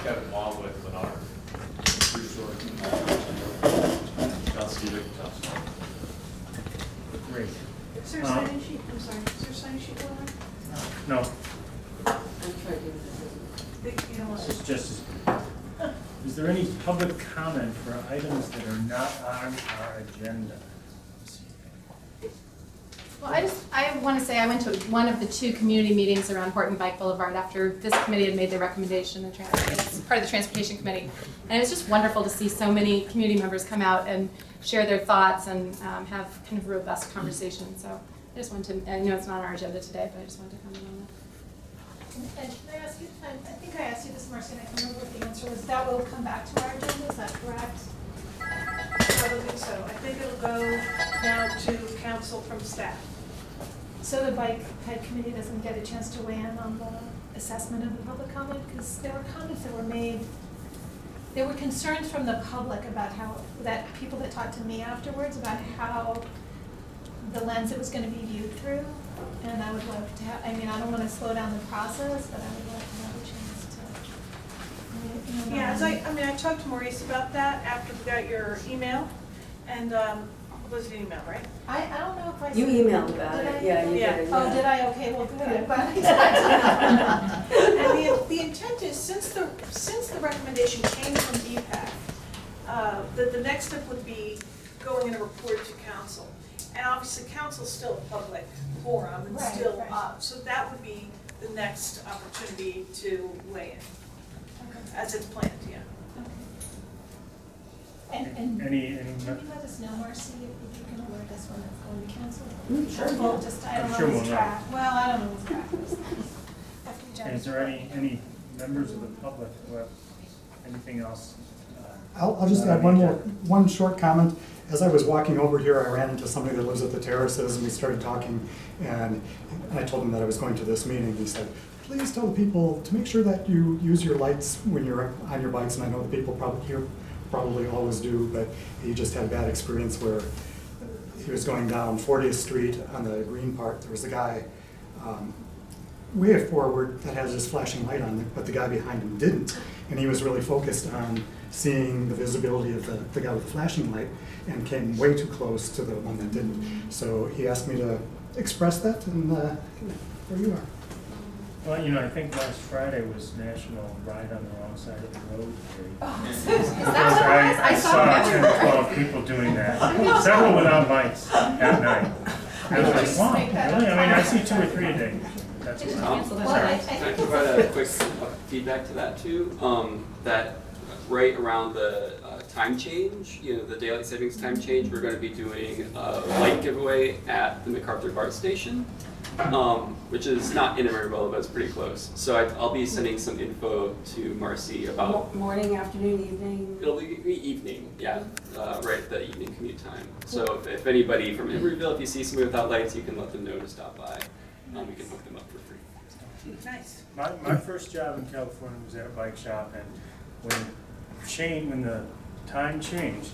Kevin Wall with Lennar. John Stevick, John Small. Great. Is there a sign-in sheet? I'm sorry, is there a sign-in sheet going on? No, You know what? it's just, is there any public comment for items that are not on our agenda? Well, I want to say I went to one of the 2 community meetings around Horton Bike Boulevard after this committee had made their recommendation, it's part of the Transportation Committee. And it was just wonderful to see so many community members come out and share their thoughts and have kind of robust conversation. So I just wanted to, I know it's not on our agenda today, but I just wanted to comment on that. And can I ask you, I think I asked you this, Marcy, and I can't remember what the answer was. That will come back to our agenda, is that correct? I don't think so. I think it'll go now to council from staff. So the bike head committee doesn't get a chance to weigh in on the assessment of the public comment? Because there were comments that were made, there were concerns from the public about how, that people that talked to me afterwards about how the lens it was going to be viewed through. And I would love to have, I mean, I don't want to slow down the process, but I would love to have a chance to. Yeah, I talked to Maurice about that after we got your email, and it was an email, right? I don't know if I. You emailed about Did it, I? yeah, you Yeah. did. Oh, yeah. did I? Okay, well, good. I'm glad I did. And the intent is, since the recommendation came from DPAC, that the next step would be going in a report to council. And obviously, council's still a public forum and Right, still right. up, so that would be the next opportunity to weigh in, Okay. as it's planned, yeah. And Any, can you let us know, Marcy, if you can alert us when it's going to council? Sure. Well, just, I don't I'm know sure who's we'll know. track. Well, I don't know who's track. After we jump and is there any members of the public who have anything else? I'll just add one short comment. As I was walking over here, I ran into somebody that lives at the terraces, and we started talking, and I told him that I was going to this meeting. He said, please tell the people to make sure that you use your lights when you're on your bikes, and I know the people probably always do, but he just had a bad experience where he was going down 40th Street on the green part. There was a guy way forward that has his flashing light on, but the guy behind him didn't, and he was really focused on seeing the visibility of the guy with the flashing light, and came way too close to the one that didn't. So he asked me to express that, and there you are. Well, I think last Friday was National Ride on the Wrong Side of the Road Day. Oh, is that what it was? I saw 10 or 12 people doing that, several without lights at night. I was like, wow, really? I see 2 or 3 a day. That's Just what cancel that. Well, I Sorry. think Can I provide a quick feedback to that too? That right around the time change, the daylight savings time change, we're going to be doing a light giveaway at the MacArthur BART station, which is not in Emeryville, but it's pretty close. So I'll be sending some info to Marcy about. Morning, afternoon, evening? It'll be evening, yeah, right at the evening commute time. So if anybody from Emeryville, if you see somebody without lights, you can let them know to stop by. We can hook them up for free. Nice. My first job in California was at a bike shop, and when the time changed,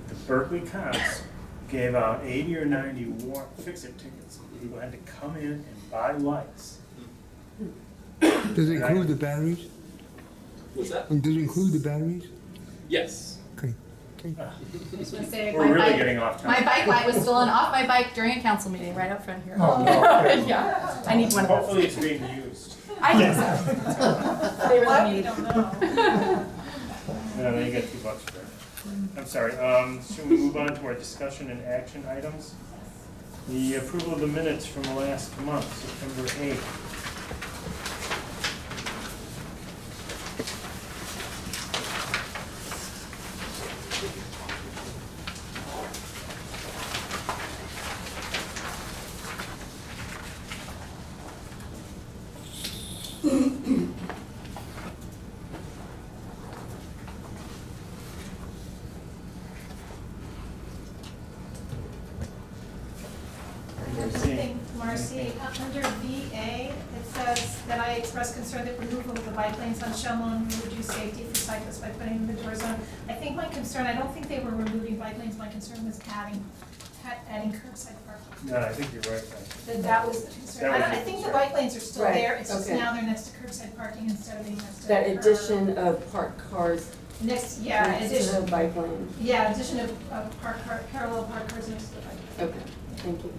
the Berkeley cops gave out 80 or 90 fix-it tickets. People had to come in and buy lights. Does it include the batteries? What's that? Does it include the batteries? Yes. Okay. I just want to say, We're really getting off my topic. bike light was still on off my bike during a council meeting right up front here. Oh, no. Yeah, I need one of those. Hopefully it's being used. I think so. They really need We it. don't know. No, they get $2 for it. I'm sorry, should we move on to our discussion and action items? The approval of the minutes from last month, September 8th. Marcy, under VA, it says that I express concern that removal of the bike lanes on Shelmon will reduce safety for cyclists by putting them in the door zone. I think my concern, I don't think they were removing bike lanes, my concern was adding adding curbside parking. No, I think you're right, Frank. That was the concern. That was I the think the concern. bike lanes are still Right, there, it's just okay. now they're next to curbside parking instead of being next to. That curb. addition of parked cars Next, yeah, next to the addition, bike lane. yeah, addition of parallel park cars next to the bike lane. Okay, thank you.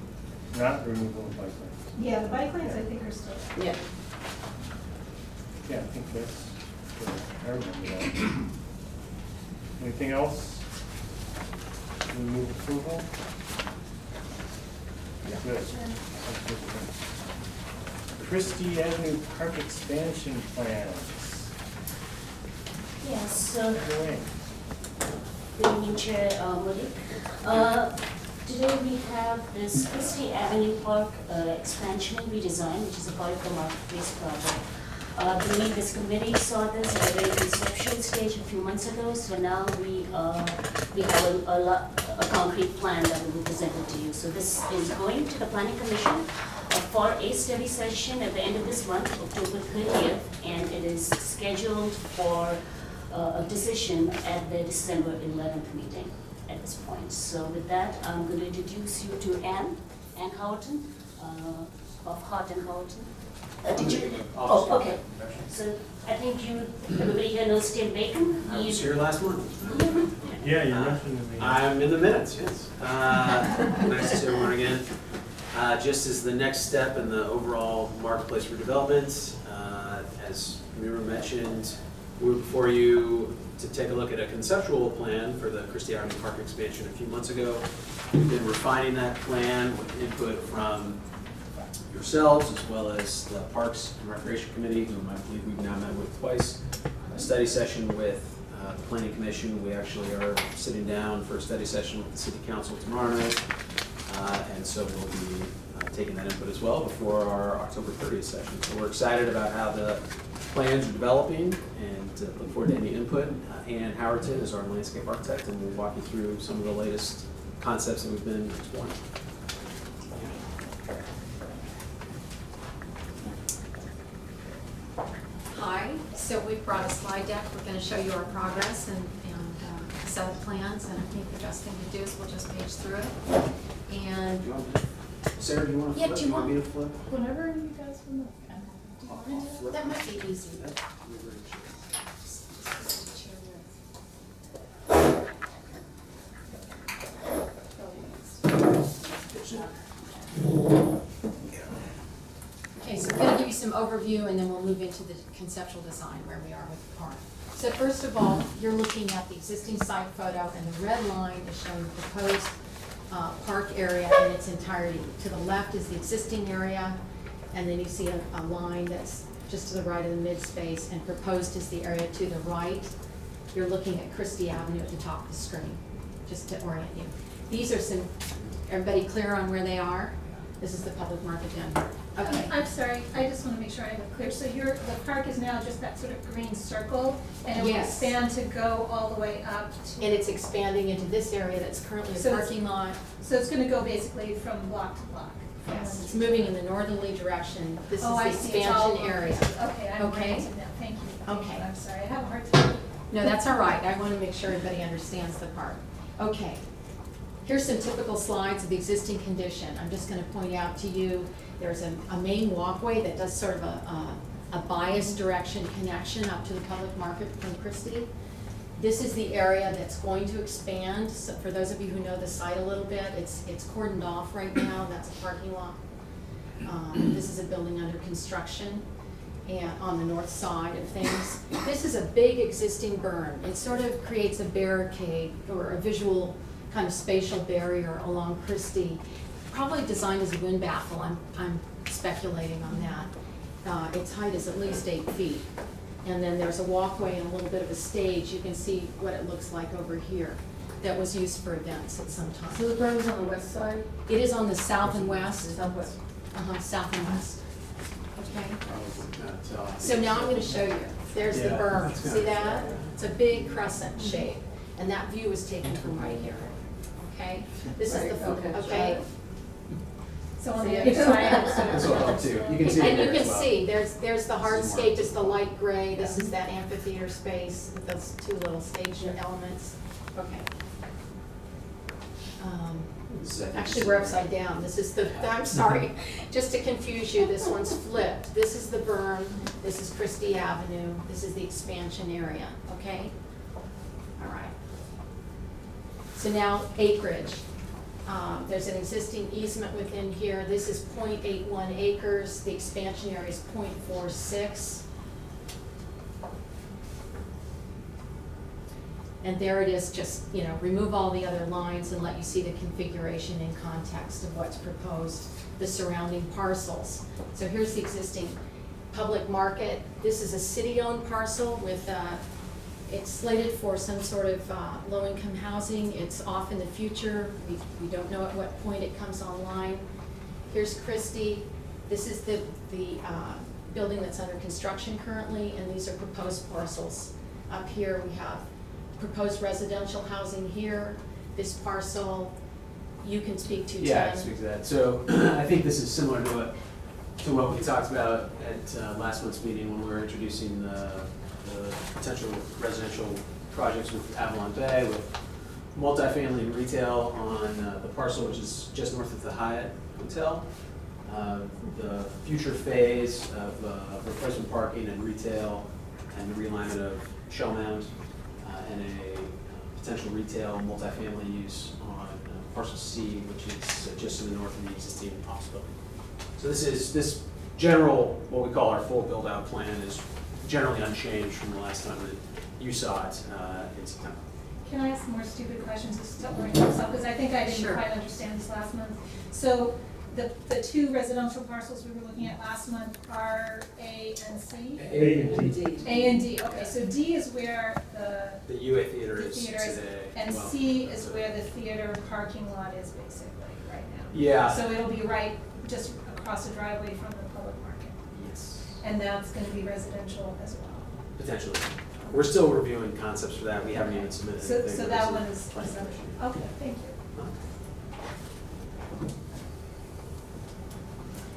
Not removal of bike lanes. Yeah, the bike lanes I think are still there. Yeah. Yeah, I think that's, good. I remember that. Anything else? Remove approval? Good. Christie Avenue Park expansion plans. Yes, so, Go in. good evening, Chair Malik. Today we have this Christie Avenue Park expansion and redesign, which is a part of the Marketplace project. I believe this committee saw this at a very conceptual stage a few months ago, so now we have a concrete plan that will be presented to you. So this is going to the Planning Commission for a study session at the end of this month, October 30th, and it is scheduled for a decision at the December 11th meeting at this point. So with that, I'm going to introduce you to Ann Houghton of Hart and Houghton. Did you? Oh, okay. So I think everybody here knows Tim Bacon. I was here last month. Yeah, you mentioned to me. I'm in the minutes, yes. Nice to see everyone again. Just as the next step in the overall marketplace redevelopment, as Mira mentioned, we're before you to take a look at a conceptual plan for the Christie Avenue Park expansion a few months ago. We've been refining that plan with input from yourselves as well as the Parks and Recreation Committee, whom I believe we've now met with twice. A study session with the Planning Commission. We actually are sitting down for a study session with the City Council tomorrow night. And so we'll be taking that input as well before our October 30th session. So we're excited about how the plans are developing and look forward to any input. Ann Howerton is our landscape architect, and we'll walk you through some of the latest concepts that we've been exploring. Hi, so we've brought a slide deck. We're going to show you our progress and a set of plans, and I think the best thing to do is we'll just page through it. And Do you want me to- Sarah, do you want to Yeah, flip? do you Want me to want- flip? whenever you guys want to, that might be easy. Okay, so I'm going to give you some overview and then we'll move into the conceptual design where we are with the park. So first of all, you're looking at the existing site photo and the red line is showing the proposed park area in its entirety. To the left is the existing area, and then you see a line that's just to the right of the mid-space, and proposed is the area to the right. You're looking at Christie Avenue at the top of the screen, just to orient you. These are some, everybody clear on where they are? This is the public market down here. Okay. I'm sorry, I just want to make sure I have it clear. So the park is now just that sort of green circle, and it will Yes. expand to go all the way up to. And it's expanding into this area that's currently a So it's- parking lot. So it's gonna go basically from block to block. from Yes, one it's to- moving in the northerly direction. This is Oh, the I see. It's all expansion area. Okay, I'm Okay. oriented now, thank you. Thank you. Okay. I'm sorry, I have a hard time. No, that's all right. I want to make sure everybody understands the park. Okay. Here's some typical slides of the existing condition. I'm just going to point out to you, there's a main walkway that does sort of a bias direction connection up to the public market from Christie. This is the area that's going to expand. So for those of you who know the site a little bit, it's cordoned off right now. That's a parking lot. This is a building under construction and on the north side of things. This is a big existing berm. It sort of creates a barricade or a visual kind of spatial barrier along Christie, probably designed as a wind baffle. I'm speculating on that. Its height is at least 8 feet. And then there's a walkway and a little bit of a stage. You can see what it looks like over here that was used for events at some time. So the berm is on the west side? It is on the south and west. Southwest. South and west. Okay. I So now I'm going to show you. There's the Yeah. berm. See that? It's a big crescent shape, and that view is taken from right here. Okay? This is the, Right, okay. okay? So on the other side. This will help too. You can see it And you there can as well. see, there's the This is more hardscape is the light gray. This is that amphitheater space with those two little stage elements. Okay. Actually, we're upside down. This is the, I'm sorry, just to confuse you, this one's flipped. This is the berm, this is Christie Avenue, this is the expansion area, okay? All right. So now acreage. There's an existing easement within here. This is 0.81 acres. The expansion area is 0.46. And there it is, just, you know, remove all the other lines and let you see the configuration in context of what's proposed, the surrounding parcels. So here's the existing public market. This is a city-owned parcel with, it's slated for some sort of low-income housing. It's off in the future. We don't know at what point it comes online. Here's Christie. This is the building that's under construction currently, and these are proposed parcels. Up here we have proposed residential housing here. This parcel, you can speak to, Tim. Yeah, I can speak to that. So I think this is similar to what we talked about at last month's meeting when we were introducing the potential residential projects with Avalon Bay, with multifamily and retail on the parcel, which is just north of the Hyatt Hotel. The future phase of replacement parking and retail and the realignment of Shell Mound and a potential retail multifamily use on parcel C, which is just to the north of the existing office building. So this general, what we call our full build-out plan, is generally unchanged from the last time that you saw it in September. Can I ask more stupid questions just to orient myself? Because I think I didn't Sure. quite understand this last month. So the two residential parcels we were looking at last month are A and C? A and D. A and D, okay, so D is where The UA Theater the is theater is, today. and well, C is where the theater parking lot is basically right now. Yeah. So it'll be right, just across the driveway from the public market. Yes. And that's gonna be residential as well. Potentially. We're still reviewing concepts for that. We haven't even submitted So, anything. so but that it's one in is, planning commission. okay, thank you.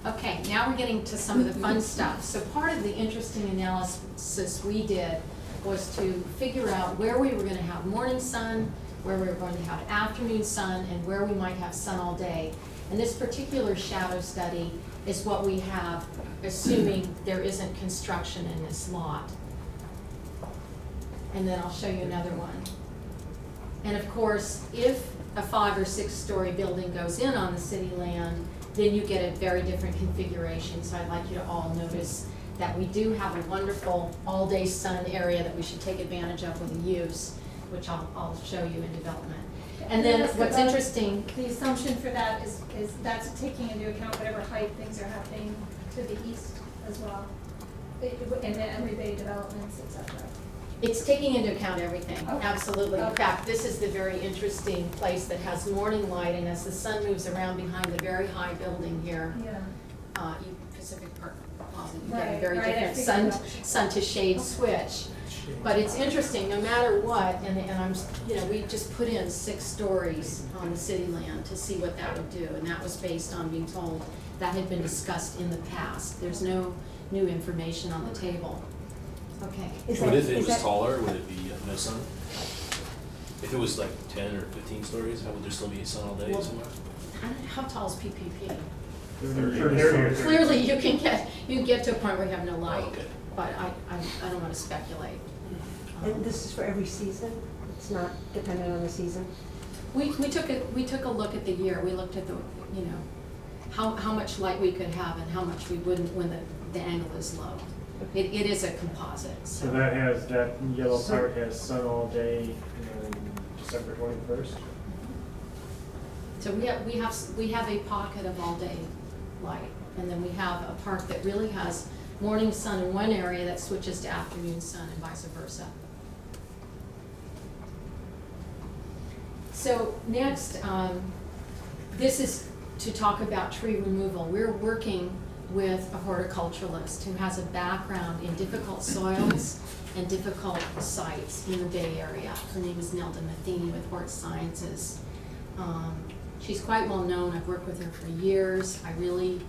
Okay, now we're getting to some of the fun stuff. So part of the interesting analysis we did was to figure out where we were gonna have morning sun, where we were going to have afternoon sun, and where we might have sun all day. And this particular shadow study is what we have, assuming there isn't construction in this lot. And then I'll show you another one. And of course, if a 5 or 6 story building goes in on the city land, then you get a very different configuration. So I'd like you to all notice that we do have a wonderful all-day sun area that we should take advantage of with the use, which I'll show you in development. And then what's interesting, The assumption for that is that's taking into account whatever height things are happening to the east as well, and the Emeryville developments, et cetera. it's taking into account everything, Okay. absolutely. In Okay. fact, this is the very interesting place that has morning light, and as the sun moves around behind the very high building here, Yeah. Pacific Park Plaza, you get a Right, very right, I different figured sun to shade switch. But it's interesting, no matter what, and I'm, we just put in 6 stories on the city land to see what that would do, and that was based on being told that had been discussed in the past. There's no new information on the table. Okay. But if it was taller, would it be no sun? If it was like 10 or 15 stories, would there still be sun all day Well, somewhere? How tall is PPP? 30. Clearly, you can get to a point where you have no light, Okay. but I don't want to speculate. And this is for every season? It's not dependent on the season? We took a look at the year. We looked at how much light we could have and how much we wouldn't when the angle is low. It is a composite, So so. that yellow part has sun all day and December 21st? So we have a pocket of all-day light, and then we have a park that really has morning sun in one area that switches to afternoon sun and vice versa. So next, this is to talk about tree removal. We're working with a horticulturalist who has a background in difficult soils and difficult sites in the Bay Area. Her name is Nelda Matheny with Hort Sciences. She's quite well known. I've worked with her for years. I really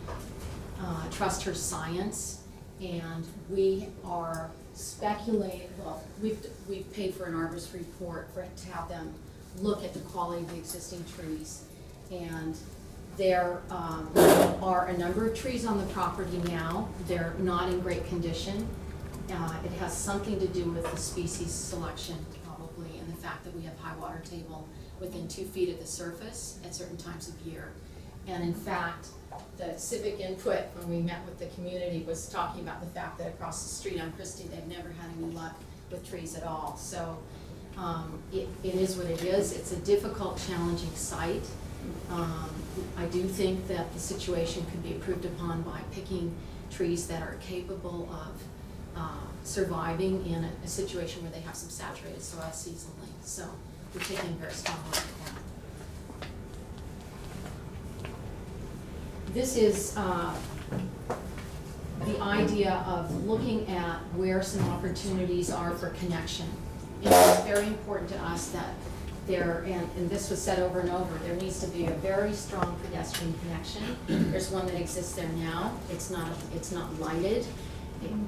trust her science, and we are speculating. Well, we've paid for an arborist report to have them look at the quality of the existing trees. And there are a number of trees on the property now. They're not in great condition. It has something to do with the species selection probably, and the fact that we have high water table within 2 feet of the surface at certain times of year. And in fact, the civic input when we met with the community was talking about the fact that across the street on Christie, they've never had any luck with trees at all. So it is what it is. It's a difficult, challenging site. I do think that the situation could be improved upon by picking trees that are capable of surviving in a situation where they have some saturated soil seasonally. So we're taking a very strong look at that. This is the idea of looking at where some opportunities are for connection. And it's very important to us that there, and this was said over and over, there needs to be a very strong pedestrian connection. There's one that exists there now. It's not lighted.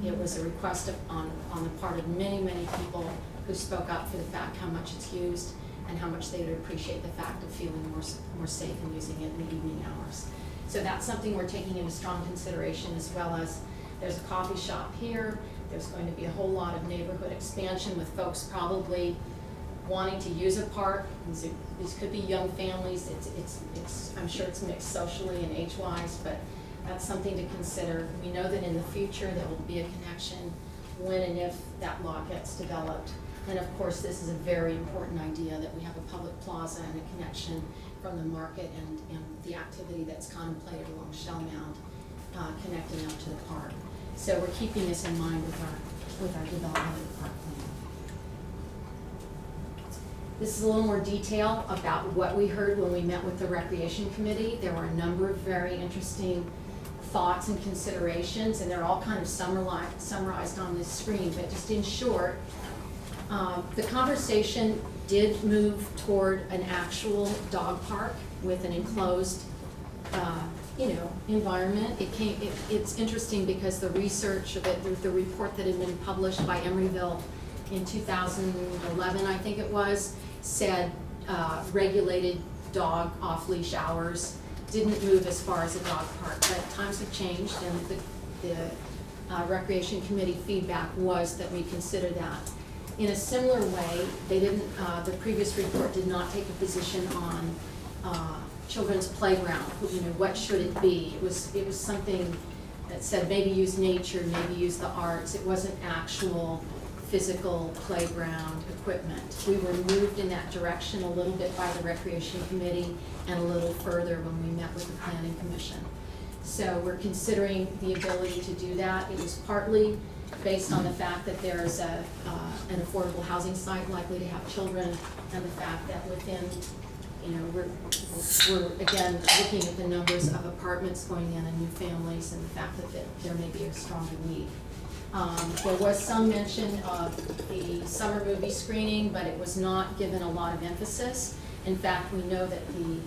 It was a request on the part of many, many people who spoke up for the fact how much it's used and how much they would appreciate the fact of feeling more safe in using it in the evening hours. So that's something we're taking into strong consideration, as well as there's a coffee shop here. There's going to be a whole lot of neighborhood expansion with folks probably wanting to use a park. These could be young families. I'm sure it's mixed socially and age-wise, but that's something to consider. We know that in the future there will be a connection when and if that law gets developed. And of course, this is a very important idea that we have a public plaza and a connection from the market and the activity that's contemplated along Shell Mound, connecting up to the park. So we're keeping this in mind with our development of the park plan. This is a little more detail about what we heard when we met with the Recreation Committee. There were a number of very interesting thoughts and considerations, and they're all kind of summarized on this screen. But just in short, the conversation did move toward an actual dog park with an enclosed environment. It's interesting because the research of it, the report that had been published by Emeryville in 2011, I think it was, said regulated dog off-leash hours, didn't move as far as a dog park, but times have changed, and the Recreation Committee feedback was that we consider that. In a similar way, the previous report did not take a position on children's playground. What should it be? It was something that said maybe use nature, maybe use the arts. It wasn't actual physical playground equipment. We were moved in that direction a little bit by the Recreation Committee and a little further when we met with the Planning Commission. So we're considering the ability to do that. It was partly based on the fact that there's an affordable housing site likely to have children, and the fact that within, we're again looking at the numbers of apartments going in and new families, and the fact that there may be a stronger need. There was some mention of the summer movie screening, but it was not given a lot of emphasis. In fact, we know that the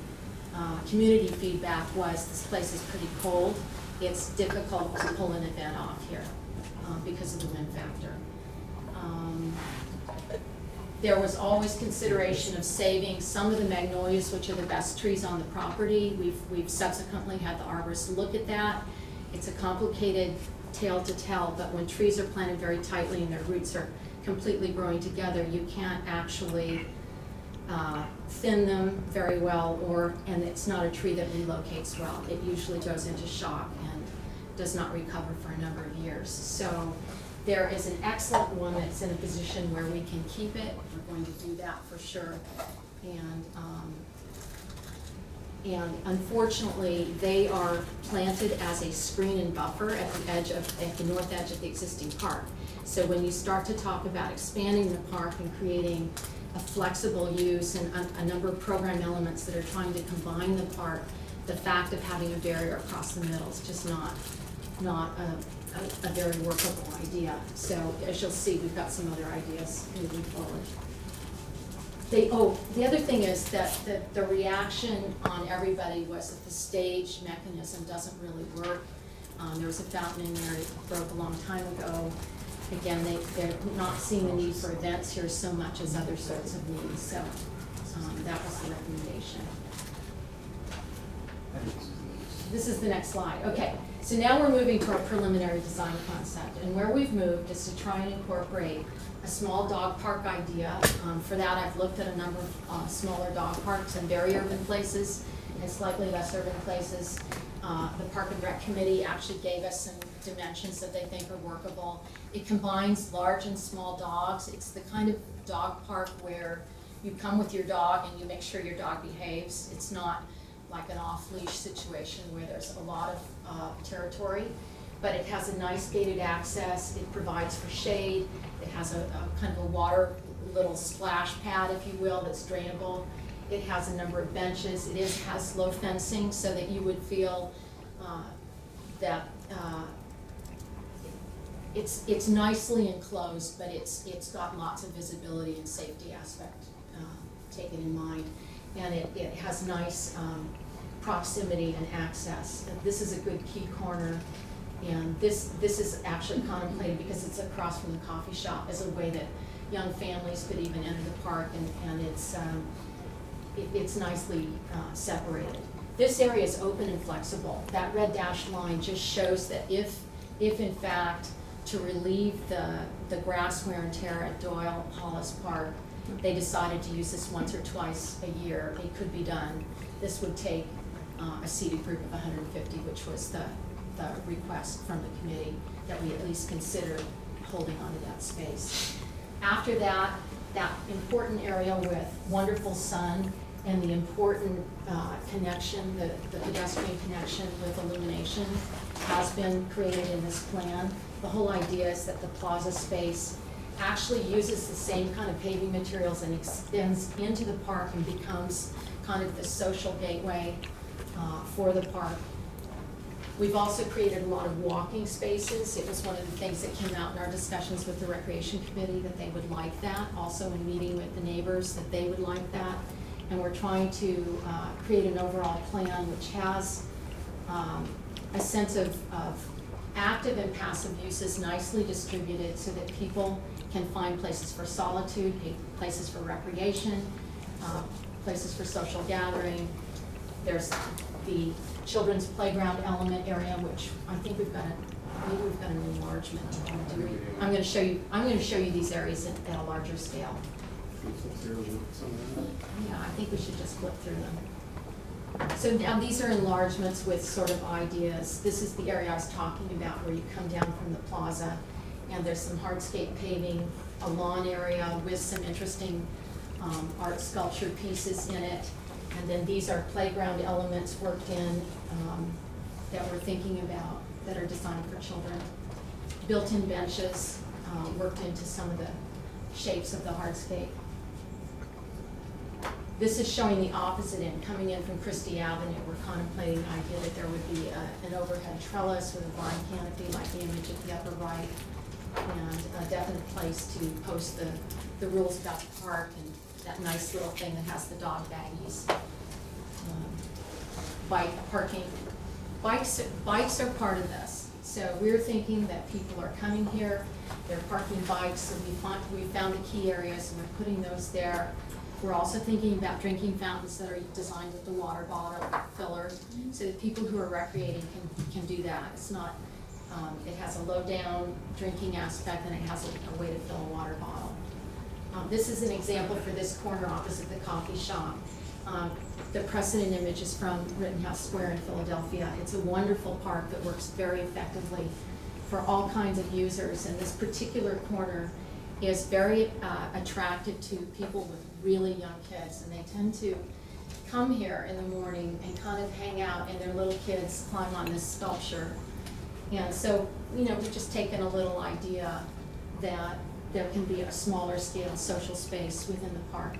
community feedback was this place is pretty cold. It's difficult to pull an event off here because of the wind factor. There was always consideration of saving some of the magnolias, which are the best trees on the property. We've subsequently had the arborist look at that. It's a complicated tale to tell, but when trees are planted very tightly and their roots are completely growing together, you can't actually thin them very well, and it's not a tree that relocates well. It usually goes into shock and does not recover for a number of years. So there is an excellent one that's in a position where we can keep it. We're going to do that for sure. And unfortunately, they are planted as a screen and buffer at the north edge of the existing park. So when you start to talk about expanding the park and creating a flexible use and a number of program elements that are trying to combine the park, the fact of having a barrier across the middle is just not a very workable idea. So as you'll see, we've got some other ideas moving forward. The other thing is that the reaction on everybody was that the stage mechanism doesn't really work. There was a fountain in there, it broke a long time ago. Again, they're not seeing the need for events here so much as other sorts of needs. So That was the recommendation. This is the next slide. Okay, so now we're moving to our preliminary design concept. And where we've moved is to try and incorporate a small dog park idea. For that, I've looked at a number of smaller dog parks in very urban places and slightly less urban places. The Park and Rec Committee actually gave us some dimensions that they think are workable. It combines large and small dogs. It's the kind of dog park where you come with your dog and you make sure your dog behaves. It's not like an off-leash situation where there's a lot of territory, but it has a nice gated access. It provides for shade. It has a kind of a water little splash pad, if you will, that's drainable. It has a number of benches. It has low fencing so that you would feel that it's nicely enclosed, but it's got lots of visibility and safety aspect taken in mind. And it has nice proximity and access. And this is a good key corner. And this is actually contemplated because it's across from the coffee shop as a way that young families could even enter the park, and it's nicely separated. This area is open and flexible. That red dashed line just shows that if in fact to relieve the grass wear and tear at Doyle Hollis Park, they decided to use this once or twice a year, it could be done. This would take a seated group of 150, which was the request from the committee, that we at least considered holding onto that space. After that, that important area with wonderful sun and the important connection, the pedestrian connection with illumination has been created in this plan. The whole idea is that the plaza space actually uses the same kind of paving materials and extends into the park and becomes kind of the social gateway for the park. We've also created a lot of walking spaces. It was one of the things that came out in our discussions with the Recreation Committee, that they would like that. Also in meeting with the neighbors, that they would like that. And we're trying to create an overall plan which has a sense of active and passive uses nicely distributed so that people can find places for solitude, places for recreation, places for social gathering. There's the children's playground element area, which I think maybe we've got an enlargement. I'm going to show you these areas at a larger scale. Yeah, I think we should just flip through them. So now these are enlargements with sort of ideas. This is the area I was talking about where you come down from the plaza, and there's some hardscape paving, a lawn area with some interesting art sculpture pieces in it. And then these are playground elements worked in that we're thinking about that are designed for children. Built-in benches worked into some of the shapes of the hardscape. This is showing the opposite end, coming in from Christie Avenue. We're contemplating the idea that there would be an overhead trellis with a vine canopy like the image at the upper right, and a definite place to post the rules about the park and that nice little thing that has the dog baggies. Bike parking. Bikes are part of this. So we're thinking that people are coming here, they're parking bikes, so we found the key areas and we're putting those there. We're also thinking about drinking fountains that are designed with the water bottle filler, so that people who are recreating can do that. It's not, it has a low down drinking aspect and it has a way to fill a water bottle. This is an example for this corner opposite the coffee shop. The precedent image is from Rittenhouse Square in Philadelphia. It's a wonderful park that works very effectively for all kinds of users, and this particular corner is very attractive to people with really young kids, and they tend to come here in the morning and kind of hang out, and their little kids climb on this sculpture. And so, you know, we've just taken a little idea that there can be a smaller scale social space within the park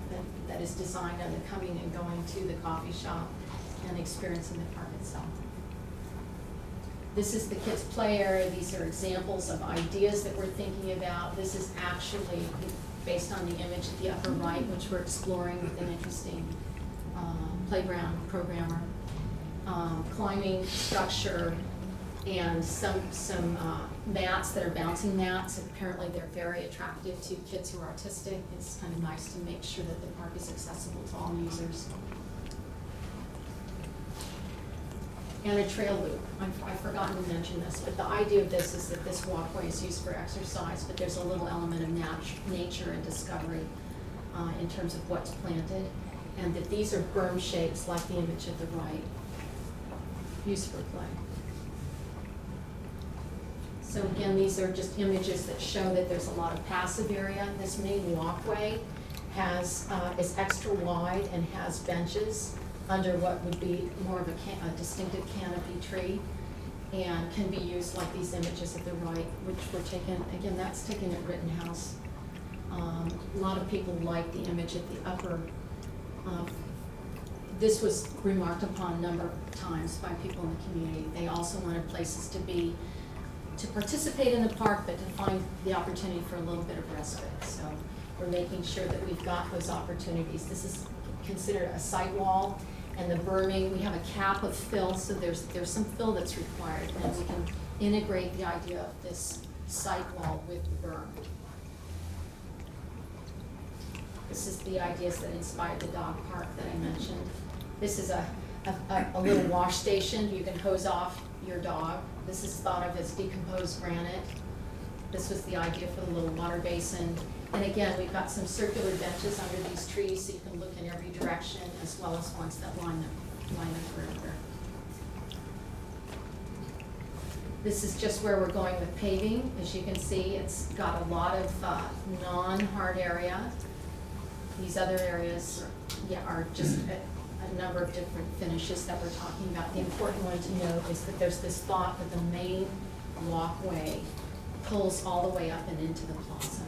that is designed on the coming and going to the coffee shop and experiencing the park itself. This is the kids' play area. These are examples of ideas that we're thinking about. This is actually based on the image at the upper right, which we're exploring with an interesting playground programmer. Climbing structure and some mats that are bouncing mats. Apparently they're very attractive to kids who are autistic. It's kind of nice to make sure that the park is accessible to all users. And a trail loop. I've forgotten to mention this, but the idea of this is that this walkway is used for exercise, but there's a little element of nature and discovery in terms of what's planted, and that these are berm shapes like the image at the right, used for play. So again, these are just images that show that there's a lot of passive area. This main walkway is extra wide and has benches under what would be more of a distinctive canopy tree, and can be used like these images at the right, which were taken, again, that's taken at Rittenhouse. A lot of people like the image at the upper. This was remarked upon a number of times by people in the community. They also wanted places to participate in the park, but to find the opportunity for a little bit of respite. So we're making sure that we've got those opportunities. This is considered a site wall, and the berming, we have a cap of fill, so there's some fill that's required, and we can integrate the idea of this site wall with the berm. This is the ideas that inspired the dog park that I mentioned. This is a little wash station. You can hose off your dog. This is thought of as decomposed granite. This was the idea for the little water basin. And again, we've got some circular benches under these trees so you can look in every direction, as well as ones that line the perimeter. This is just where we're going with paving. As you can see, it's got a lot of non-hard area. These other areas are just a number of different finishes that we're talking about. The important one to note is that there's this thought that the main walkway pulls all the way up and into the plaza.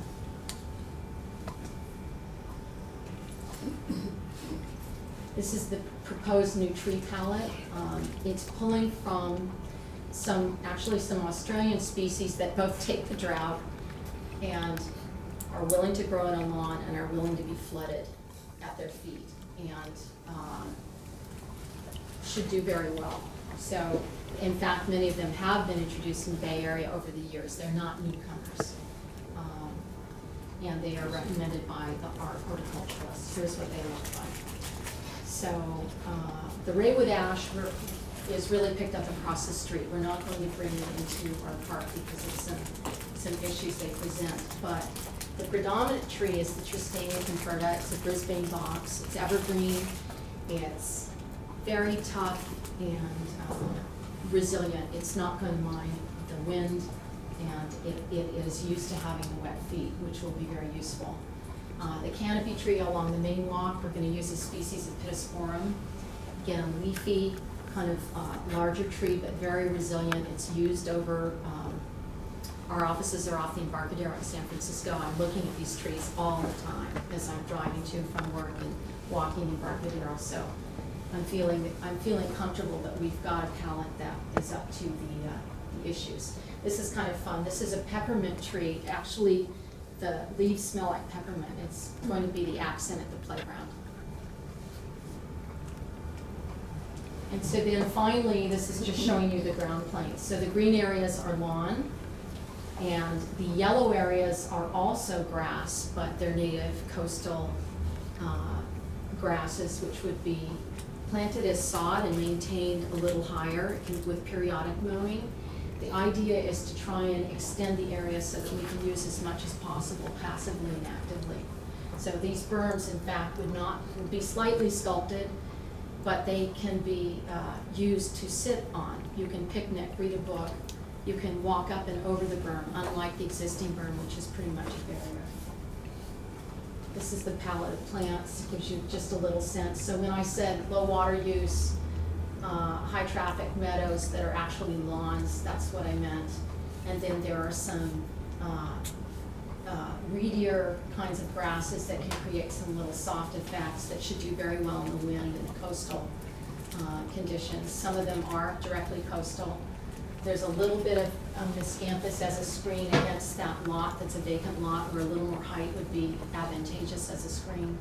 This is the proposed new tree palette. It's pulling from some Australian species that both take the drought and are willing to grow in a lawn and are willing to be flooded at their feet, and should do very well. So, in fact, many of them have been introduced in the Bay Area over the years. They're not newcomers. And they are recommended by our horticulturalists. Here's what they look like. So, the Raywood ash is really picked up across the street. We're not going to bring it into our park because of some issues they present. But the predominant tree is the Tristania conferta. It's a Brisbane box. It's evergreen. It's very tough and resilient. It's not going to mind the wind, and it is used to having the wet feet, which will be very useful. The canopy tree along the main walk, we're going to use a species of Pittosporum. Again, a leafy, kind of larger tree, but very resilient. It's used over, our offices are off the Embarcadero in San Francisco. I'm looking at these trees all the time as I'm driving to and from work and walking Embarcadero. So I'm feeling comfortable that we've got a palette that is up to the issues. This is kind of fun. This is a peppermint tree. Actually, the leaves smell like peppermint. It's going to be the accent at the playground. And so then finally, this is just showing you the ground planes. So the green areas are lawn, and the yellow areas are also grass, but they're native coastal grasses, which would be planted as sod and maintained a little higher with periodic mowing. The idea is to try and extend the area so that we can use as much as possible passively and actively. So these berms, in fact, would be slightly sculpted, but they can be used to sit on. You can picnic, read a book. You can walk up and over the berm, unlike the existing berm, which is pretty much a barrier. This is the palette of plants, gives you just a little sense. So when I said low water use, high traffic meadows that are actually lawns, that's what I meant. And then there are some reedier kinds of grasses that can create some little soft effects that should do very well in the wind and coastal conditions. Some of them are directly coastal. There's a little bit of miscanthus as a screen against that lot that's a vacant lot, where a little more height would be advantageous as a screen.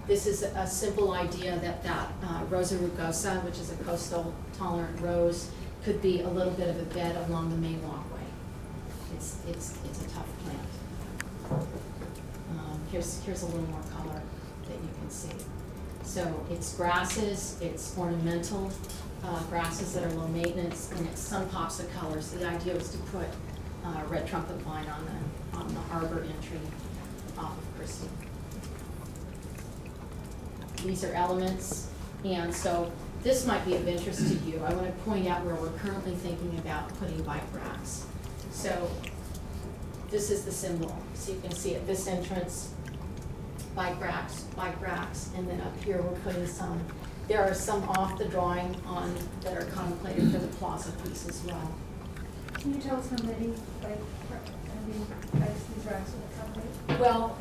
This is a simple idea that Rosa rugosa, which is a coastal tolerant rose, could be a little bit of a bed along the main walkway. It's a tough plant. Here's a little more color that you can see. So it's grasses, it's ornamental grasses that are low maintenance, and it's some pops of color. So the idea was to put red trumpet vine on the arbor entry off of Christie. These are elements, and so this might be of interest to you. I want to point out where we're currently thinking about putting bike racks. So this is the symbol. So you can see at this entrance, bike racks, and then up here we're putting some. There are some off the drawing on that are contemplated for the plaza piece as well. Can you tell us how many bikes these racks will accommodate? Well,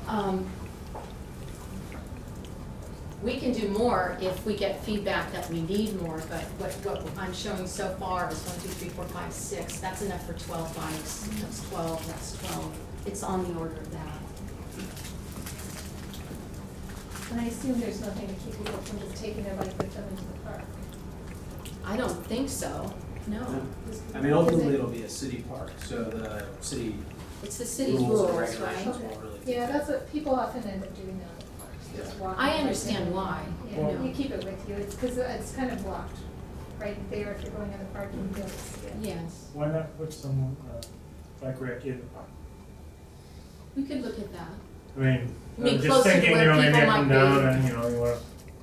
we can do more if we get feedback that we need more, but what I'm showing so far is 1, 2, 3, 4, 5, 6. That's enough for 12 bikes. That's 12, that's 12. It's on the order of that. And I assume there's nothing to keep people from just taking their bike with them into the park. I don't think so, no. I mean, ultimately, it'll be a city park, so the city It's the city's rules and rules, regulations right? will really. Yeah, that's what, people often end up doing that in the parks, just walking. I understand why. Yeah, you keep it with you, it's because it's kind of blocked right there if you're going in the park, you can be able to see it. Yes, Why not put some bike rack in the park? we could look at that. I mean, I mean, I'm just closer to thinking, where maybe people I come might down be. and, you wanna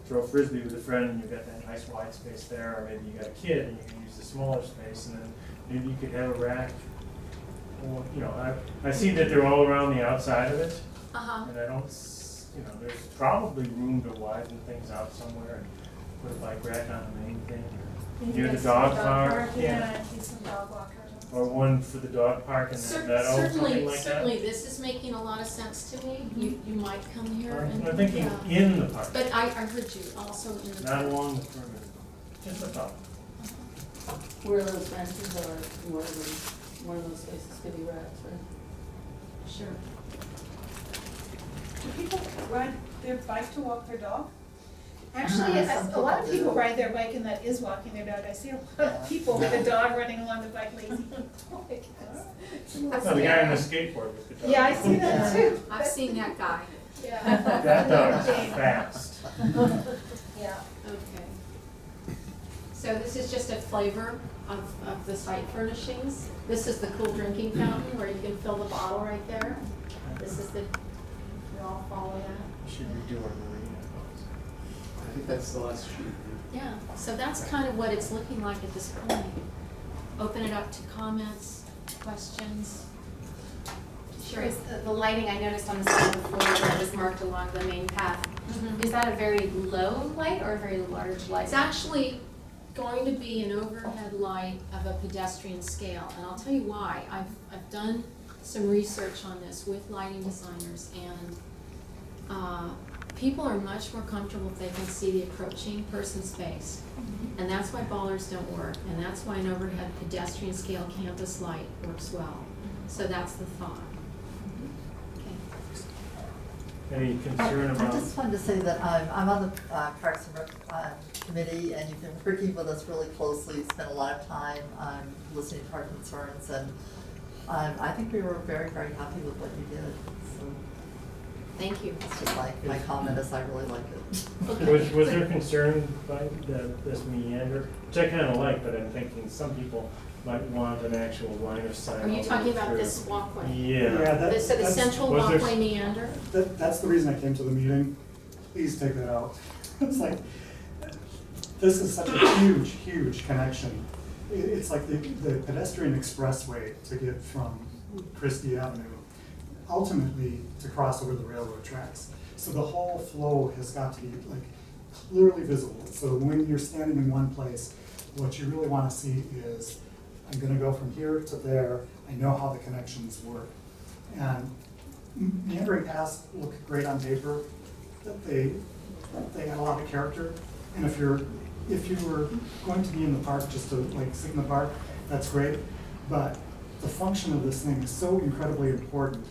throw frisbee with a friend, and you've got that nice wide space there, or maybe you got a kid and you can use the smaller space, and then maybe you could have a rack. Or, I see that they're all around the outside of it, Uh-huh. and I don't, there's probably room to widen things out somewhere and put a bike rack on the main thing, or Maybe near the that's dog some park, Yeah, and some dog walkers. or one for the dog park in that meadow, something like that. Certainly, this is making a lot of sense to me. You might come here and. I'm thinking yeah. in the park, But I heard you also in the. not along the perimeter, just a thought. Where those benches are, one of those spaces could be racks, right? Sure. Do people ride their bike to walk their dog? Actually, a lot of people ride their bike and that is walking their dog. I see a lot of people with a dog running along the bike, lazy people, I guess. No, the guy on the skateboard with the dog. Yeah, I see that too. I've seen that guy. Yeah. That dog's fast. Yeah. Okay. So this is just a flavor of the site furnishings. This is the cool drinking fountain where you can fill the bottle right there. This is you all follow that. Should we do our marina? I think that's the last sheet. Yeah, so that's kind of what it's looking like at this point. Open it up to comments, questions. Sure, is the lighting I noticed on the side of the floor that was marked along the main path, is that a very low light or a very large light? It's actually going to be an overhead light of a pedestrian scale, and I'll tell you why. I've done some research on this with lighting designers, and people are much more comfortable if they can see the approaching person's face. And that's why ballers don't work, and that's why an overhead pedestrian scale campus light works well. So that's the thought. Any concern I about? just wanted to say that I'm on the Parks and Rec committee, and you've been working with us really closely, spent a lot of time listening to our concerns, and I think we were very, very happy with what you did. So Thank you. it's just my comment is I really liked it. Was there concern by this meander, which I kind of like, but I'm thinking some people might want an actual line of sight. Are you all the talking way about through. this walkway? Yeah. So the central was there- walkway meander? That's the reason I came to the meeting. Please take that out. It's like, this is such a huge, huge connection. It's like the pedestrian expressway to get from Christie Avenue, ultimately to cross over the railroad tracks. So the whole flow has got to be like clearly visible. So when you're standing in one place, what you really want to see is, I'm gonna go from here to there, I know how the connections work. And meandering paths look great on paper, that they add a lot of character. And if you were going to be in the park just to like sit in the park, that's great. But the function of this thing is so incredibly important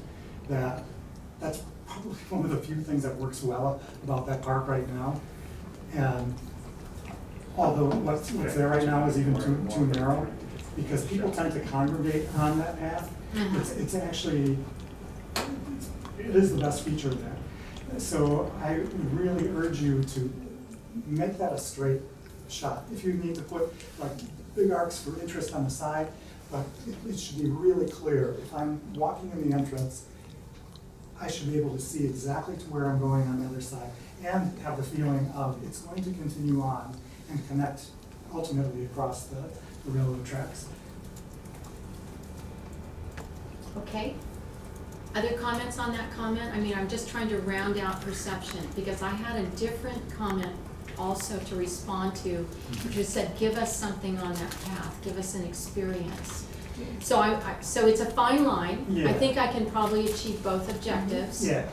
that that's probably one of the few things that works well about that park right now. And although what's there right now is even too narrow, because people tend to congregate on that path. Uh-huh. It's actually, it is the best feature there. So I really urge you to make that a straight shot. If you need to put like big arcs for interest on the side, but it should be really clear. If I'm walking in the entrance, I should be able to see exactly to where I'm going on the other side and have the feeling of it's going to continue on and connect ultimately across the railroad tracks. Okay. Other comments on that comment? I mean, I'm just trying to round out perception, because I had a different comment also to respond to, which was said, give us something on that path, give us an experience. So so it's a fine line. Yeah. I think I can probably achieve both objectives. Yeah.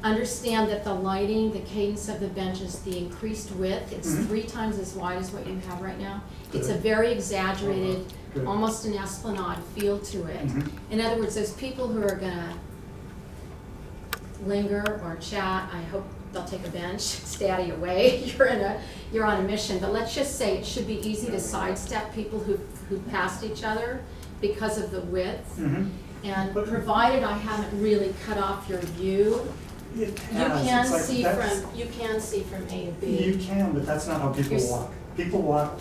Understand that the lighting, the cadence of the benches, the increased width, it's Mhm. 3 times as wide as what you have right now. It's a Good. very exaggerated, Good. almost an esplanade feel to it. Mhm. In other words, those people who are gonna linger or chat, I hope they'll take a bench, stay out of your way, you're on a mission. But let's just say it should be easy to sidestep people who passed each other because of the width. Mhm. And provided I haven't really cut off your view, It you has. can It's like see that's- from A to B. You can, but that's not how people You're s- walk. People walk,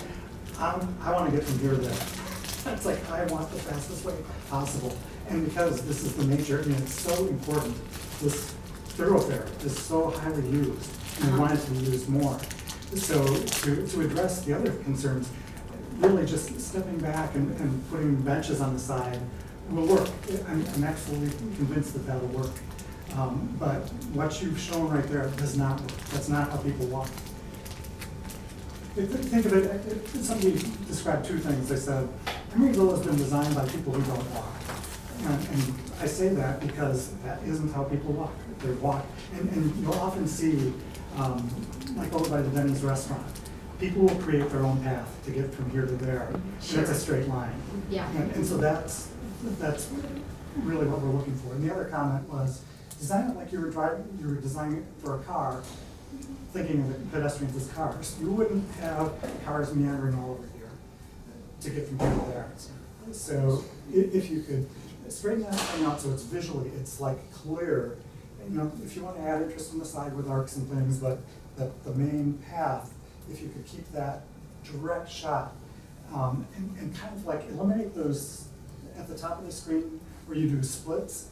I want to get from here to there. It's like, I want the fastest way possible. And because this is the nature, I mean, it's so important, this thoroughfare is so highly used, and we want it to be used more. So to address the other concerns, really just stepping back and putting benches on the side will work. I'm absolutely convinced that that'll work. But what you've shown right there does not work. That's not how people walk. Think of it, somebody described 2 things. They said, Emeryville has been designed by people who don't walk. And I say that because that isn't how people walk. They walk. And you'll often see, like over by the Denny's restaurant, people will create their own path to get from here to there. Sure. And it's a straight line. Yeah. And so that's really what we're looking for. And the other comment was, design it like you were designing it for a car, thinking of it, pedestrians as cars. You wouldn't have cars meandering all over here to get from here to there. So if you could straighten that thing out so it's visually, it's like clear. You know, if you want to add interest on the side with arcs and things, but the main path, if you could keep that direct shot, and kind of like eliminate those at the top of the screen where you do splits,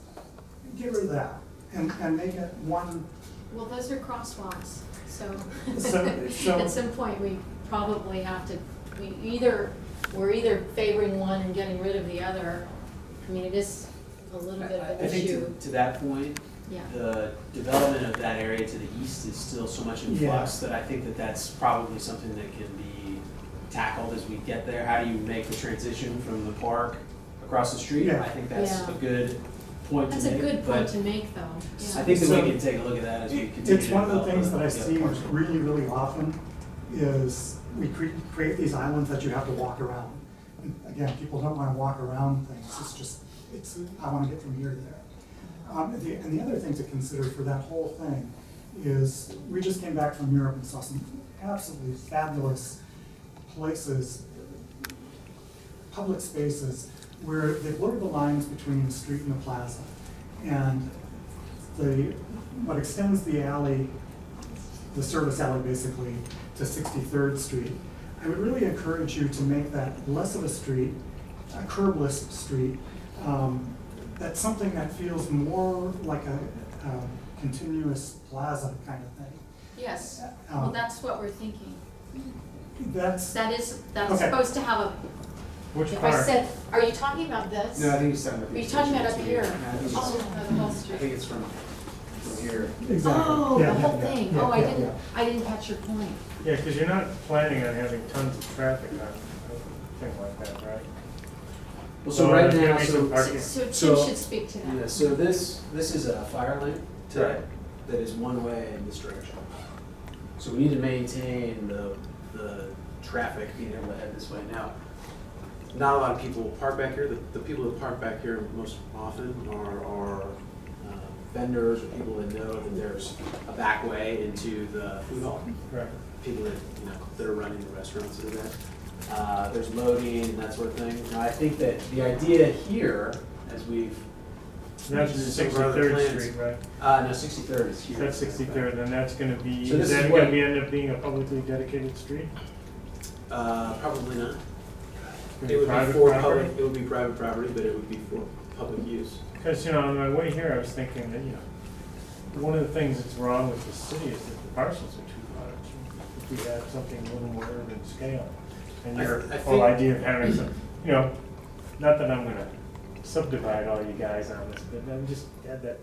get rid of that and make it one. Well, those are crosswalks, so So- at some point we probably have to, we're either favoring one and getting rid of the other. I mean, it is a little bit of I an think issue. to that point, Yeah. the development of that area to the east is still so much in flux that I think that that's probably something that can be tackled as we get there. How do you make the transition from the park across the street? Yeah. I think that's Yeah. a good point to That's make. a good point but to make, though. I Yeah. think that So- we can take a look at that as we continue. It's one of the develop things that I see park. really, really often is we create these islands that you have to walk around. And again, people don't want to walk around things. I want to get from here to there. And the other thing to consider for that whole thing is we just came back from Europe and saw some absolutely fabulous places, public spaces, where they blurred the lines between the street and the plaza. And what extends the alley, the service alley basically, to 63rd Street, I would really encourage you to make that less of a street, a curbless street. That's something that feels more like a continuous plaza kind of thing. Yes, well, that's what we're thinking. That's That's Okay. supposed to have a, Which if part? I said, are you talking about this? No, I think he's talking about. Are you talking about up here? I think it's- Oh, the whole I street. think it's from here. exactly. Oh, Yeah, the yeah, whole yeah, thing. yeah, Oh, yeah, I didn't catch your point. Yeah, because you're not planning on having tons of traffic on a thing like that, right? Well, so right there's gonna now, be so some parking. So Tim So- should speak to that. yeah, so this is a fire lane today Right. that is one way in this direction. So we need to maintain the traffic being able to head this way. Now, not a lot of people will park back here. The people that park back here most often are vendors or people that know that there's a back way into the food hall. Right. People that, that are running the restaurants that are there. There's loading and that sort of thing. Now, I think that the idea here, as we've That's mentioned in some of our other 63rd plans. Street, right? No, 63rd is here. That's 63rd, and that's gonna be, So this is that is gonna what- be, end up being a publicly dedicated street? Probably not. Gonna It be would be private for property? public, it would be private property, but it would be for public use. Because, on my way here, I was thinking that, one of the things that's wrong with the city is that the parcels are too large. If we had something a little more urban scale, and your I whole think- idea of having some, not that I'm gonna subdivide all you guys on this, but I'm just add that,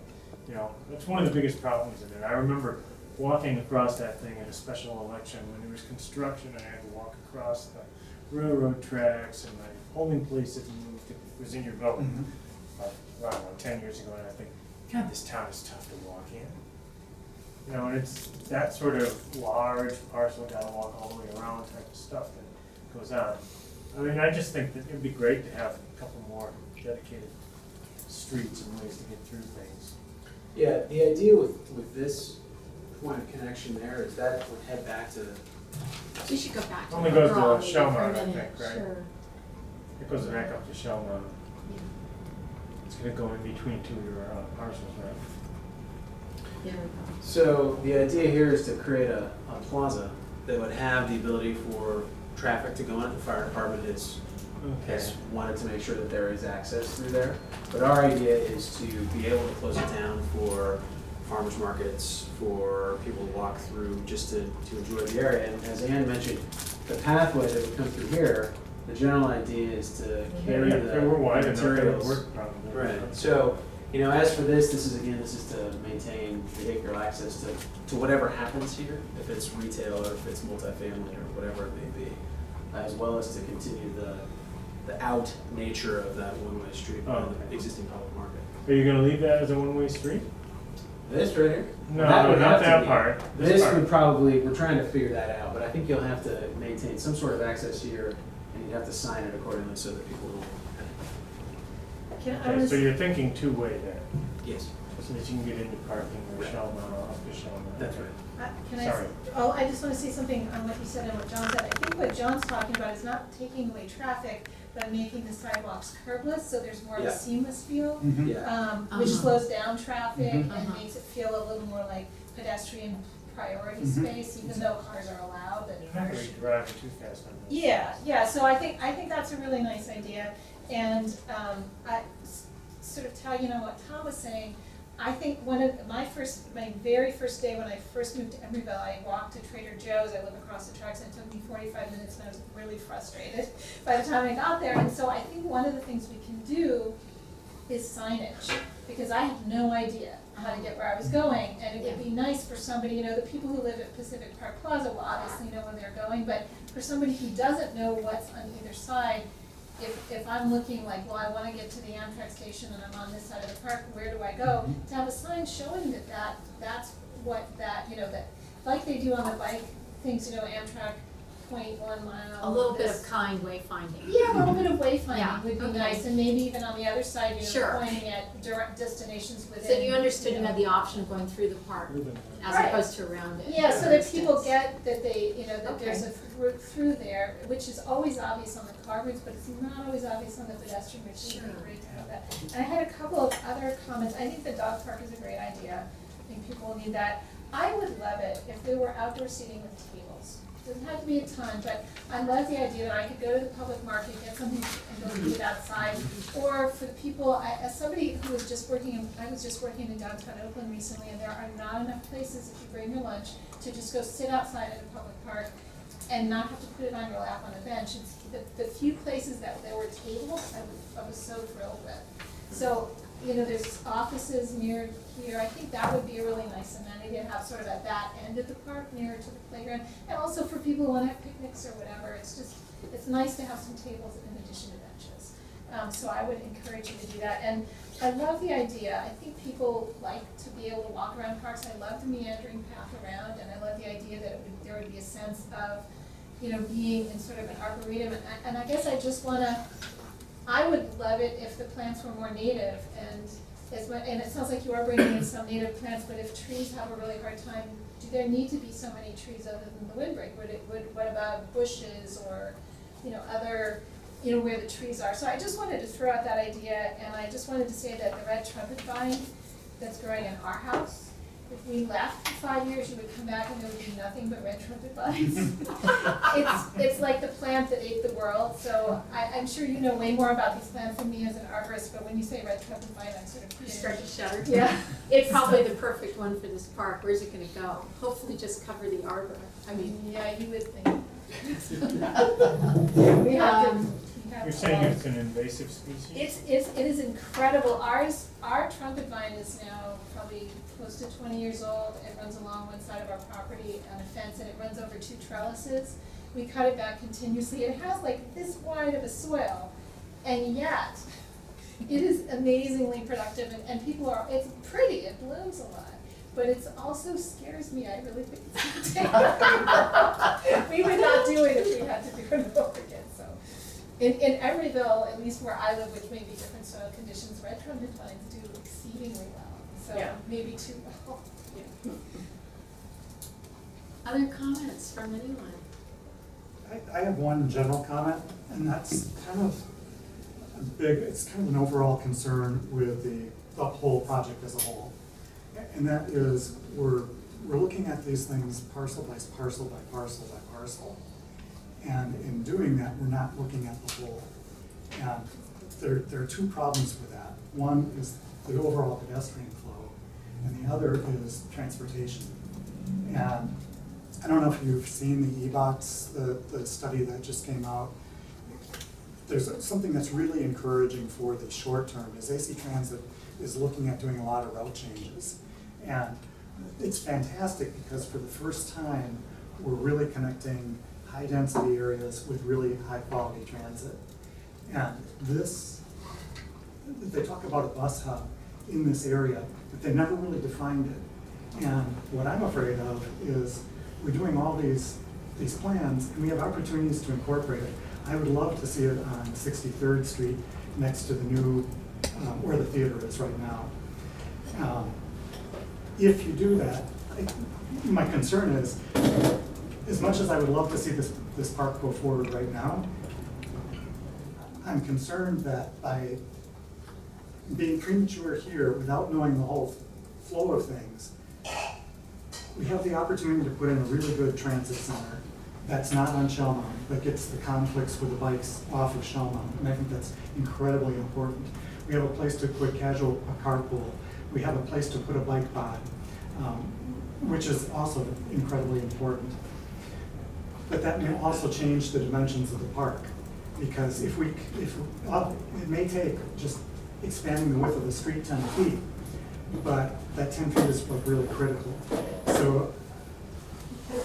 that's one of the biggest problems in it. I remember walking across that thing in a special election when there was construction, I had to walk across the railroad tracks, and my polling place had moved, it was in your building. I don't know, 10 years ago, and I think, God, this town is tough to walk in. And it's that sort of large parcel, gotta walk all the way around type of stuff that goes on. I mean, I just think that it'd be great to have a couple more dedicated streets and ways to get through things. Yeah, the idea with this point of connection there is that would head back to, We should go back to Only the goes to overall meeting for a Shellmount, I minute. think, right? Sure. It goes back up to Shellmount. It's gonna go in between two of your parcels, right? There we go. so the idea here is to create a plaza that would have the ability for traffic to go in. The fire department has wanted to make sure that there is access through there. But our idea is to be able to close it down for farmers markets, for people to walk through, just to enjoy the area. And as Ann mentioned, the pathway that would come through here, the general idea is to carry Yeah, the if they were wide enough, they would materials. work probably. Right, so, as for this is to maintain vehicular access to whatever happens here, if it's retail or if it's multifamily or whatever it may be, as well as to continue the out nature of that one-way street on Okay. the existing public market. Are you gonna leave that as a one-way street? This right here? No, That would not have to that be. part. This part. would probably, we're trying to figure that out, but I think you'll have to maintain some sort of access here, and you'd have to sign it accordingly so that people don't. Okay, so you're thinking two-way there, Yes, so that you can get into parking or Right. Shellmount or up to Shellmount. that's right. Can I, Sorry. I just want to say something on what you said and what John said. I think what John's talking about is not taking away traffic, but making the sidewalks curbless, so there's more of Yeah. a seamless feel, Yeah, which Uh-huh. slows down traffic and Uh-huh. makes it feel a little more like pedestrian priority Mhm. space, even though cars are allowed, but You're not gonna be driving too fast on this. yeah, so I think that's a really nice idea, and, sort of tagging on what Tom was saying, I think one of my very first day when I first moved to Emeryville, I walked to Trader Joe's, I live across the tracks, and it took me 45 minutes, and I was really frustrated by the time I got there, and so I think one of the things we can do is signage, because I had no idea how to get where I was going, and it would be nice for somebody, the people who live at Pacific Park Plaza will obviously know where they're going, but for somebody who doesn't know what's on either side, if I'm looking like, well, I wanna get to the Amtrak station and I'm on this side of the park, where do I go? To have a sign showing that's what that, like they do on the bike things, Amtrak 0.1 mile. A little bit this- of kind wayfinding. Yeah, a little bit of Yeah, wayfinding would be okay. nice, and maybe even on the other side, Sure. pointing at direct destinations within. So you understood you had the option of going through the park as Right. opposed to around it. Yeah, so that people Distance. get that they, that there's Okay. a route through there, which is always obvious on the car routes, but it's not always obvious on the pedestrian routes, so it would be great to have that. And I had a couple of other comments, I think the dog park is a great idea, I think people will need that. I would love it if there were outdoor seating with tables. Doesn't have to be a ton, but I love the idea that I could go to the public market, get something and go eat outside. Or for the people, as somebody who was just working, I was just working in downtown Oakland recently, and there are not enough places if you bring your lunch to just go sit outside at a public park and not have to put it on your lap on a bench. It's the few places that there were tables, I was so thrilled with. So, there's offices near here, I think that would be a really nice amenity to have sort of at that end of the park, nearer to the playground. And also for people who wanna have picnics or whatever, it's nice to have some tables in addition to benches. So I would encourage you to do that. And I love the idea, I think people like to be able to walk around parks, I love the meandering path around, and I love the idea that there would be a sense of, being in sort of an arboretum. And I guess I would love it if the plants were more native, and it sounds like you are bringing in some native plants, but if trees have a really hard time, do there need to be so many trees other than the windbreak? What about bushes or other, where the trees are. So I just wanted to throw out that idea, and I just wanted to say that the red trumpet vine that's growing in our house, if we left for 5 years, you would come back and there would be nothing but red trumpet vines. It's like the plant that ate the world. So I'm sure you know way more about these plants than me as an arborist, but when you say red trumpet vine, I'm sort of You start to shudder. Yeah. It's probably the perfect one for this park. Where's it gonna go? Hopefully just cover the arbor. I mean, Yeah, you would think. we have, You're saying it's an invasive species? It is incredible. Our trumpet vine is now probably close to 20 years old. It runs along one side of our property on a fence, and it runs over 2 trellises. We cut it back continuously. It has like this wide of a swale, and yet it is amazingly productive, and people are, it's pretty, it blooms a lot. But it also scares me. I really think it's gonna take we would not do it if we had to do it over again. So in Emeryville, at least where I live, which may be different soil conditions, red trumpet vines do exceedingly well. So Yeah. maybe too well. yeah. Other comments from anyone? I have one general comment, and that's kind of it's kind of an overall concern with the whole project as a whole. And that is, we're looking at these things parcel by parcel by parcel by parcel. And in doing that, we're not looking at the whole. And there are 2 problems with that. One is the overall pedestrian flow, and the other is transportation. And I don't know if you've seen the EBOTS, the study that just came out. There's something that's really encouraging for the short term is AC Transit is looking at doing a lot of route changes. And it's fantastic because for the first time, we're really connecting high density areas with really high quality transit. And they talk about a bus hub in this area, but they never really defined it. And what I'm afraid of is we're doing all these plans and we have opportunities to incorporate it. I would love to see it on 63rd Street next to the new, where the theater is right now. If you do that, my concern is, as much as I would love to see this park go forward right now, I'm concerned that by being premature here without knowing the whole flow of things, we have the opportunity to put in a really good transit center that's not on Shellmount, but gets the conflicts with the bikes off of Shellmount, and I think that's incredibly important. We have a place to put a carpool. We have a place to put a bike pod, which is also incredibly important. But that may also change the dimensions of the park, because it may take just expanding the width of the street 10 feet, but that 10 feet is like really critical. So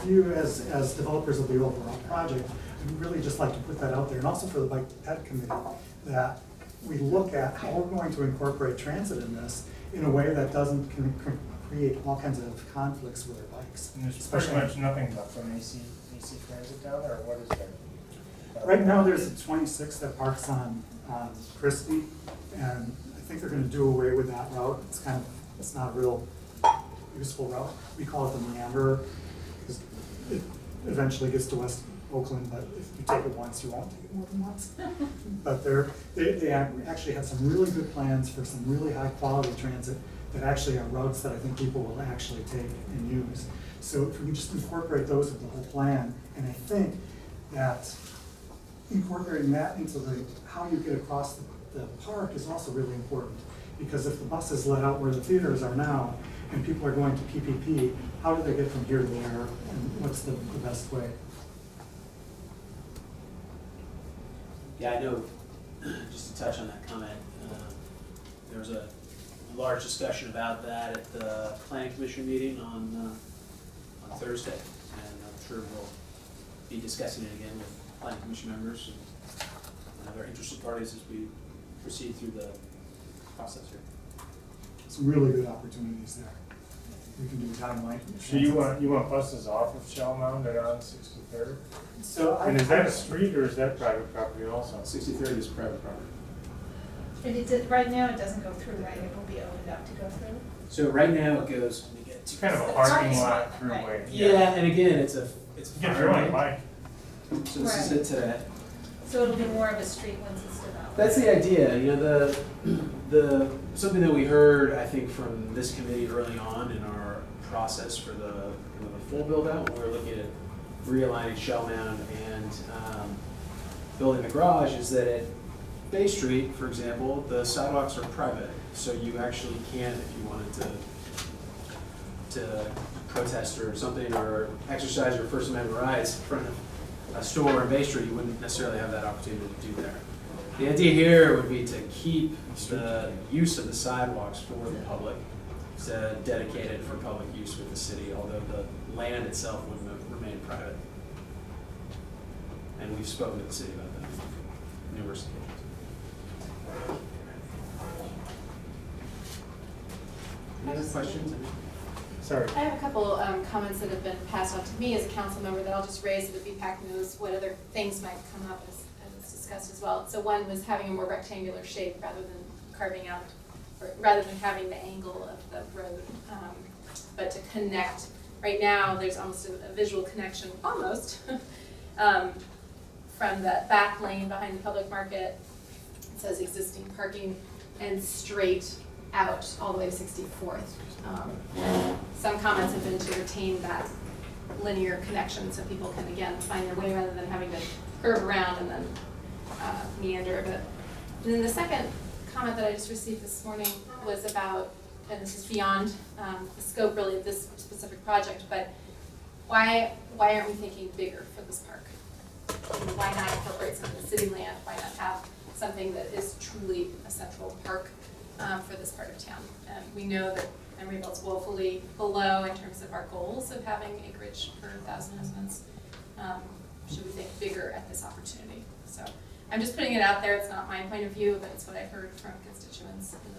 you as developers of the overall project, I'd really just like to put that out there, and also for the Bike Ped Committee, that we look at how we're going to incorporate transit in this in a way that doesn't create all kinds of conflicts with our bikes. And there's pretty much nothing but from AC Transit down there, or what is there? Right now, there's a 26 that parks on Christie, and I think they're going to do away with that route. It's not a real useful route. We call it the meanderer, because it eventually gets to West Oakland, but if you take it once, you won't take it more than once. But they actually have some really good plans for some really high quality transit that actually are routes that I think people will actually take and use. So if we can just incorporate those into the whole plan, and I think that incorporating that into how you get across the park is also really important. Because if the buses let out where the theaters are now, and people are going to PPP, how do they get from here to there, and what's the best way? Yeah, I know, just to touch on that comment, there was a large discussion about that at the planning commission meeting on Thursday, and I'm sure we'll be discussing it again with planning commission members and other interested parties as we proceed through the process here. Some really good opportunities there. We can do timeline. So you want buses off of Shellmount that are on 63rd? And is that a street or is that private property also? 63rd is private property. And right now, it doesn't go through, right? It will be opened up to go through. So right now it goes, let me get It's to. kind of a parking lot throughway. Yeah, and again, it's a You can ride a bike. So this is it today. So it'll be more of a street once it's developed? That's the idea, you know, something that we heard, I think, from this committee early on in our process for the full build out, when we were looking at realigning Shell Mound and building the garage, is that at Bay Street, for example, the sidewalks are private, so you actually can, if you wanted to protest or something, or exercise your First Amendment rights in front of a store in Bay Street, you wouldn't necessarily have that opportunity to do there. The idea here would be to keep the use of the sidewalks for the public, dedicated for public use with the city, although the land itself would remain private. And we've spoken to the city about that on numerous occasions. Any other questions? Sorry. I have a couple comments that have been passed on to me as a council member that I'll just raise so that BPAC knows what other things might come up as it's discussed as well. So one was having a more rectangular shape rather than carving out, or rather than having the angle of the road, but to connect. Right now, there's almost a visual connection, almost, from the back lane behind the public market. It says existing parking, and straight out all the way to 64th. Some comments have been to retain that linear connection so people can, again, find their way rather than having to curve around and then meander a bit. And then the second comment that I just received this morning was about, and this is beyond the scope really of this specific project, but why aren't we thinking bigger for this park? And why not incorporate some of the city land? Why not have something that is truly a central park for this part of town? And we know that Emeryville is woefully below in terms of our goals of having acreage per 1,000 residents. Should we think bigger at this opportunity? So I'm just putting it out there. It's not my point of view, but it's what I've heard from constituents in the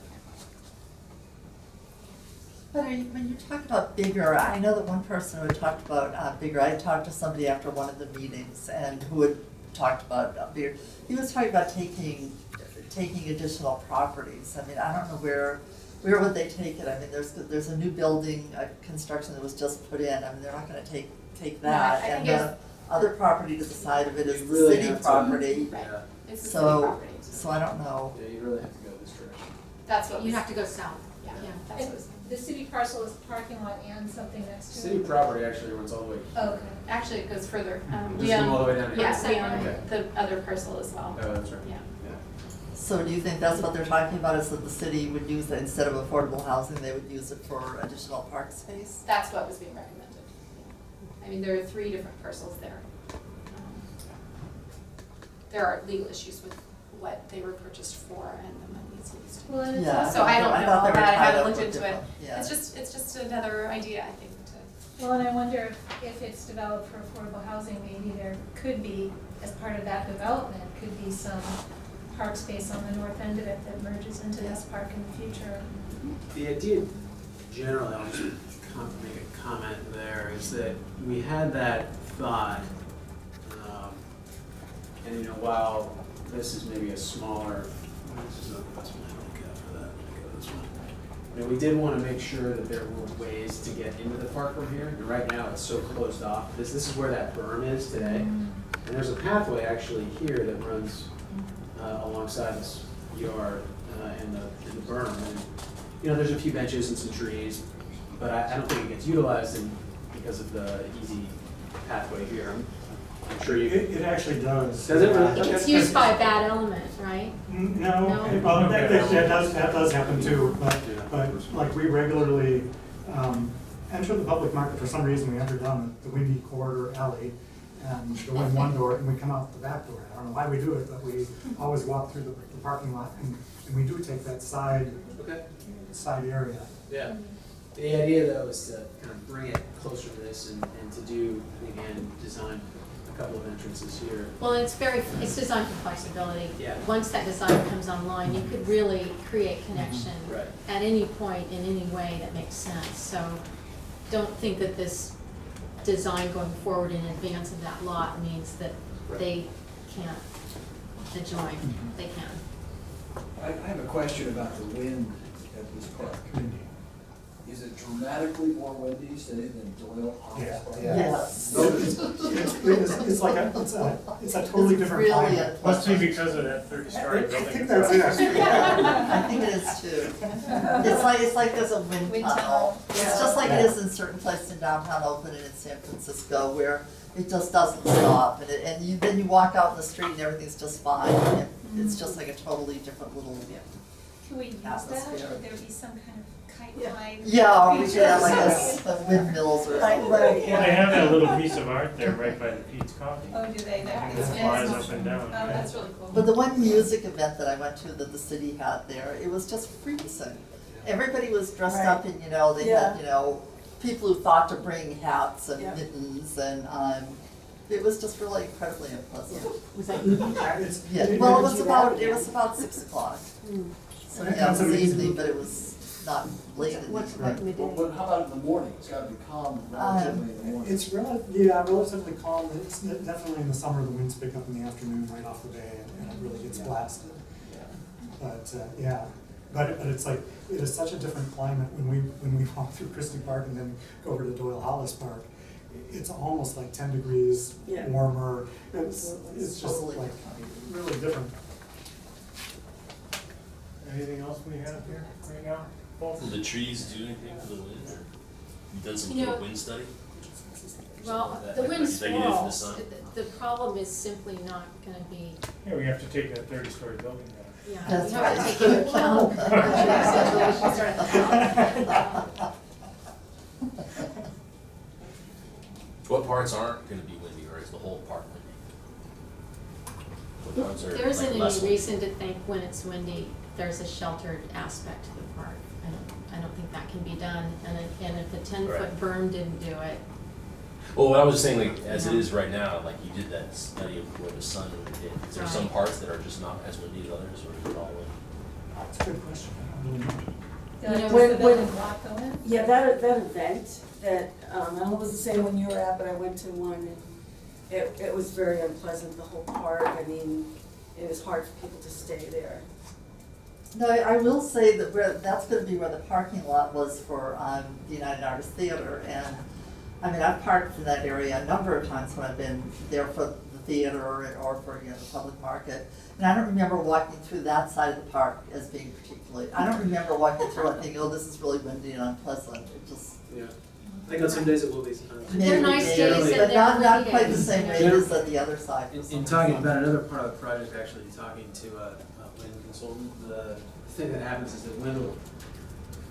But when you talk about bigger, I know that one person who had talked about bigger, I talked to somebody after one of the meetings and who had talked about bigger. He was talking about taking additional properties. I mean, I don't know where would they take it? I mean, there's a new building construction that was just put in. I mean, they're not gonna take that. No, and the other property to the side of it is the really city have to- property. Right. It's the So, city property. so I don't know. Yeah, you really have to go this direction. That's what You have to go south. Yeah, that's what it was. The city parcel is parking lot and something next to it? City property actually runs all the way. Oh, okay. Actually, it goes further. Just We go own, all the way down here? yeah, we own Okay. the other parcel as well. Oh, that's right. Yeah. So do you think that's what they're talking about, is that the city would use it instead of affordable housing, they would use it for additional park space? That's what was being recommended. I mean, there are 3 different parcels there. There are legal issues with what they were purchased for and the money it's used. Well, and it's Yeah, also. So I don't know thought they all were that. I tied haven't up looked with into it. different- yeah. It's just another idea, I think, to. Well, and I wonder if it's developed for affordable housing, maybe there could be, as part of that development, could be some park space on the north end of it that merges into this park in the future. The idea, generally, I'll just make a comment there, is that we had that thought, and you know, while this is maybe a smaller, this is not the best one to look at for that, let me go this one. You know, we did want to make sure that there were ways to get into the park from here, and right now it's so closed off. This is where that berm is today, and there's a pathway actually here that runs alongside this yard and the berm. And, you know, there's a few benches and some trees, but I don't think it gets utilized because of the easy pathway here. I'm sure you. It actually does. Does it really? It's used by a bad element, right? No, No? well, that does happen too, but like we regularly enter the public market. For some reason, we enter down the Windy Corridor Alley and go in one door and we come out the back door. I don't know why we do it, but we always walk through the parking lot and we do take that side area. Yeah. The idea though is to kind of bring it closer to this and to do, again, design a couple of entrances here. Well, it's designed for flexibility. Yeah. Once that design comes online, you could really create connection Right. at any point in any way that makes sense. So don't think that this design going forward in advance of that lot means that Right. they can't adjoin. They can. I have a question about the wind at this park. Is it dramatically more windy, say, than Doyle House Yeah. Park? Yes. It's like it's a totally It's different really climate. a Must be pleasure. because of that 30-story building. I think that's it. I think it is too. It's like there's a wind Wind tunnel. tunnel. It's just like it is in certain places in downtown Oakland and in San Francisco where it just doesn't stop. And then you walk out in the street and everything's just fine. And it's just like a totally different little. Can we use that, Atmosphere. or would there be some kind of kite line? Yeah, or we could have like a windmills or something. Right, Well, they have that little piece of art there right by the Pete's Coffee. Oh, do they? It It's flies up and down. Oh, that's really cool. But the one music event that I went to that the city had there, it was just freezing. Everybody was dressed Right. up in, they Yeah. had, people who thought to bring hats and Yeah. mittens and, it was just really incredibly unpleasant. Was that evening part? Yeah, well, it was about 6 o'clock. So, And yeah, it that's was amazing. evening, but it was not late in the What's evening. the Well, midday? but how about in the morning? It's gotta be calm relatively in the morning. It's relatively calm. It's definitely in the summer, the winds pick up in the afternoon right off the bay and it really gets blasted. But, but it's like, it is such a different climate when we walk through Christie Park and then go over to Doyle Hollis Park. It's almost like 10 degrees Yeah. warmer. It's just Totally like different. really different. Anything else we have here right now, folks? Will the trees do anything for the wind, or you done some You sort of know, wind study? Well, That the might be wind negative for the swirls, sun. the problem is simply not gonna be, Yeah, we have to take that 30-story building down. yeah, That's we have to right. take into account. We should start at the top. What parts aren't gonna be windy, or is the whole park windy? What parts are There isn't like any less windy? reason to think when it's windy, there's a sheltered aspect to the park. I don't think that can be done, and if the 10-foot Right. berm didn't do it, Well, what I was saying, like, as it Yeah. is right now, like, you did that study of where the sun would hit. Is there some Right. parts that are just not as windy as others, or is it all windy? That's a good question. I don't really know. Does When- the building block go in? Yeah, that event that, I don't know if it was the same one you were at, but I went to one and it was very unpleasant, the whole park. I mean, it was hard for people to stay there. No, I will say that that's gonna be where the parking lot was for, the United Artists Theater, and, I mean, I've parked in that area a number of times when I've been there for the theater or for, the public market, and I don't remember walking through that side of the park as being particularly, I don't remember walking through and thinking, oh, this is really windy and unpleasant, it just. Yeah. I think on some days it will be sometimes. They're nice maybe, days and but they're not windy quite the days. same rate as at the other side. In talking about another part of the project, actually talking to a wind consultant, the thing that happens is that wind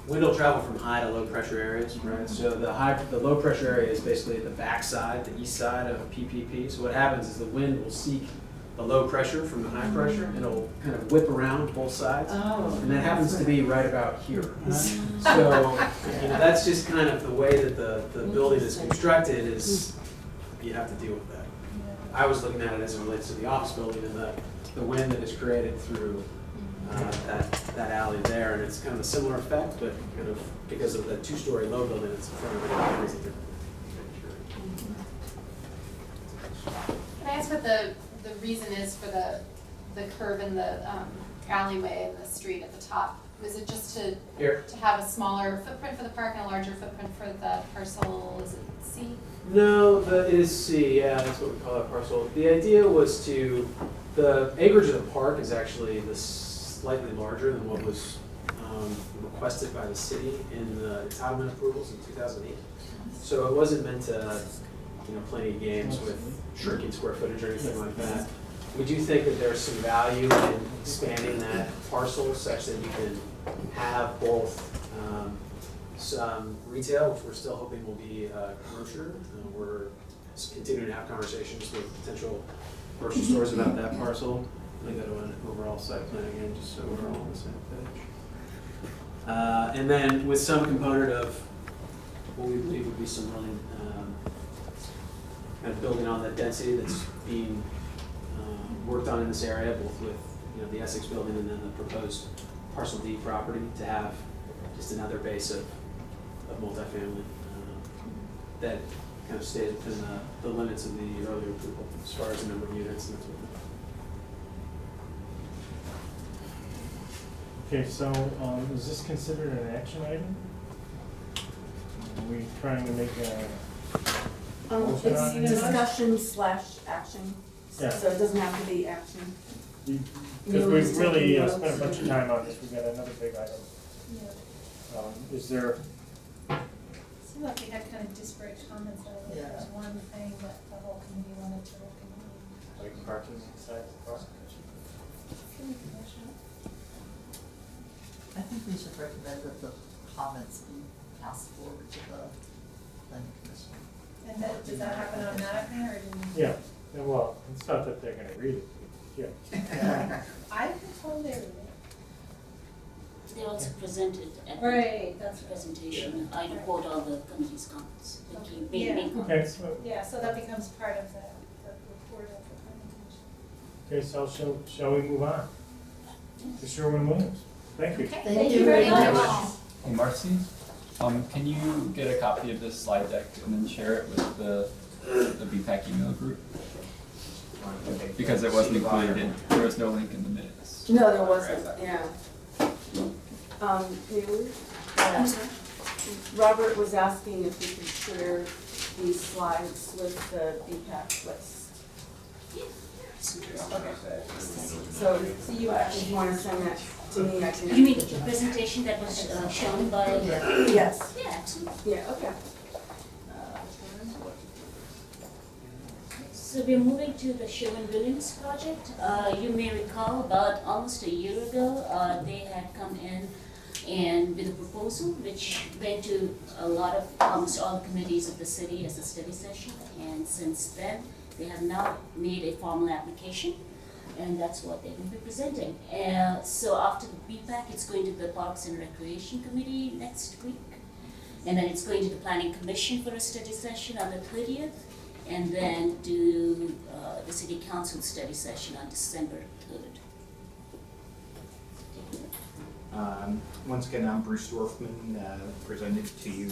will travel from high to low pressure areas, right? So the low pressure area is basically the back side, the east side of PPP. So what happens is the wind will seek the low pressure from the high pressure, and it'll kind of whip around both sides. Oh. And that happens to be right about here. So, that's just kind of the way that the building is constructed is, you have to deal with that. I was looking at it as it relates to the office building and the wind that is created through that alley there, and it's kind of a similar effect, but kind of because of the two-story low building that's in front of it, it makes it different. Can I ask what the reason is for the curve in the alleyway in the street at the top? Was it just to Here. have a smaller footprint for the park and a larger footprint for the parcel, is it C? No, it is C, yeah, that's what we call that parcel. The idea was the acreage of the park is actually slightly larger than what was requested by the city in the entitlement approvals in 2008. So it wasn't meant to, play any games with shrinking square footage or anything like that. We do think that there's some value in expanding that parcel such that you can have both some retail, which we're still hoping will be a grocer. We're continuing to have conversations with potential grocery stores about that parcel. Let me go to an overall site plan again, just so we're all on the same page. And then with some component of what we believe would be some really kind of building on the density that's being worked on in this area, both with the Essex building and then the proposed parcel D property, to have just another base of multifamily that kind of stays within the limits of the earlier approval as far as the number of units and that sort of thing. Okay, so is this considered an action item? we trying to make a, It's discussion slash action, Yeah. so it doesn't have to be action. because we've really spent a bunch of time on this, we've got another big item. Is there, Seemed like we had kind of disparate comments, I think Yeah. there's one thing that the whole committee wanted to recommend. like parking inside the park? Can we finish up? I think we should recommend that the comments be passed forward to the planning commission. And that, does that happen automatically, or do we? Yeah, well, it's not that they're gonna read it, yeah. I've been told they read it. They also presented at Right, the that's right. presentation. I quote all the committee's comments, the key Yeah. main Okay, comments. so, Yeah, so that becomes part of the report of the planning commission. okay, so shall we move on? To Sherwin-Williams, thank you. Okay, Thank you very much. Hey Marcy, can you get a copy of this slide deck and then share it with the BPAC email group? Because it wasn't included, there was no link in the minutes. No, there wasn't, yeah. Haley? I'm sorry? Robert was asking if we could share these slides with the BPAC list. So you actually want to send that to me, I can. You mean the presentation that was shown by? Yes. Yeah, absolutely. Yeah, okay. So we're moving to the Sherwin-Williams project. You may recall about almost a year ago, they had come in and with a proposal which went to almost all committees of the city as a study session. And since then, they have now made a formal application, and that's what they will be presenting. So after the BPAC, it's going to the Parks and Recreation Committee next week. And then it's going to the Planning Commission for a study session on the 30th. And then to the City Council study session on December 3rd. Once again, I'm Bruce Dorfman, presented to you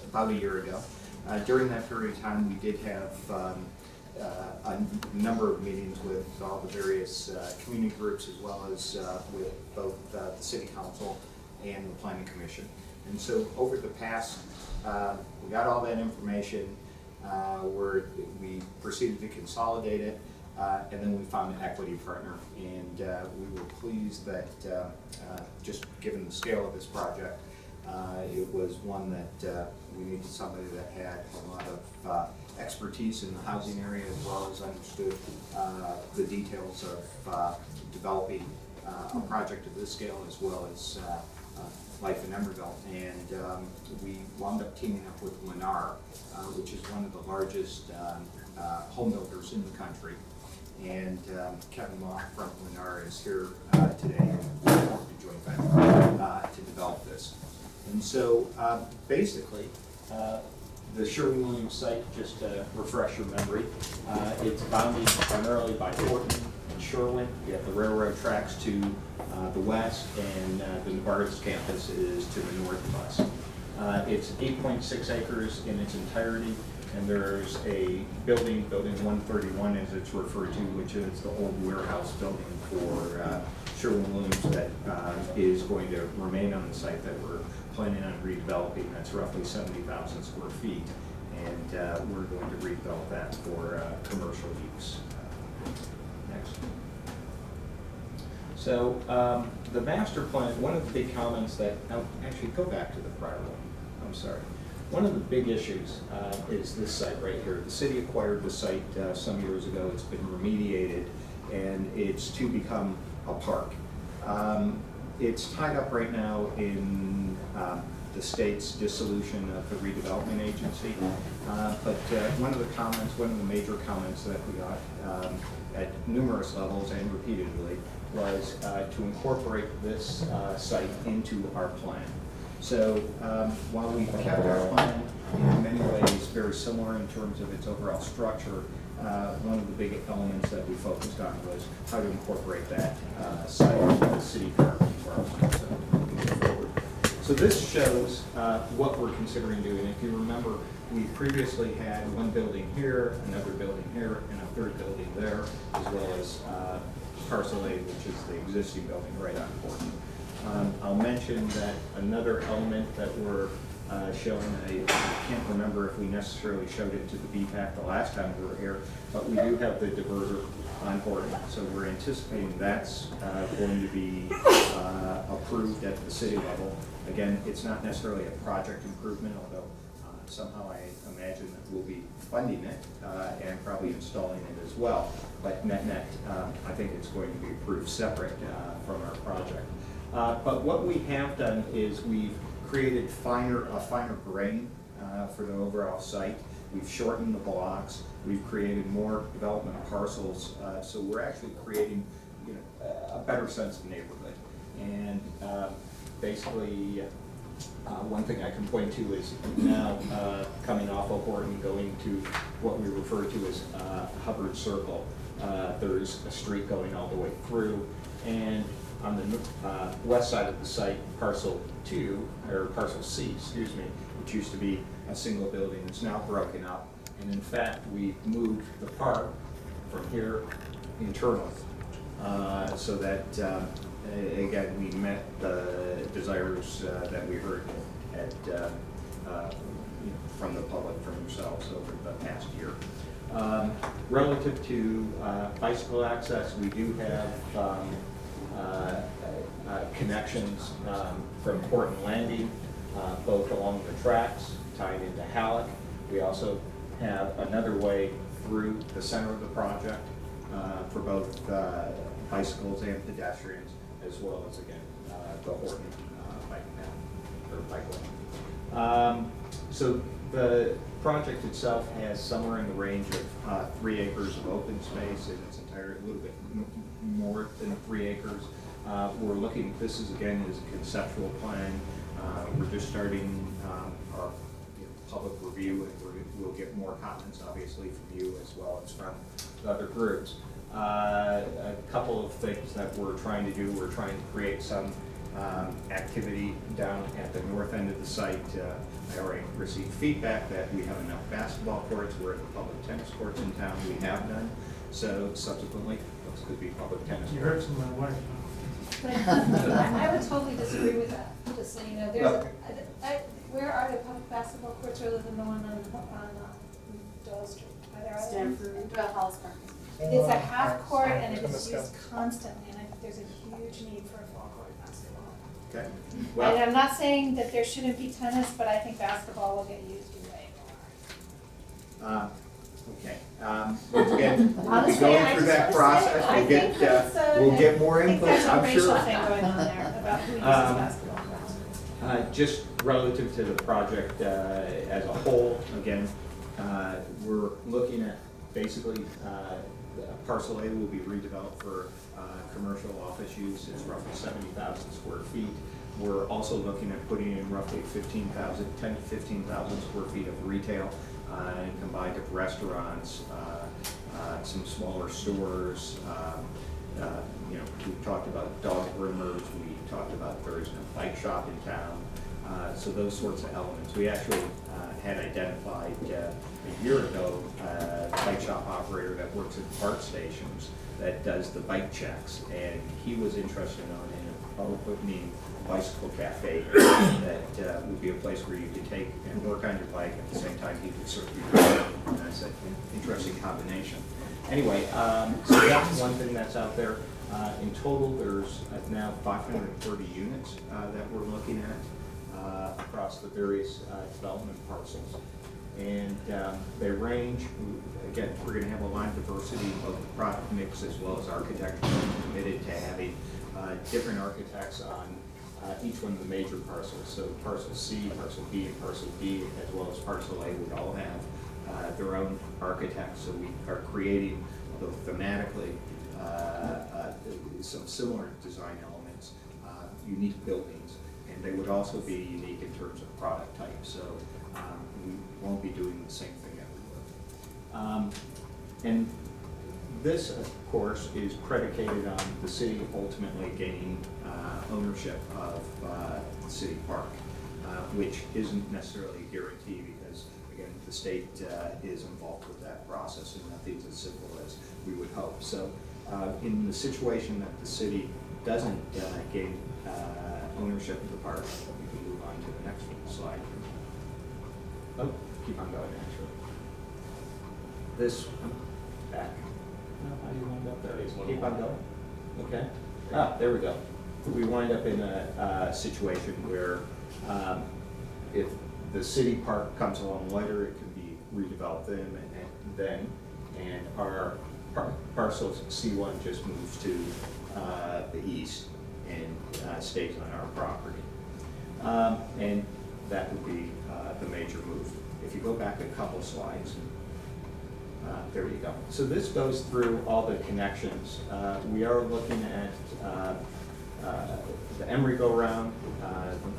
about a year ago. During that period of time, we did have a number of meetings with all the various community groups, as well as with both the City Council and the Planning Commission. And so over the past, we got all that information, we proceeded to consolidate it, and then we found an equity partner. And we were pleased that, just given the scale of this project, it was one that we needed somebody that had a lot of expertise in the housing area, as well as understood the details of developing a project of this scale, as well as life in Emeryville. And we wound up teaming up with Lennar, which is one of the largest home builders in the country. And Kevin Law from Lennar is here today and formed a joint venture to develop this. And so basically, the Sherwin-Williams site, just to refresh your memory, it's bounded primarily by Horton and Sherwin. You have the railroad tracks to the west, and the Novartis campus is to the north of us. It's 8.6 acres in its entirety, and there's a building 131 as it's referred to, which is the old warehouse building for Sherwin-Williams that is going to remain on the site that we're planning on redeveloping. That's roughly 70,000 square feet, and we're going to redevelop that for commercial use. Next. So the master plan, one of the big comments that, actually go back to the prior one, I'm sorry. One of the big issues is this site right here. The city acquired the site some years ago. It's been remediated, and it's to become a park. It's tied up right now in the state's dissolution of the redevelopment agency. But one of the major comments that we got at numerous levels and repeatedly was to incorporate this site into our plan. So while we kept our plan in many ways very similar in terms of its overall structure, one of the big elements that we focused on was how to incorporate that site into the city park into our plan. So moving forward. So this shows what we're considering doing. If you remember, we previously had one building here, another building here, and a third building there, as well as parcel A, which is the existing building right on Horton. I'll mention that another element that we're showing, I can't remember if we necessarily showed it to the BPAC the last time we were here, but we do have the diverter on board. So we're anticipating that's going to be approved at the city level. Again, it's not necessarily a project improvement, although somehow I imagine that we'll be funding it and probably installing it as well. But net, I think it's going to be approved separate from our project. But what we have done is we've created a finer grain for the overall site. We've shortened the blocks. We've created more development parcels. So we're actually creating, a better sense of neighborhood. And basically, one thing I can point to is now coming off of Horton, going to what we refer to as Hubbard Circle. There's a street going all the way through, and on the west side of the site, parcel C, which used to be a single building, is now broken up. And in fact, we moved the park from here internally, so that again, we met the desires that we heard from the public, from themselves over the past year. Relative to bicycle access, we do have connections from Horton Landing, both along the tracks, tied into Halleck. We also have another way through the center of the project for both bicycles and pedestrians, as well as, again, the Horton bike path, or bike lane. So the project itself has somewhere in the range of 3 acres of open space in its entirety, a little bit more than 3 acres. We're looking, this is again is a conceptual plan. We're just starting our public review, and we'll get more comments obviously from you as well as from the other groups. A couple of things that we're trying to do, we're trying to create some activity down at the north end of the site. I already received feedback that we have enough basketball courts. We're at the public tennis courts in town. We have none. So subsequently, those could be public tennis courts. You heard from my wife. I would totally disagree with that, just so you know. There's where are the public basketball courts other than the one on Dole Street? Are there other ones? Stanford, Hollis Park. It's a half court and it is used constantly, and I think there's a huge need for a full court basketball. Okay. And Well, I'm not saying that there shouldn't be tennis, but I think basketball will get used way more. okay. Once again, we'll be Honestly, going I through just that wanna say, process. I We'll think that's we'll get more I think input, there's a I'm racial sure. thing going on there about who uses basketball courts. Just relative to the project as a whole, again, we're looking at basically parcel A will be redeveloped for commercial office use. It's roughly 70,000 square feet. We're also looking at putting in roughly 10 to 15,000 square feet of retail combined with restaurants, some smaller stores. We talked about dog groomers. We talked about there is no bike shop in town. So those sorts of elements. We actually had identified a year ago a bike shop operator that works at BART stations that does the bike checks, and he was interested in an opening bicycle cafe that would be a place where you could take and work on your bike at the same time he could serve you. And I said, interesting combination. Anyway, so that's one thing that's out there. In total, there's now 530 units that we're looking at across the various development parcels. And they range, again, we're going to have a line of diversity of the product mix as well as architecture. We're committed to having different architects on each one of the major parcels. So parcel C, parcel B, and parcel D, as well as parcel A, would all have their own architects. So we are creating, although thematically, some similar design elements, unique buildings, and they would also be unique in terms of product type. So we won't be doing the same thing everywhere. And this, of course, is predicated on the city ultimately gaining ownership of the city park, which isn't necessarily a guarantee because, again, the state is involved with that process and nothing's as simple as we would hope. So in the situation that the city doesn't gain ownership of the park, we can move on to the next slide. Oh, keep on going, actually. This, back. No, how do you wind up there? Keep on going. Okay. Ah, there we go. We wind up in a situation where if the city park comes along later, it can be redeveloped then, and our parcel C1 just moves to the east and stays on our property. And that would be the major move. If you go back a couple slides, there you go. So this goes through all the connections. We are looking at the Emeryville round.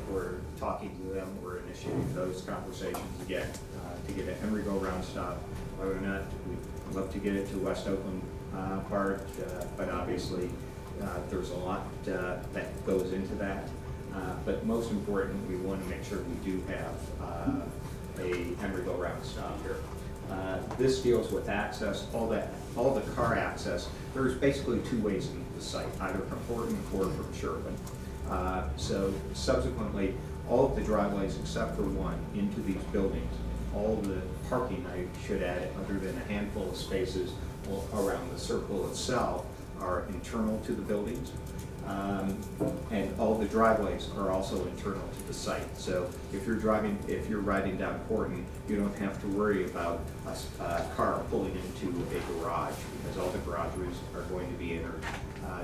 We're talking to them. We're initiating those conversations again to get an Emeryville round stop. Whether or not we'd love to get it to West Oakland Park, but obviously there's a lot that goes into that. But most important, we want to make sure we do have a Emeryville round stop here. This deals with access, all the car access. There's basically two ways into the site, either from Horton or from Sherwin. So subsequently, all of the driveways except for one into these buildings, all the parking, I should add, other than a handful of spaces around the circle itself, are internal to the buildings. And all the driveways are also internal to the site. So if you're riding down Horton, you don't have to worry about a car pulling into a garage, because all the garages are going to be entered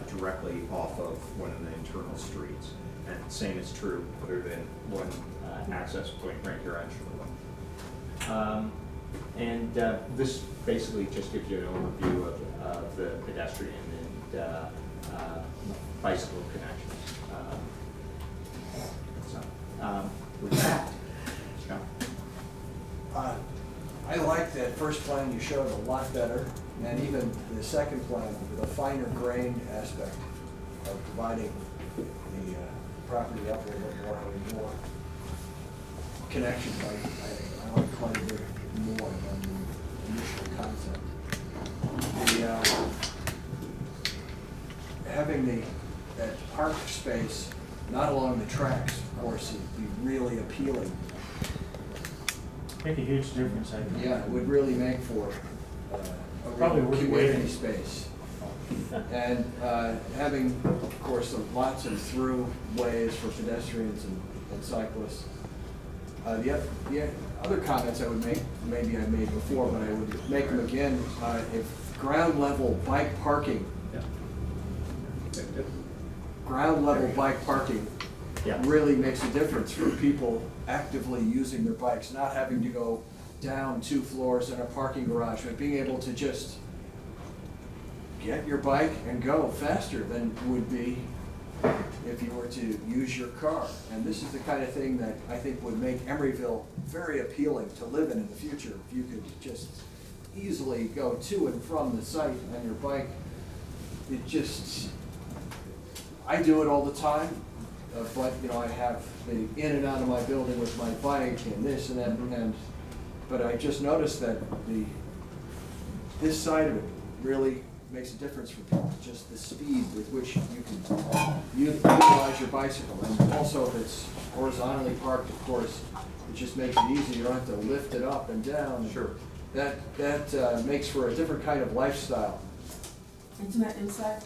directly off of one of the internal streets. And the same is true other than one access point right here on Sherwin. And this basically just gives you an overview of the pedestrian and bicycle connections. With that, John. I like that first plan you showed a lot better, and even the second plan with a finer grained aspect of dividing the property up a little bit more, having more connections. I like quite a bit more than the initial concept. Having that park space not along the tracks, of course, would be really appealing. Make a huge difference, I think. Yeah, it would really make for a Probably real worth community waiting. space. And having, of course, lots of through ways for pedestrians and cyclists. The other comments I would make, maybe I made before, but I would make them again. If ground level bike parking, really makes a difference for people actively using their bikes, not having to go down 2 floors in a parking garage, but being able to just get your bike and go faster than would be if you were to use your car. And this is the kind of thing that I think would make Emeryville very appealing to live in the future. If you could just easily go to and from the site on your bike. It just, I do it all the time, but I have the in and out of my building with my bike and this and that, but I just noticed that this side of it really makes a difference for people, just the speed with which you can utilize your bicycle. And also if it's horizontally parked, of course, it just makes it easy. You don't have to lift it up and down. Sure. That makes for a different kind of lifestyle. Inside?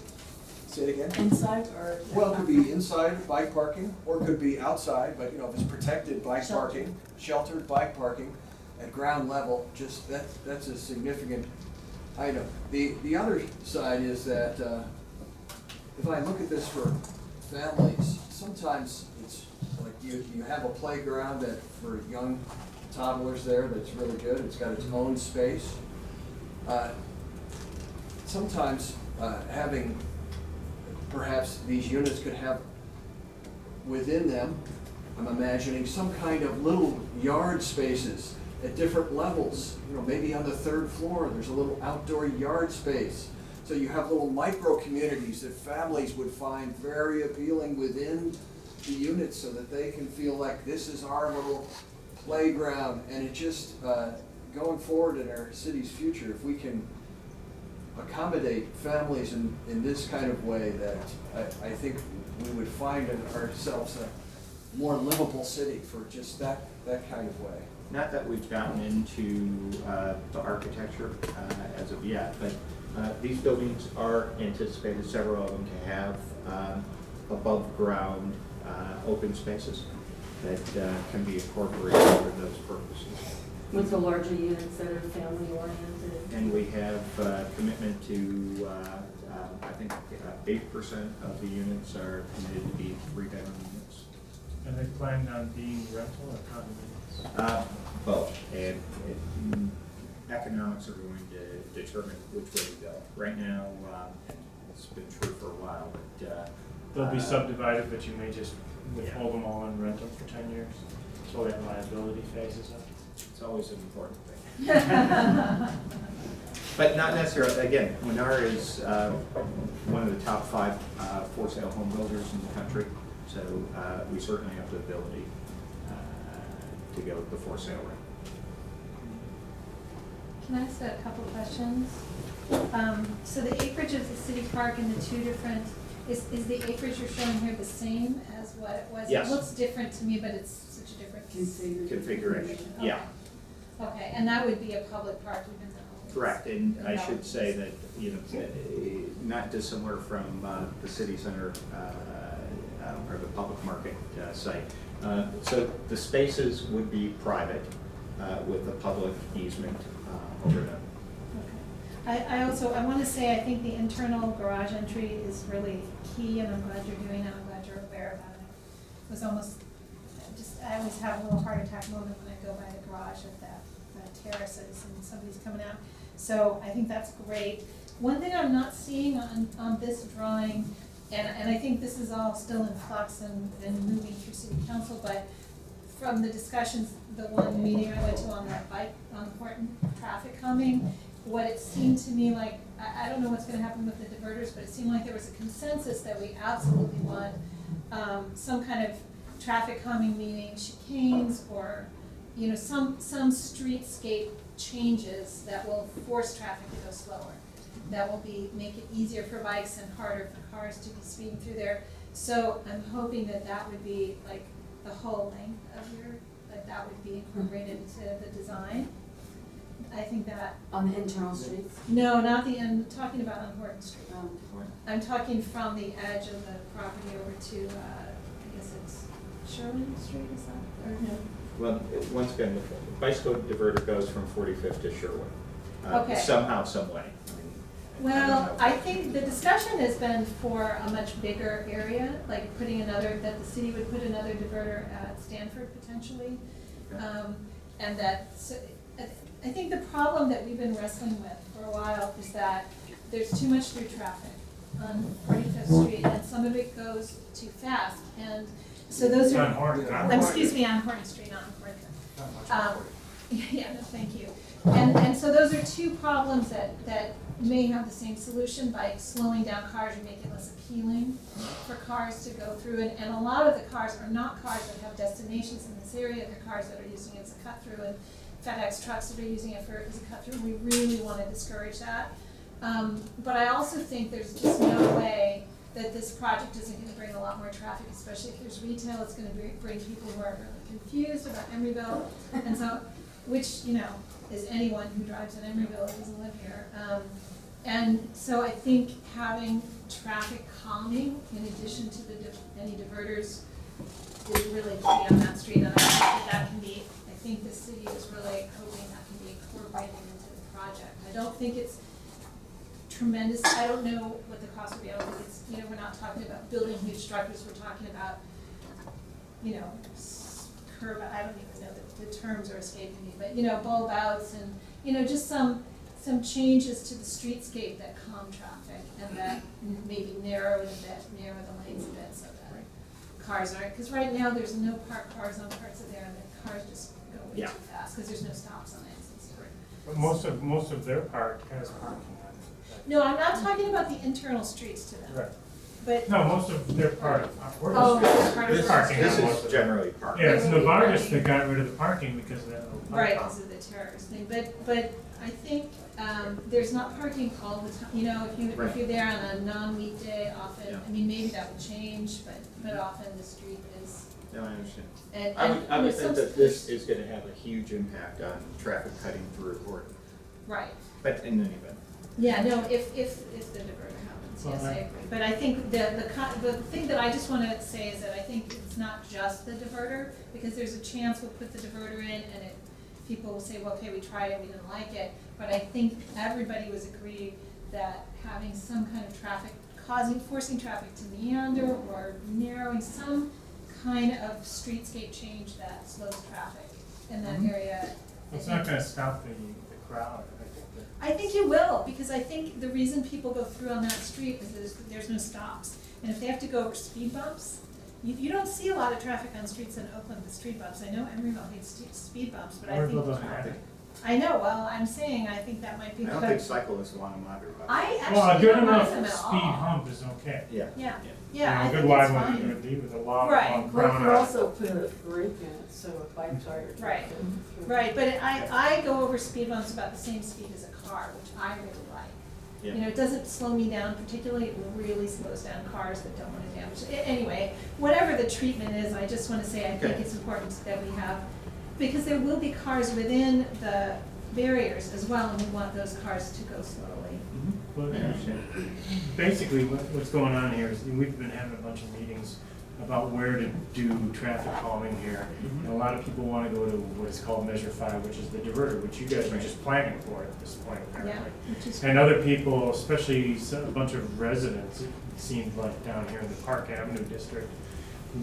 Say it again? Inside or? Well, it could be inside bike parking, or it could be outside, but if it's protected bike parking, sheltered bike parking at ground level, just that's a significant item. The other side is that if I look at this for families, sometimes it's like you have a playground that for young toddlers there that's really good. It's got its own space. Sometimes having perhaps these units could have within them, I'm imagining some kind of little yard spaces at different levels. Maybe on the 3rd floor, there's a little outdoor yard space. So you have little micro communities that families would find very appealing within the units, so that they can feel like this is our little playground. And it just, going forward in our city's future, if we can accommodate families in this kind of way that I think we would find in ourselves a more livable city for just that kind of way. Not that we've gotten into the architecture as of yet, but these buildings are anticipated, several of them, to have above ground open spaces that can be incorporated for those purposes. With the larger units that are family oriented. And we have commitment to, I think 8% of the units are committed to be 3-bedroom units. And they plan on being rental or condominiums? Both, and economics are going to determine which way we go. Right now, and it's been true for a while, but They'll be subdivided, but you may just withhold them all and rent them for 10 years, so that liability phases up. It's always an important thing. But not necessarily, again, Lennar is one of the top 5 for sale home builders in the country, so we certainly have the ability to go with the for sale rate. Can I ask a couple questions? So the acreage of the city park and the two different, is the acreage you're showing here the same as what it was? Yes. It looks different to me, but it's such a different Configuration, Okay. yeah. Okay, and that would be a public park even though? Correct, and I should say that, you know, not dissimilar from the city center or the public market site. So the spaces would be private with a public easement over them. I want to say, I think the internal garage entry is really key, and I'm glad you're doing that, I'm glad you're aware about it. It was almost, I always have a little heart attack moment when I go by the garage of that terraces and somebody's coming out. So I think that's great. One thing I'm not seeing on this drawing, and I think this is all still in flux and moving through city council, but from the discussions, the one meeting I went to on that bike, on important traffic calming, what it seemed to me like, I don't know what's gonna happen with the diverters, but it seemed like there was a consensus that we absolutely want some kind of traffic calming, meaning chicanes or, you know, some streetscape changes that will force traffic to go slower. That will make it easier for bikes and harder for cars to be speeding through there. So I'm hoping that that would be like the whole length of that would be incorporated into the design. I think that. On the internal streets? No, not the end, talking about on Horton Street. Oh. I'm talking from the edge of the property over to, I guess it's Sherman Street, is that, or no? Well, once again, the bicycle diverter goes from 45th to Sherwood. Okay. Somehow, some way. Well, I think the discussion has been for a much bigger area, like putting that the city would put another diverter at Stanford potentially. And that, so, I think the problem that we've been wrestling with for a while is that there's too much through traffic on 45th Street, and some of it goes too fast. And so those are, On Horton. excuse me, on Horton Street, not on 45th. Yeah, no, thank you. And so those are two problems that may have the same solution by slowing down cars and making it less appealing for cars to go through. And a lot of the cars are not cars that have destinations in this area. They're cars that are using it as a cut through, and FedEx trucks that are using it as a cut through. We really want to discourage that. But I also think there's just no way that this project isn't going to bring a lot more traffic, especially if there's retail. It's going to bring people who are really confused about Emeryville, and so, which, you know, is anyone who drives in Emeryville who doesn't live here. And so I think having traffic calming in addition to any diverters is really key on that street. And I think that can be, I think the city is really hoping that can be incorporated into the project. I don't think it's tremendous. I don't know what the cost would be. I don't think it's, you know, we're not talking about building huge structures. We're talking about, you know, curb, I don't even know the terms are escaping me, but, you know, bulb outs and, you know, just some changes to the streetscape that calm traffic and that maybe narrow the lanes a bit so that cars aren't, because right now there's no parked cars on parts of there and the cars just go way too fast because there's no stops on it. But most of their park has parking on it. No, I'm not talking about the internal streets to them. Right. but. No, most of their part, we're Oh, just, part of this the- parking This on most is of it. generally parking. Yeah, it's There will be Novartis parking. that got rid of the parking because of that. Right, because of the terrorist thing, but I think, there's not parking all the time, you know, if Right. you're there on a non-weekday, often, Yeah. I mean, maybe that will change, but often the street is, No, I understand. and. I would and think some that this streets- is gonna have a huge impact on traffic cutting through Horton, Right, but in any event. yeah, no, if the diverter happens, yes, I agree, but I think the thing that I just wanna say is that I think it's not just the diverter, because there's a chance we'll put the diverter in and people will say, well, okay, we tried it, we didn't like it, but I think everybody was agreed that having some kind of traffic, forcing traffic to meander or narrowing some kind of streetscape change that slows traffic in that area. It's not gonna stop the crowd, I think it will, because I think the reason people go through on that street is there's no stops. And if they have to go over speed bumps, you don't see a lot of traffic on streets in Oakland with speed bumps. I know Emeryville hates speed bumps, but I think. Emeryville doesn't have it. I know, well, I'm saying, I think that might be. I don't think cyclists want to monitor about I it. Well, a actually good don't enough like them at all. speed hump is okay. Yeah. Yeah, You yeah, know, I a good think wide it's one fine. would be with a long, Right. long Well, crown you on could it. also put a brake in it, so a bike tire. can Right. fit through. Right, but I go over speed bumps about the same speed as a car, which I really like. Yeah. You know, it doesn't slow me down particularly, it really slows down cars that don't want to damage. Anyway, whatever the treatment is, I just want to say I think Okay. it's important that we have, because there will be cars within the barriers as well, and we want those cars to go slowly. Well, basically, what's going on here is we've been having a bunch of meetings about where to do traffic calming here. And a lot of people want to go to what is called Measure 5, which is the diverter, which you guys are just planning for at this point, apparently. which is And other people, especially a bunch of residents, it seemed like down here in the Park Avenue district,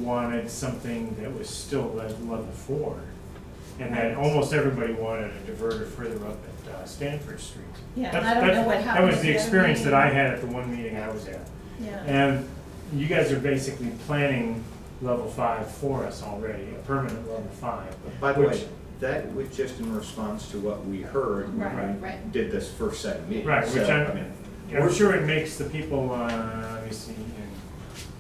wanted something that was still level 4. And then almost everybody wanted a diverter further up at Stanford Street. Yeah, and I don't know what That happened was at the the other experience that meeting. I had at the one meeting I was at. Yeah. And you guys are basically planning level 5 for us already, a permanent level 5. By the which- way, that was just in response to what we heard when Right, we right. did this first set of meetings. Right, which So, I'm sure it makes the people, let me see, in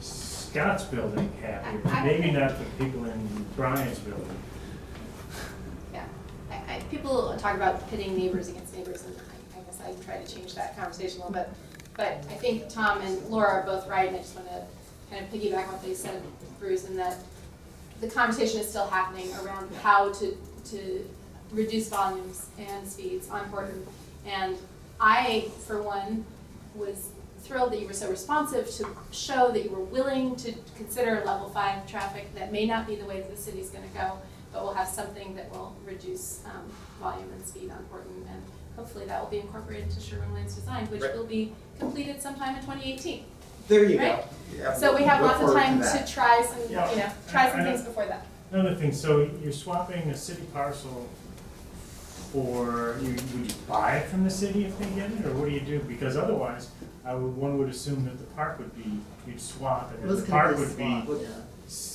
Scott's building happy, but maybe not the people in Brian's building. Yeah, people talk about pitting neighbors against neighbors, and I guess I try to change that conversation a little bit. But I think Tom and Laura are both right, and I just want to kind of piggyback on what they said, Bruce, in that the conversation is still happening around how to reduce volumes and speeds on Horton. And I, for one, was thrilled that you were so responsive to show that you were willing to consider level 5 traffic. That may not be the way that the city's going to go, but we'll have something that will reduce volume and speed on Horton, and hopefully that will be incorporated into Sherwin-Williams design, which Right. will be completed sometime in 2018. There you Right? go. Yeah, So we have look lots of forward time that. to try some, Yeah. you know, try some I know. things before that. Another thing, so you're swapping a city parcel for, would you buy it from the city if they get it, or what do you do? Because otherwise, one would assume that the park would be, you'd swap, and It then was the gonna park be a would be, swap,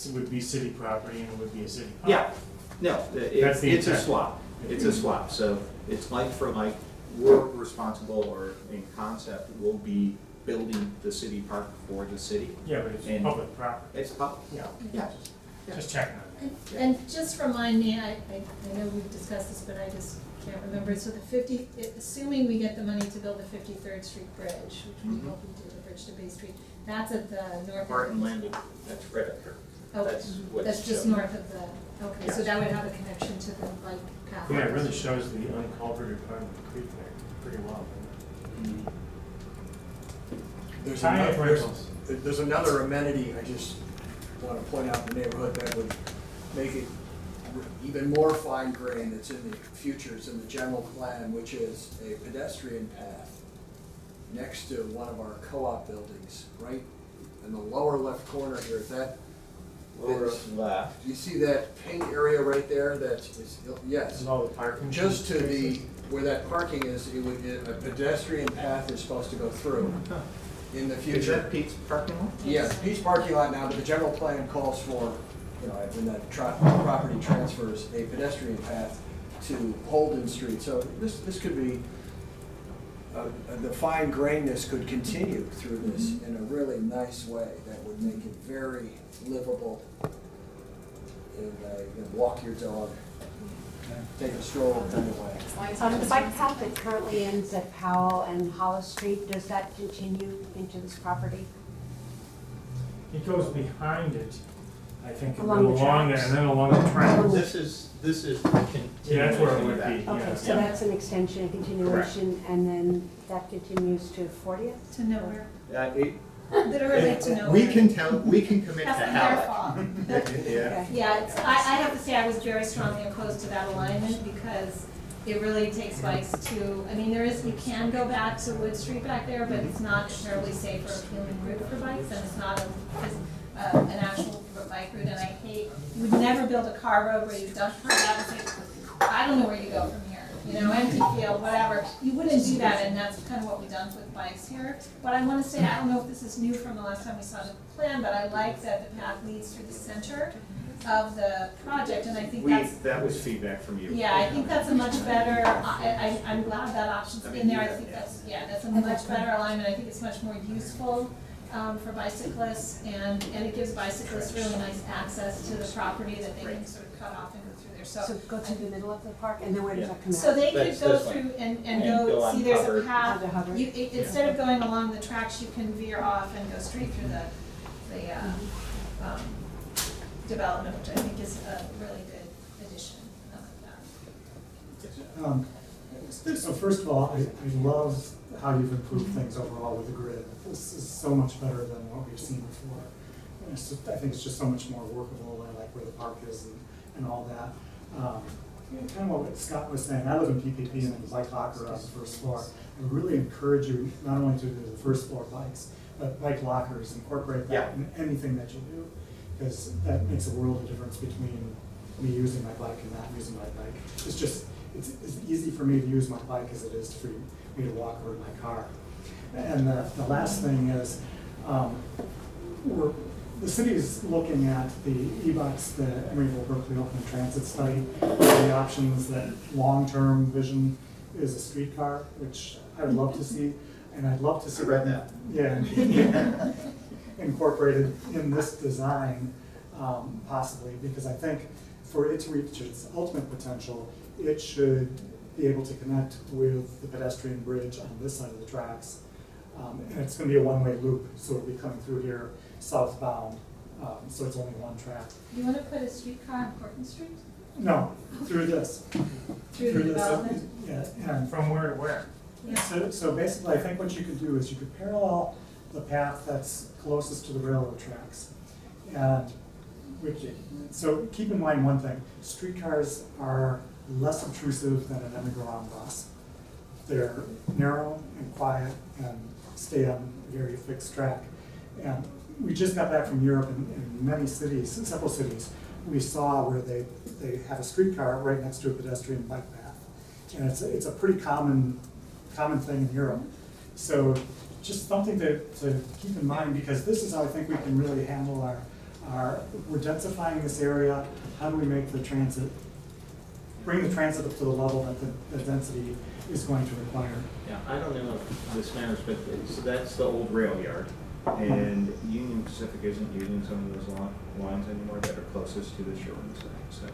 yeah. would be city property and it would be a city park. Yeah, no, That's the it's a intent. swap. It's a swap, so it's like for like, we're responsible, or in concept, we'll be building the city park for the city. Yeah, but it's And public property. It's public, Yeah. yeah. Just checking on that. And just remind me, I know we've discussed this, but I just can't remember, so assuming we get the money to build the 53rd Street Bridge, which we Mhm. hope we do, the bridge to Bay Street, that's at the north. Martin Landing, that's right up here. Oh, That's what's that's just shown. north of the, okay, so Yes. that would have a connection to the bike path. Yeah, it really shows the unculverted part of the creek there pretty well. There's Kayak another, rentals. there's another amenity I just want to point out in the neighborhood that would make it even more fine grained that's in the future, it's in the general plan, which is a pedestrian path next to one of our co-op buildings, right in the lower left corner here, is that? Lower left. Do you see that pink area right there that is, yes. And all the parking. Just to the, where that parking is, it would, a pedestrian path is supposed to go through in the future. Is that Pete's parking lot? Yes, Pete's parking lot now, but the general plan calls for, you know, when that property transfers, a pedestrian path to Holden Street. So this could be the fine grainness could continue through this in a really nice way that would make it very livable. And you can walk your dog, take a stroll kind of way. The bike path that currently ends at Powell and Hollis Street, does that continue into this property? It goes behind it, I think, and Along then the along there, tracks? and then along the tracks. This is Yeah, that's where it would be, Okay, yeah. so that's an extension, a continuation, and then that continues to 40th? To nowhere. It- Literally to nowhere. We can commit to That's not Halleck. their fault. Yeah. Yeah, I have to say I was very strongly opposed to that alignment because it really takes bikes to, I mean, you can go back to Wood Street back there, but it's not a terribly safe or appealing route for bikes, and it's not an actual bike route, and I hate, you would never build a car road where you dump cars out and say, I don't know where you go from here, you know, empty field, whatever. You wouldn't do that, and that's kind of what we've done with bikes here. But I want to say, I don't know if this is new from the last time we saw the plan, but I like that the path leads through the center of the project, and I think That was feedback from you. yeah, I think that's a much better, I'm glad that option's in there, I think that's a much better alignment, I think it's much more useful for bicyclists, and it gives bicyclists really nice access to the property that they can sort of cut off and go through there, So go through the middle of the park, and then where does that come out? so they could That's go this way. through and And go, go on see there's a Hubbard. path, Onto Hubbard. instead of going along the tracks, you can veer off and go straight through the development, which I think is a really good addition. I like that. So first of all, I love how you've improved things overall with the grid. This is so much better than what we've seen before. And I think it's just so much more workable. I like where the park is and all that. Kind of what Scott was saying, I live in PPP and there's a bike locker on the first floor. I really encourage you not only to do the first floor bikes, but bike lockers, incorporate that in anything that you do. Because that makes a world of difference between me using my bike and not using my bike. It's just, it's as easy for me to use my bike as it is for me to walk over my car. And the last thing is, the city is looking at the e-bikes, the Emeryville Berkeley Open Transit Study, the options that long-term vision is a streetcar, which I would love to see, and I'd love to see. I read that. Yeah. Incorporated in this design, possibly, because I think for it to reach its ultimate potential, it should be able to connect with the pedestrian bridge on this side of the tracks. And it's going to be a one-way loop, so it'll be coming through here southbound, so it's only one track. You want to put a streetcar on Cortlandt Street? No, through this. Through the this, development? Yeah, and From where to where? Yeah. so basically, I think what you could do is you could parallel the path that's closest to the railroad tracks. And so keep in mind one thing, streetcars are less obtrusive than an underground bus. They're narrow and quiet and stay on a very fixed track. And we just got back from Europe in many cities, several cities, we saw where they have a streetcar right next to a pedestrian bike path. And it's a pretty common thing in Europe. So just something to keep in mind, because this is how I think we can really handle we're densifying this area. How do we make the transit, bring the transit up to the level that the density is going to require? Yeah, I don't know if this matters, but so that's the old rail yard. And Union Pacific isn't using some of those lines anymore that are closest to the Sherwin side, so.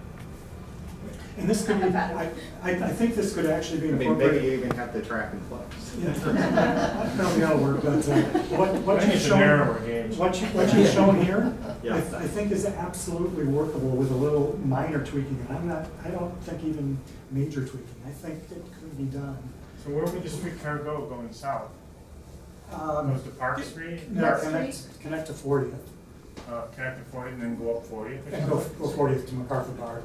And this could be, I think this could actually be I mean, incorporated. maybe you even have the track in place. Yeah. I don't know how to work, but what I think you've it's a shown, narrower gauge. what you've shown here, Yeah. I think is absolutely workable with a little minor tweaking. And I don't think even major tweaking. I think it could be done. So where would the streetcar go going south? Goes to Park Street? No, connect to 40th. Connect to 40 and then go up 40th? And go 40th to MacArthur Bar.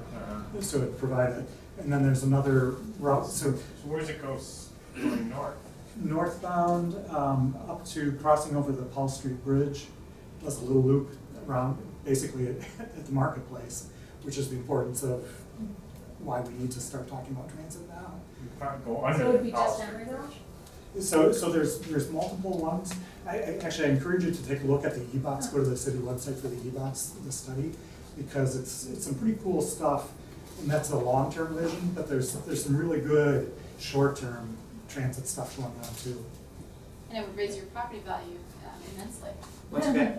So it provided, and then there's another route, so So where's it go going north? northbound, up to crossing over the Paul Street Bridge, does a little loop around, basically at the marketplace, which is the importance of why we need to start talking about transit now. You can't go So under. it would be the house. just Emeryville? So there's multiple ones. Actually, I encourage you to take a look at the e-box, go to the city website for the e-box, the study, because it's some pretty cool stuff. And that's a long-term vision, but there's some really good short-term transit stuff going on too. And it would raise your property value immensely. Once again,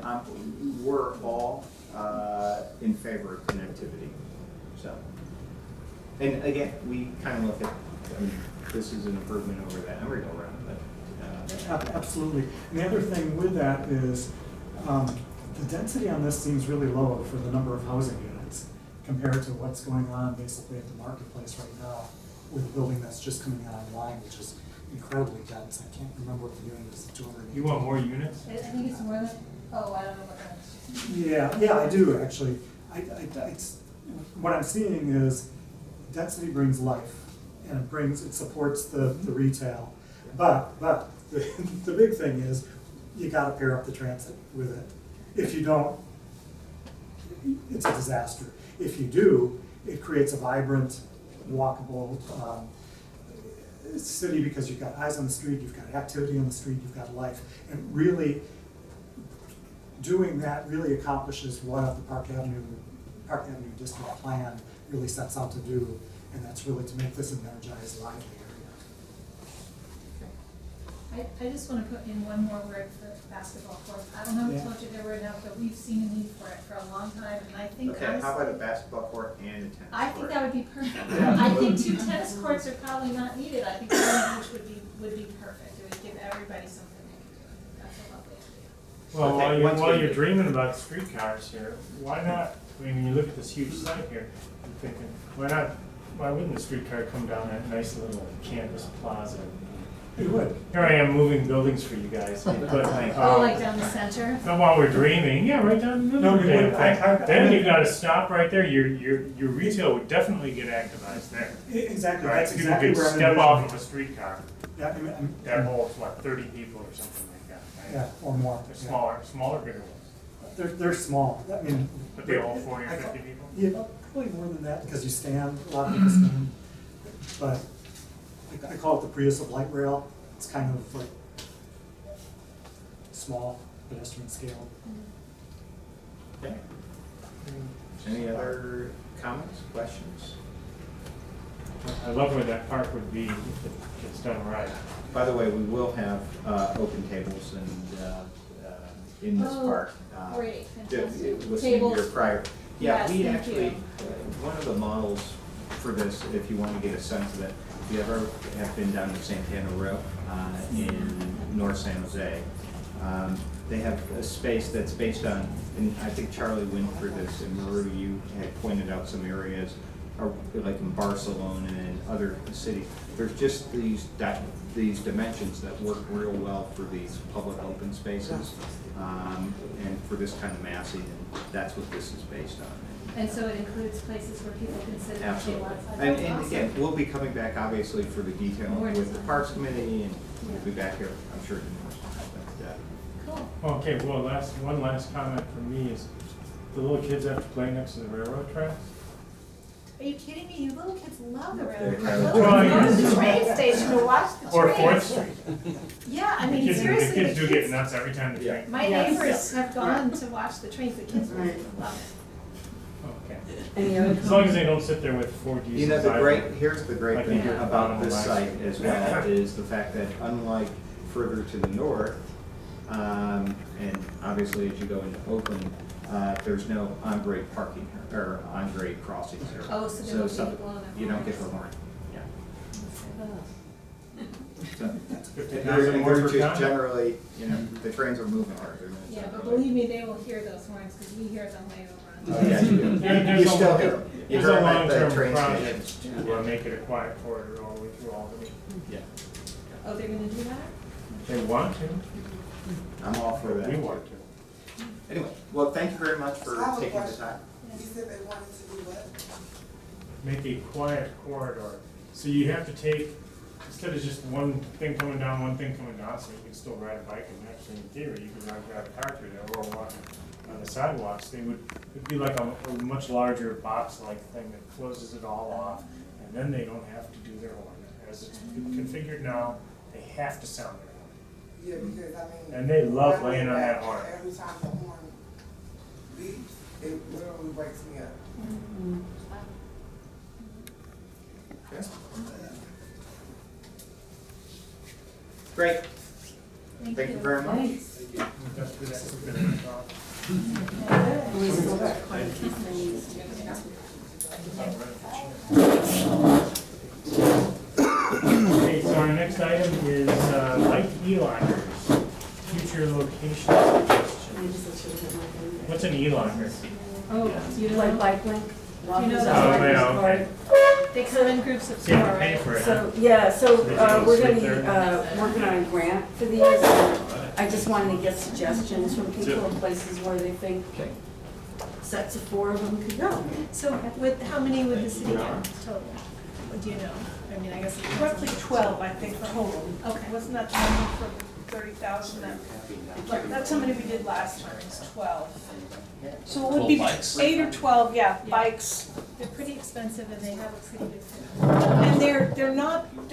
we're all in favor of connectivity, so. And again, we kind of look at, I mean, this is an improvement over that Emeryville round, but. Absolutely. And the other thing with that is, the density on this seems really low for the number of housing units compared to what's going on basically at the marketplace right now with a building that's just coming online, which is incredibly dense. I can't remember what the unit is, 200. You want more units? I think it's more than, oh, I don't know what that is. Yeah, I do actually. What I'm seeing is density brings life, and it supports the retail. But the big thing is you got to pair up the transit with it. If you don't, it's a disaster. If you do, it creates a vibrant, walkable city because you've got eyes on the street, you've got activity on the street, you've got life, and really doing that really accomplishes what the Park Avenue District Plan really sets out to do, and that's really to make this an energized, lively area. I just want to put in one more word for basketball court. I don't know if I told you there were enough, but we've seen a need for it for a long time, and I think Okay, honestly, how about a basketball court and a tennis court? I think that would be perfect. I think 2 tennis courts are probably not needed. I think one each would be perfect. It would give everybody something they could do. That's a lovely idea. Well, Okay, while you're dreaming about streetcars here, why not, I mean, when you look at this huge site here, I'm thinking, why wouldn't the streetcar come down that nice little campus plaza? It would. Here I am moving buildings for you guys, but, Like down the center? but while we're dreaming, yeah, right down the middle of the damn thing. Then you gotta stop right there, your retail would definitely get activized there. Exactly, Right, that's exactly people where could I'm step off envisioning. of a streetcar, Yeah, that holds, what, 30 people or something like that, right? Yeah, or more. They're yeah. smaller, bigger ones. They're small. I mean, But they all 40 or 50 people? Yeah, probably more than that because you stand. A lot of people stand. But I call it the Prius of light rail. It's kind of like small, pedestrian scale. Okay. Any other comments, questions? I love where that park would be if it's done right. By the way, we will have open tables in this Oh, park. great, fantastic. Listening to Tables. your prior. Yeah, Yes, we thank actually, you. one of the models for this, if you want to get a sense of it, if you ever have been down to Santana Row in North San Jose, they have a space that's based on, and I think Charlie went through this, and Maru, you had pointed out some areas, like in Barcelona and other cities. There's just these dimensions that work real well for these public open spaces, and for this kind of massing, and that's what this is based on. And so it includes places where people can sit and chill Absolutely. outside. And, That's and awesome. again, we'll be coming back obviously for the detail More with the design. Parks Committee, and we'll be back here, I'm sure, in Cool. Okay, well, one last comment from me is, the little kids have to play next to the railroad tracks? Are you kidding me? You little kids love the They're railroad. kind of- Little Well, kids go to yes. the train station to watch the Or train. 4th Street? Yeah, I The mean, kids, seriously, the kids do get nuts every time the train. My Yes. neighbors have gone to watch the trains. The kids really love it. Okay. Any other As long as they don't sit there with 4 Gs. You know, here's the great I thing think about yeah. this site as well, is the fact that unlike further to the north, and obviously as you go into Oakland, there's no on-grade parking here, or on-grade crossings here. Oh, so they don't some- get blown up. you don't get the horn, yeah. So, That's and more they're per just ton. generally, you know, the trains are moving hard. They're not Yeah, but generally- believe me, they will hear those horns because we hear them way over on. Oh, yeah, you do. There's You still a- hear them. You There's hear a them at the long-term train project stations. to make it a quiet corridor all the way through Albany. Yeah, Oh, they're gonna do that? They want to. I'm all for that. We want to. Anyway, well, thank you very much for I have a taking the question. time. You said they wanted to do what? Make a quiet corridor. So you have to take, instead of just one thing coming down, one thing coming down, so you can still ride a bike, and actually in theory, you can drive a car through there or walk on the sidewalks. It'd be like a much larger box-like thing that closes it all off, and then they don't have to do their horn. As it's configured now, they have to sound their horn. Yeah, because I mean. And they love when I laying get on that back, horn. Every time the horn beeps, it literally wakes me up. Okay. Great. Thank you very much. We got through that quicker than I thought. We still got quite a few things. Okay, so our next item is bike e-lockers, future location suggestions. What's an e-locker? Oh, you Like know, bike link? you know Oh, that yeah, okay. they come in groups of So you four, have to pay right? for it, huh? So, yeah, so So they do we're gonna sleep be there? working on a grant for these. I just wanted to get suggestions from people of places where they think Okay. sets of 4 of them could go. So with, how many would the city get total? Do you know? I mean, I guess. it Roughly depends. 12, I think, total. Okay. Wasn't that the number for 30,000? That's how many we did last time, it's 12. So it would be 12 bikes? 8 or 12, yeah, Yeah. bikes. They're pretty expensive and they have a pretty good fit. And they're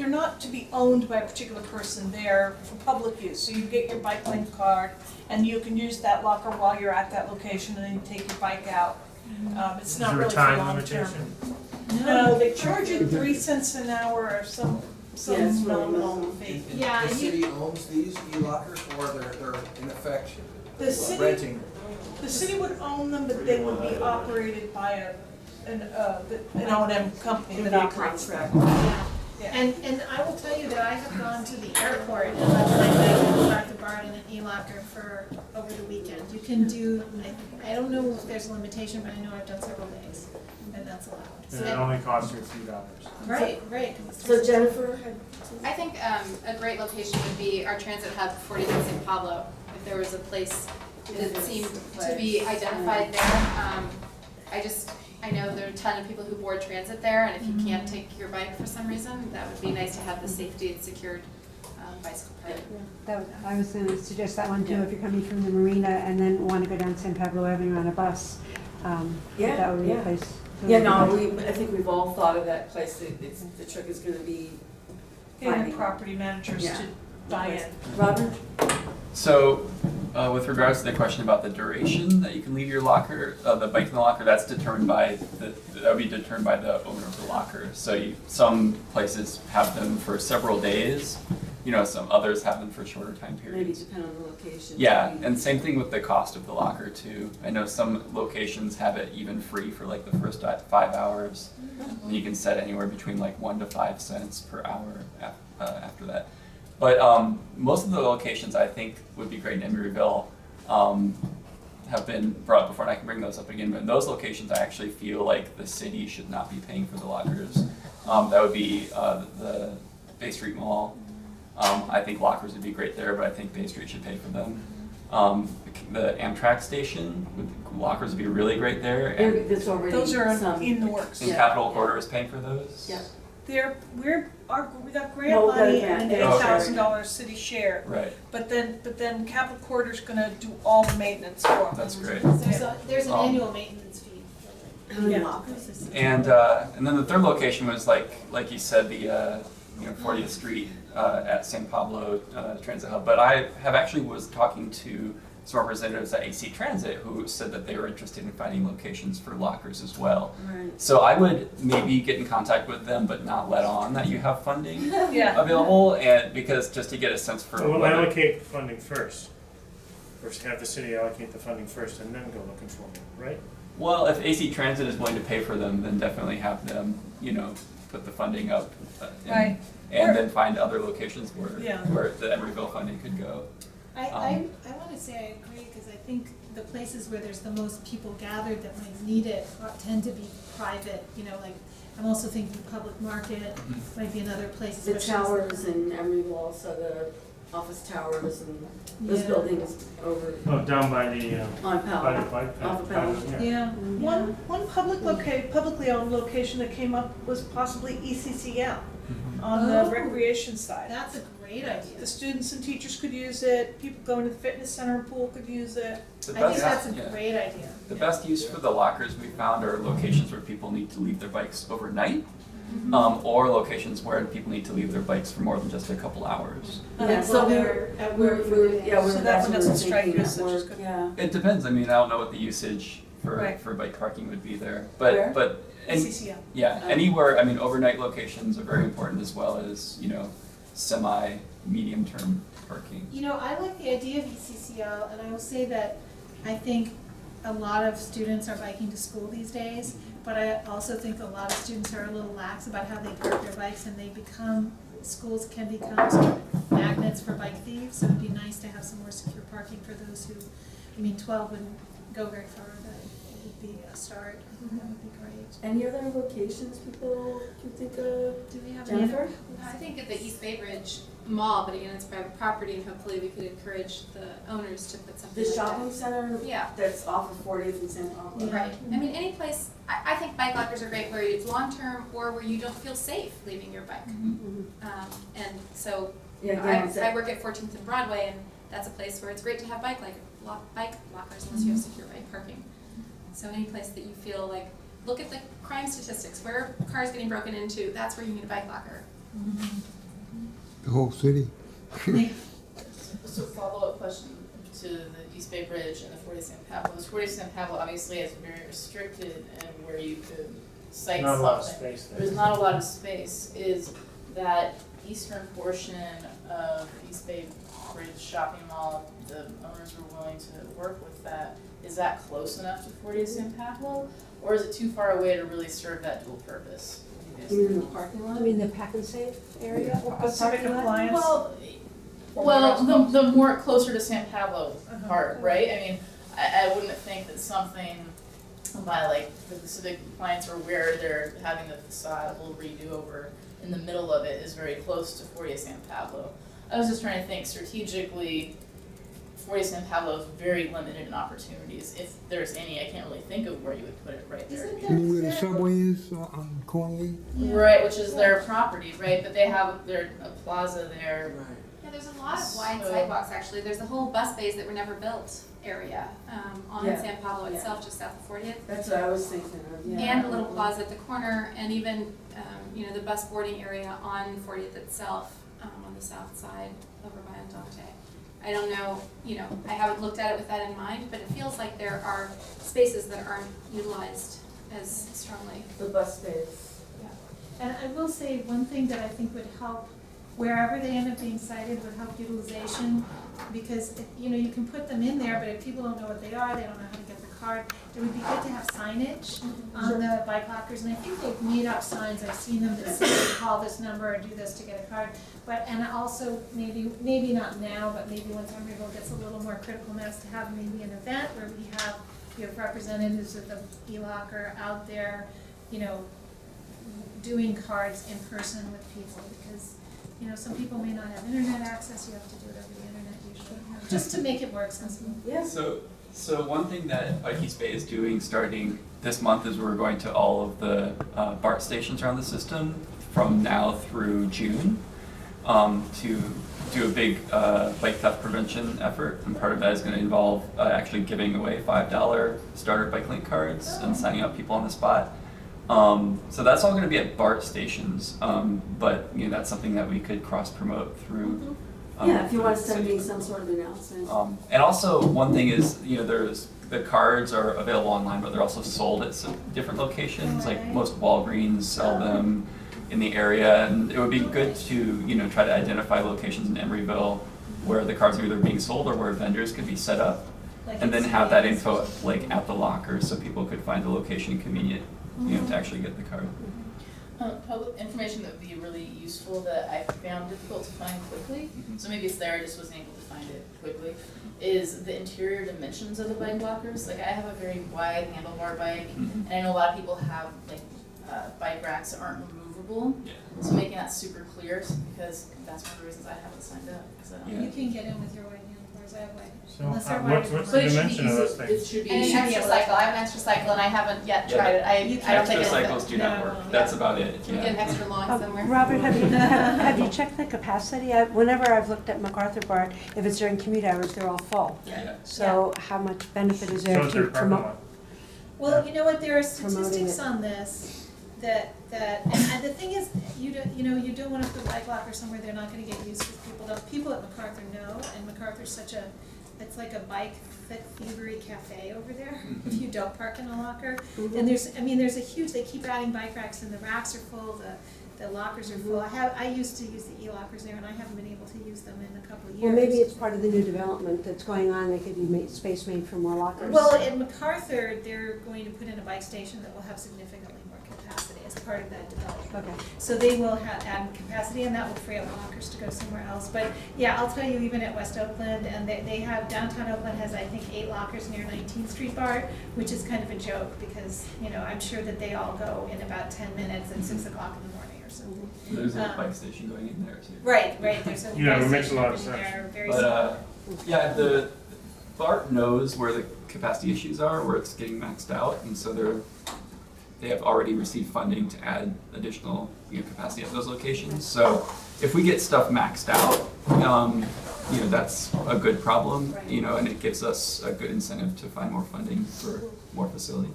not to be owned by a particular person, they're for public use. So you get your bike link card and you can use that locker while you're at that location and then you take your bike out. It's Is not there a really for time long term. limitation? No, they charge you 3 cents an hour or some Yeah, it's really nominal minimal. fee. Yeah, The and city you, owns these e-lockers, or they're in effect The city, renting? the city would own them, but they would be operated by an O&M company It'd that be a operates them. contract. Yeah. and I will tell you that I have gone to the airport and left my bag in Dr. Bard in an e-locker for over the weekend. You can do, I don't know if there's a limitation, but I know I've done several days, and that's allowed. And it only costs you a few dollars. Right, right. 'cause it's So just- Jennifer had. I think a great location would be our transit hub, 49 St. Pablo. If there was a place that seemed to be identified there. I know there are a ton of people who board transit there, and if you can't take your bike for some reason, that would be nice to have the safety and secured bicycle part. I was gonna suggest that one too, if you're coming from the marina and then want to go down San Pablo Avenue on a bus. Yeah, That would be a yeah. place. Yeah, no, I think we've all thought of that place, the trick is gonna be Getting finding. the property managers Yeah. to buy in. Robert? So, with regards to the question about the duration that you can leave your locker, the bike in the locker, that's determined by that would be determined by the owner of the locker. So some places have them for several days, some others have them for shorter time Maybe periods. depend on the location. Yeah, and same thing with the cost of the locker too. I know some locations have it even free for like the first 5 hours. And you can set anywhere between like 1 to 5 cents per hour after that. But most of the locations I think would be great in Emeryville have been brought up before, and I can bring those up again. But in those locations, I actually feel like the city should not be paying for the lockers. That would be the Bay Street Mall. I think lockers would be great there, but I think Bay Street should pay for them. The Amtrak station, lockers would be really great there. And, There's already Those are some. in the works. and Capital Quarter is paying for those. Yeah. We got grant Well, we got a money grant, and yeah. $8,000 city share. Right, But then Capital Quarter's gonna do all the maintenance for them. that's great. There's an annual maintenance fee. How many Yeah. lockers? And then the third location was like you said, the 40th Street at San Pablo Transit Hub. But I was talking to some representatives at AC Transit who said that they were interested in finding locations for lockers as well. Right. So I would maybe get in contact with them, but not let on that you have funding Yeah. available, and because just to get a sense for We'll whether- allocate funding first. First have the city allocate the funding first and then go looking for them, right? Well, if AC Transit is willing to pay for them, then definitely have them, put the funding up. Right. And Or- then find other locations Yeah. where the Emeryville funding could go. I want to say I agree, because I think the places where there's the most people gathered that might need it tend to be private, like, I'm also thinking public market might be another place. The especially as towers in Emeryville, also the office towers and those Yeah. buildings over Oh, down by the, on by Powell. the bike Off of path, Powell. Yeah. One publicly owned location that came up was possibly ECCL on Oh. the recreation side. That's a great idea. The students and teachers could use it, people going to the fitness center and pool could use it. The I think best- that's a yeah. great idea. The best use for the lockers we found are locations where people need to leave their bikes overnight, or locations where people need to leave their bikes for more than just a couple hours. Yeah, so Well, we're, at we're, work. we're, yeah, we're, So that that's one what we're doesn't strike thinking you at as such as work, good. yeah. It depends. I mean, I don't know what the usage for, Right. for bike parking would be there, Where? but ECCL. yeah, anywhere. I mean, overnight locations are very important as well as semi-medium-term parking. You know, I like the idea of ECCL, and I will say that I think a lot of students are biking to school these days, but I also think a lot of students are a little lax about how they park their bikes, and schools can become sort of magnets for bike thieves, so it'd be nice to have some more secure parking for those who, 12 wouldn't go very far, but it would be a start. That would be great. Any other locations people can think of? Do we have Jennifer? I think at the East Bay Bridge Mall, but again, it's private property, and hopefully we could encourage the owners to put something The like that. shopping center Yeah. that's off of 40th and San Pablo. Right. I mean, any place, I think bike lockers are great where it's long-term or where you don't feel safe leaving your bike. And so, Yeah, you know, again, I work at 14th and Broadway, and that's a place where it's great to have bike lockers unless you have secure bike parking. So any place that you feel like, look at the crime statistics, where are cars getting broken into, that's where you need a bike locker. The whole city. So follow-up question to the East Bay Bridge and the 40th San Pablo. The 40th San Pablo obviously is very restricted and where you could cite Not a something. lot of space there. There's not a lot of space. Is that eastern portion of East Bay Bridge shopping mall, the owners were willing to work with that. Is that close enough to 40th San Pablo? Or is it too far away to really serve that dual purpose? You mean in the parking lot? I mean, the pack and save area? Civic compliance? Well, the more closer to San Pablo part, right? I mean, I wouldn't think that something by like the civic compliance or where they're having the facade, a little redo over in the middle of it is very close to 40th San Pablo. I was just trying to think strategically, 40th San Pablo is very limited in opportunities. If there's any, I can't really think of where you would put it right there. You mean where the subway is on Cornwall? Right, which is their property, right? But they have a plaza there. Yeah, there's a lot of wide So- sidewalks, actually. There's the whole bus bays that were never built area on Yeah. San Pablo Yeah. itself, just south of 40th. That's what I was thinking of, yeah. And a little plaza at the corner, and even, the bus boarding area on 40th itself, on the south side over by Andante. I don't know, I haven't looked at it with that in mind, but it feels like there are spaces that aren't utilized as strongly. The bus space. And I will say, one thing that I think would help, wherever they end up being cited, would help utilization, because, you can put them in there, but if people don't know what they are, they don't know how to get the card, it would be good to have signage on the bike lockers, and I think they've made up signs, I've seen them that say, call this number or do this to get a card, and also, maybe not now, but maybe once Emeryville gets a little more critical mass, to have maybe an event where we have representatives of the e-locker out there, doing cards in person with people, because some people may not have internet access, you have to do it over the internet usually, just to make it more accessible. Yeah. So one thing that Bike East Bay is doing starting this month is we're going to all of the BART stations around the system from now through June to do a big bike theft prevention effort, and part of that is going to involve actually giving away $5 starter bike link cards and signing up people on the spot. So that's all going to be at BART stations, but that's something that we could cross promote through. Yeah, if you want to through the send me city. some sort of announcement. And also one thing is, there's the cards are available online, but they're also sold at some different locations. Like most Walgreens sell them in the area, and it would be good to try to identify locations in Emeryville where the cards are either being sold or where vendors could be set up, and then have that info like at the lockers so people could find the location convenient, to actually get the card. Public information that would be really useful that I found difficult to find quickly, so maybe it's there, I just wasn't able to find it quickly, is the interior dimensions of the bike lockers. Like I have a very wide handlebar bike, and I know a lot of people have bike racks that aren't removable, so making that super clear, because that's one of the reasons I haven't signed up. You can get in with your wide handlebars, I have wide. So, Unless they're what's wide. the dimension of those things? It should be. And an extra cycle, I have an extra cycle and I haven't yet tried it. I don't think Extra it's. cycles do not work. That's about it. You get an extra long somewhere. Robert, have you checked the capacity? Whenever I've looked at MacArthur BART, if it's during commute hours, they're all full. Yeah. So how much benefit is there So it's to their parking promote? lot. Well, you know what, there are Promoting statistics it. on this and the thing is, you don't want to put a bike locker somewhere they're not gonna get used, because people at MacArthur know, and MacArthur's it's like a bike thievery cafe over there, if you don't park in a locker. And there's a huge, they keep adding bike racks, and the racks are full, The lockers are full. I used to use the e-lockers there, and I haven't been able to use them in a couple of years. Well, maybe it's part of the new development that's going on, there could be space made for more lockers. Well, in MacArthur, they're going to put in a bike station that will have significantly more capacity as part of that development. Okay. So they will add capacity, and that will free up lockers to go somewhere else. But yeah, I'll tell you, even at West Oakland, and they have, downtown Oakland has, I think, 8 lockers near 19th Street Bar, which is kind of a joke because, you know, I'm sure that they all go in about 10 minutes at 6 o'clock in the morning or something. There's a bike station going in there too. Right, there's a Yeah, bike it makes a station lot of opening sense. there, very But small. yeah, the BART knows where the capacity issues are, where it's getting maxed out, and so they have already received funding to add additional capacity at those locations. So if we get stuff maxed out, that's a good problem, and it gives us a good incentive to find more funding for more facilities.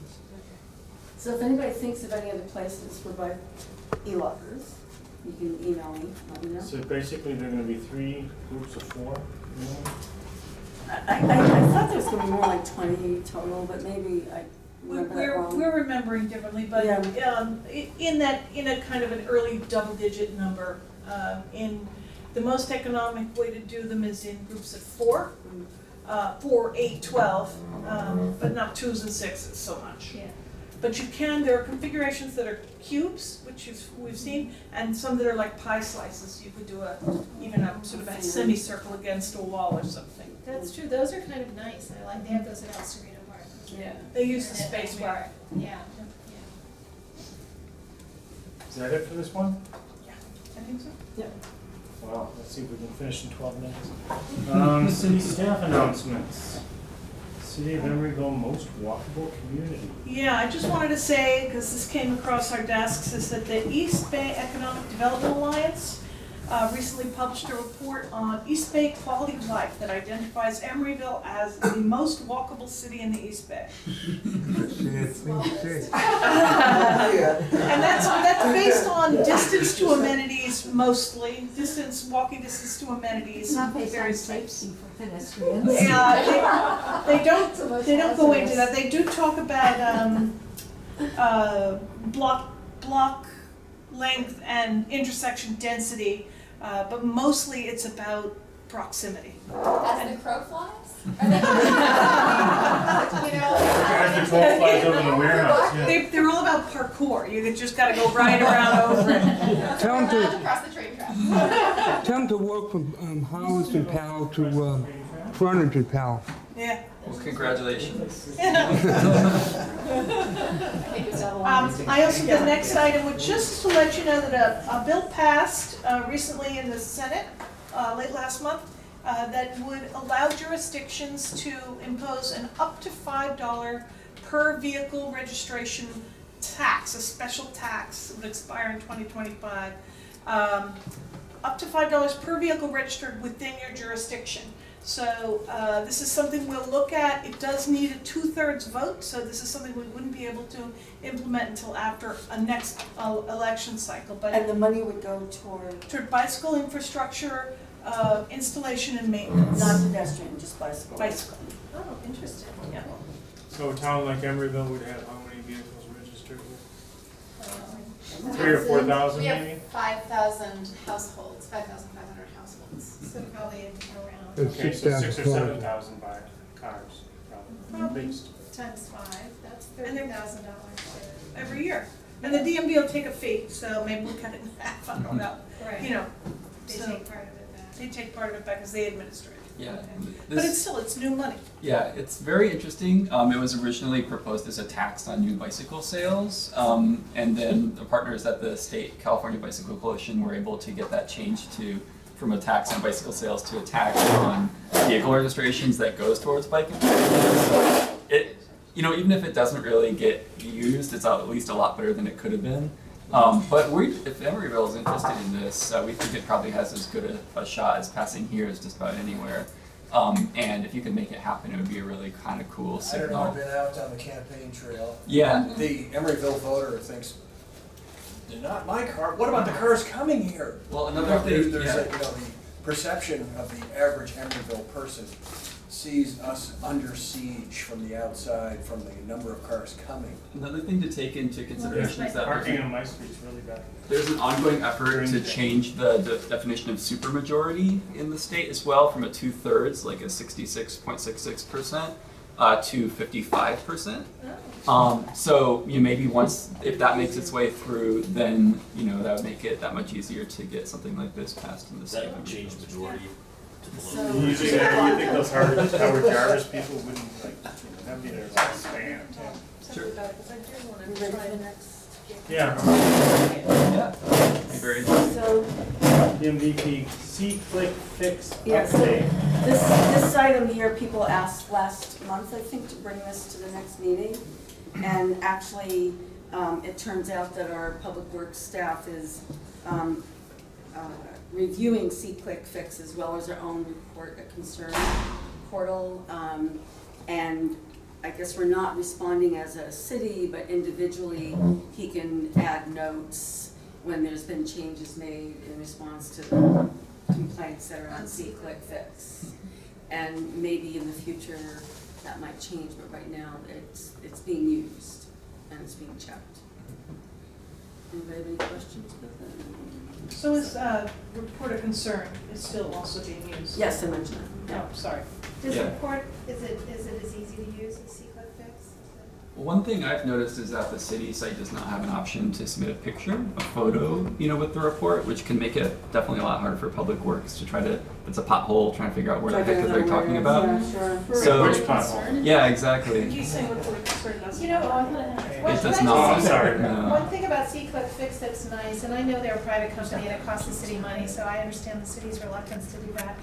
So if anybody thinks of any other places for bike e-lockers, you can email me, let me know. So basically, there are gonna be 3 groups of 4, you know? I thought there was gonna be more like 20 total, but maybe I remember that wrong. We're remembering differently, but Yeah. in a kind of an early double-digit number. In the most economic way to do them is in groups of 4, 4, 8, 12, but not 2s and 6s so much. Yeah. But there are configurations that are cubes, which we've seen, and some that are like pie slices. You could do even a sort of a semicircle against a wall or something. That's true, those are kind of nice. I like, they have those at El Sereno Park. Yeah, they use the space bar. Yeah. Is that it for this one? I think so. Yeah. Well, let's see if we can finish in 12 minutes. City staff announcements. City of Emeryville most walkable community. Yeah, I just wanted to say, because this came across our desks, is that the East Bay Economic Development Alliance recently published a report on East Bay quality of life that identifies Emeryville as the most walkable city in the East Bay. And that's based on distance to amenities mostly, walking distance to amenities. It's not based on various types. safety for pedestrians. Yeah, they don't go into that. They do talk about block length and intersection density, but mostly it's about proximity. As the crow flies? As the crow flies over the warehouse, yeah. They're all about parkour. You just gotta go right around over it. Tell them to, Across the train tracks. tell them to work from Howes and Powell to Frontage and Powell. Yeah. Well, congratulations. I also, the next item was just to let you know that a bill passed recently in the Senate, late last month, that would allow jurisdictions to impose an up to $5 per vehicle registration tax, a special tax, would expire in 2025. Up to $5 per vehicle registered within your jurisdiction. So this is something we'll look at. It does need a 2/3 vote, so this is something we wouldn't be able to implement until after a next election cycle. But And the money would go toward bicycle infrastructure, installation and maintenance. not pedestrian, just bicycle. Bicycle. Oh, interesting. Yeah. So a town like Emeryville would have how many vehicles registered here? 3,000 or 4,000 We have maybe? 5,000 households, 5,500 households. So probably around That's Okay, so 6,000 or 6,000 cars. 7,000 by cars, probably, at least. times 5, that's $30,000. Every year. And the DMV will take a fee, so maybe we'll cut it in half, I don't know. Right. You know, They so take part of it back. they take part of it back because they administer it. Yeah. But it's new money. Yeah, it's very interesting. It was originally proposed as a tax on new bicycle sales, and then the partners at the state California Bicycle Coalition were able to get that changed from a tax on bicycle sales to a tax on vehicle registrations that goes towards bike infrastructure. So even if it doesn't really get used, it's at least a lot better than it could have been. But if Emeryville is interested in this, we think it probably has as good a shot as passing here as just about anywhere. And if you could make it happen, it would be a really kind of cool I don't know, signal. I've been out on the campaign trail. Yeah. The Emeryville voter thinks, they're not my car, what about the cars coming here? Well, another thing, There's yeah. perception of the average Emeryville person sees us under siege from the outside, from the number of cars coming. Another thing to take into consideration is that Parking on my street's really bad. there's an ongoing effort to change the definition of supermajority in the state as well, from a 2/3, like a 66.66%, to 55%. So maybe once, if that makes its way through, then that would make it that much easier to get something like this passed in the state. That would change majority to the So- low. You think those Howard Jarvis people wouldn't that'd be their last stand? Sure. Because I do want to Ready try for the and next? Yeah. Yeah. Very So, The MVP, C-click fix yeah, so update. this item here, people asked last month, I think, to bring this to the next meeting. And actually, it turns out that our public works staff is reviewing C-click fix as well as our own report a concern portal. And I guess we're not responding as a city, but individually, he can add notes when there's been changes made in response to the complaints that are on C-click fix. And maybe in the future, that might change, but right now, it's being used and it's being checked. Anybody have any questions about that? So is report of concern is still also being used? Yes, I mentioned that. Oh, sorry. Does Yeah. report, is it as easy to use as C-click fix? One thing I've noticed is that the city site does not have an option to submit a picture, a photo, with the report, which can make it definitely a lot harder for public works to try to, if it's a pothole, try and figure out where the heck that they're talking about. Yeah, sure. So, Which pothole? yeah, exactly. He's saying report of concern doesn't. It does Oh, not. I'm sorry. No. One thing about C-click fix that's nice, and I know they're a private company and it costs the city money, so I understand the city's reluctance to do that.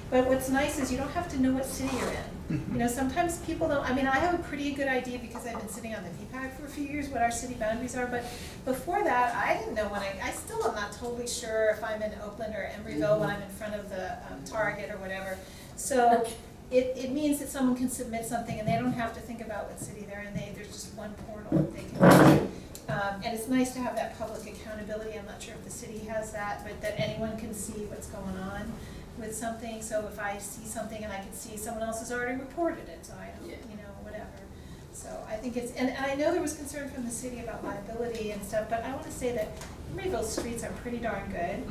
But what's nice is you don't have to know what city you're in. Sometimes people don't, I have a pretty good idea because I've been sitting on the DPAC for a few years what our city boundaries are, but before that, I didn't know I still am not totally sure if I'm in Oakland or Emeryville when I'm in front of the Target or whatever. So it means that someone can submit something and they don't have to think about what city they're in, there's just one portal that they can do. And it's nice to have that public accountability. I'm not sure if the city has that, but that anyone can see what's going on with something. So if I see something and I can see someone else has already reported it, so I don't, whatever. So I think it's, and I know there was concern from the city about liability and stuff, but I want to say that Emeryville's streets are pretty darn good.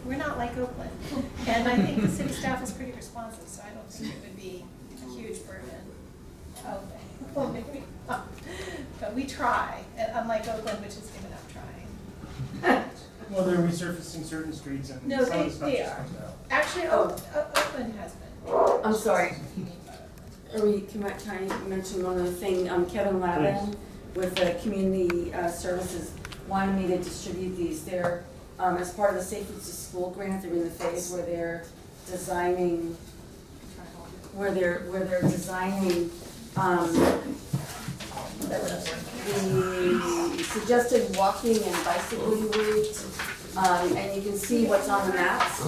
We're not like Oakland. And I think the city staff is pretty responsive, so I don't think it would be a huge burden. Okay, well, maybe not. But we try, unlike Oakland, which has given up trying. Well, they're resurfacing certain streets and No, some of the stuff they just are. comes out. Actually, Oakland has been. I'm sorry. Can I mention one other thing? Kevin Lavin with the Community Services wanted me to distribute these. They're, as part of the Safe Routes to School grant, they're in the phase where they're designing, the suggested walking and bicycling route, and you can see what's on the maps.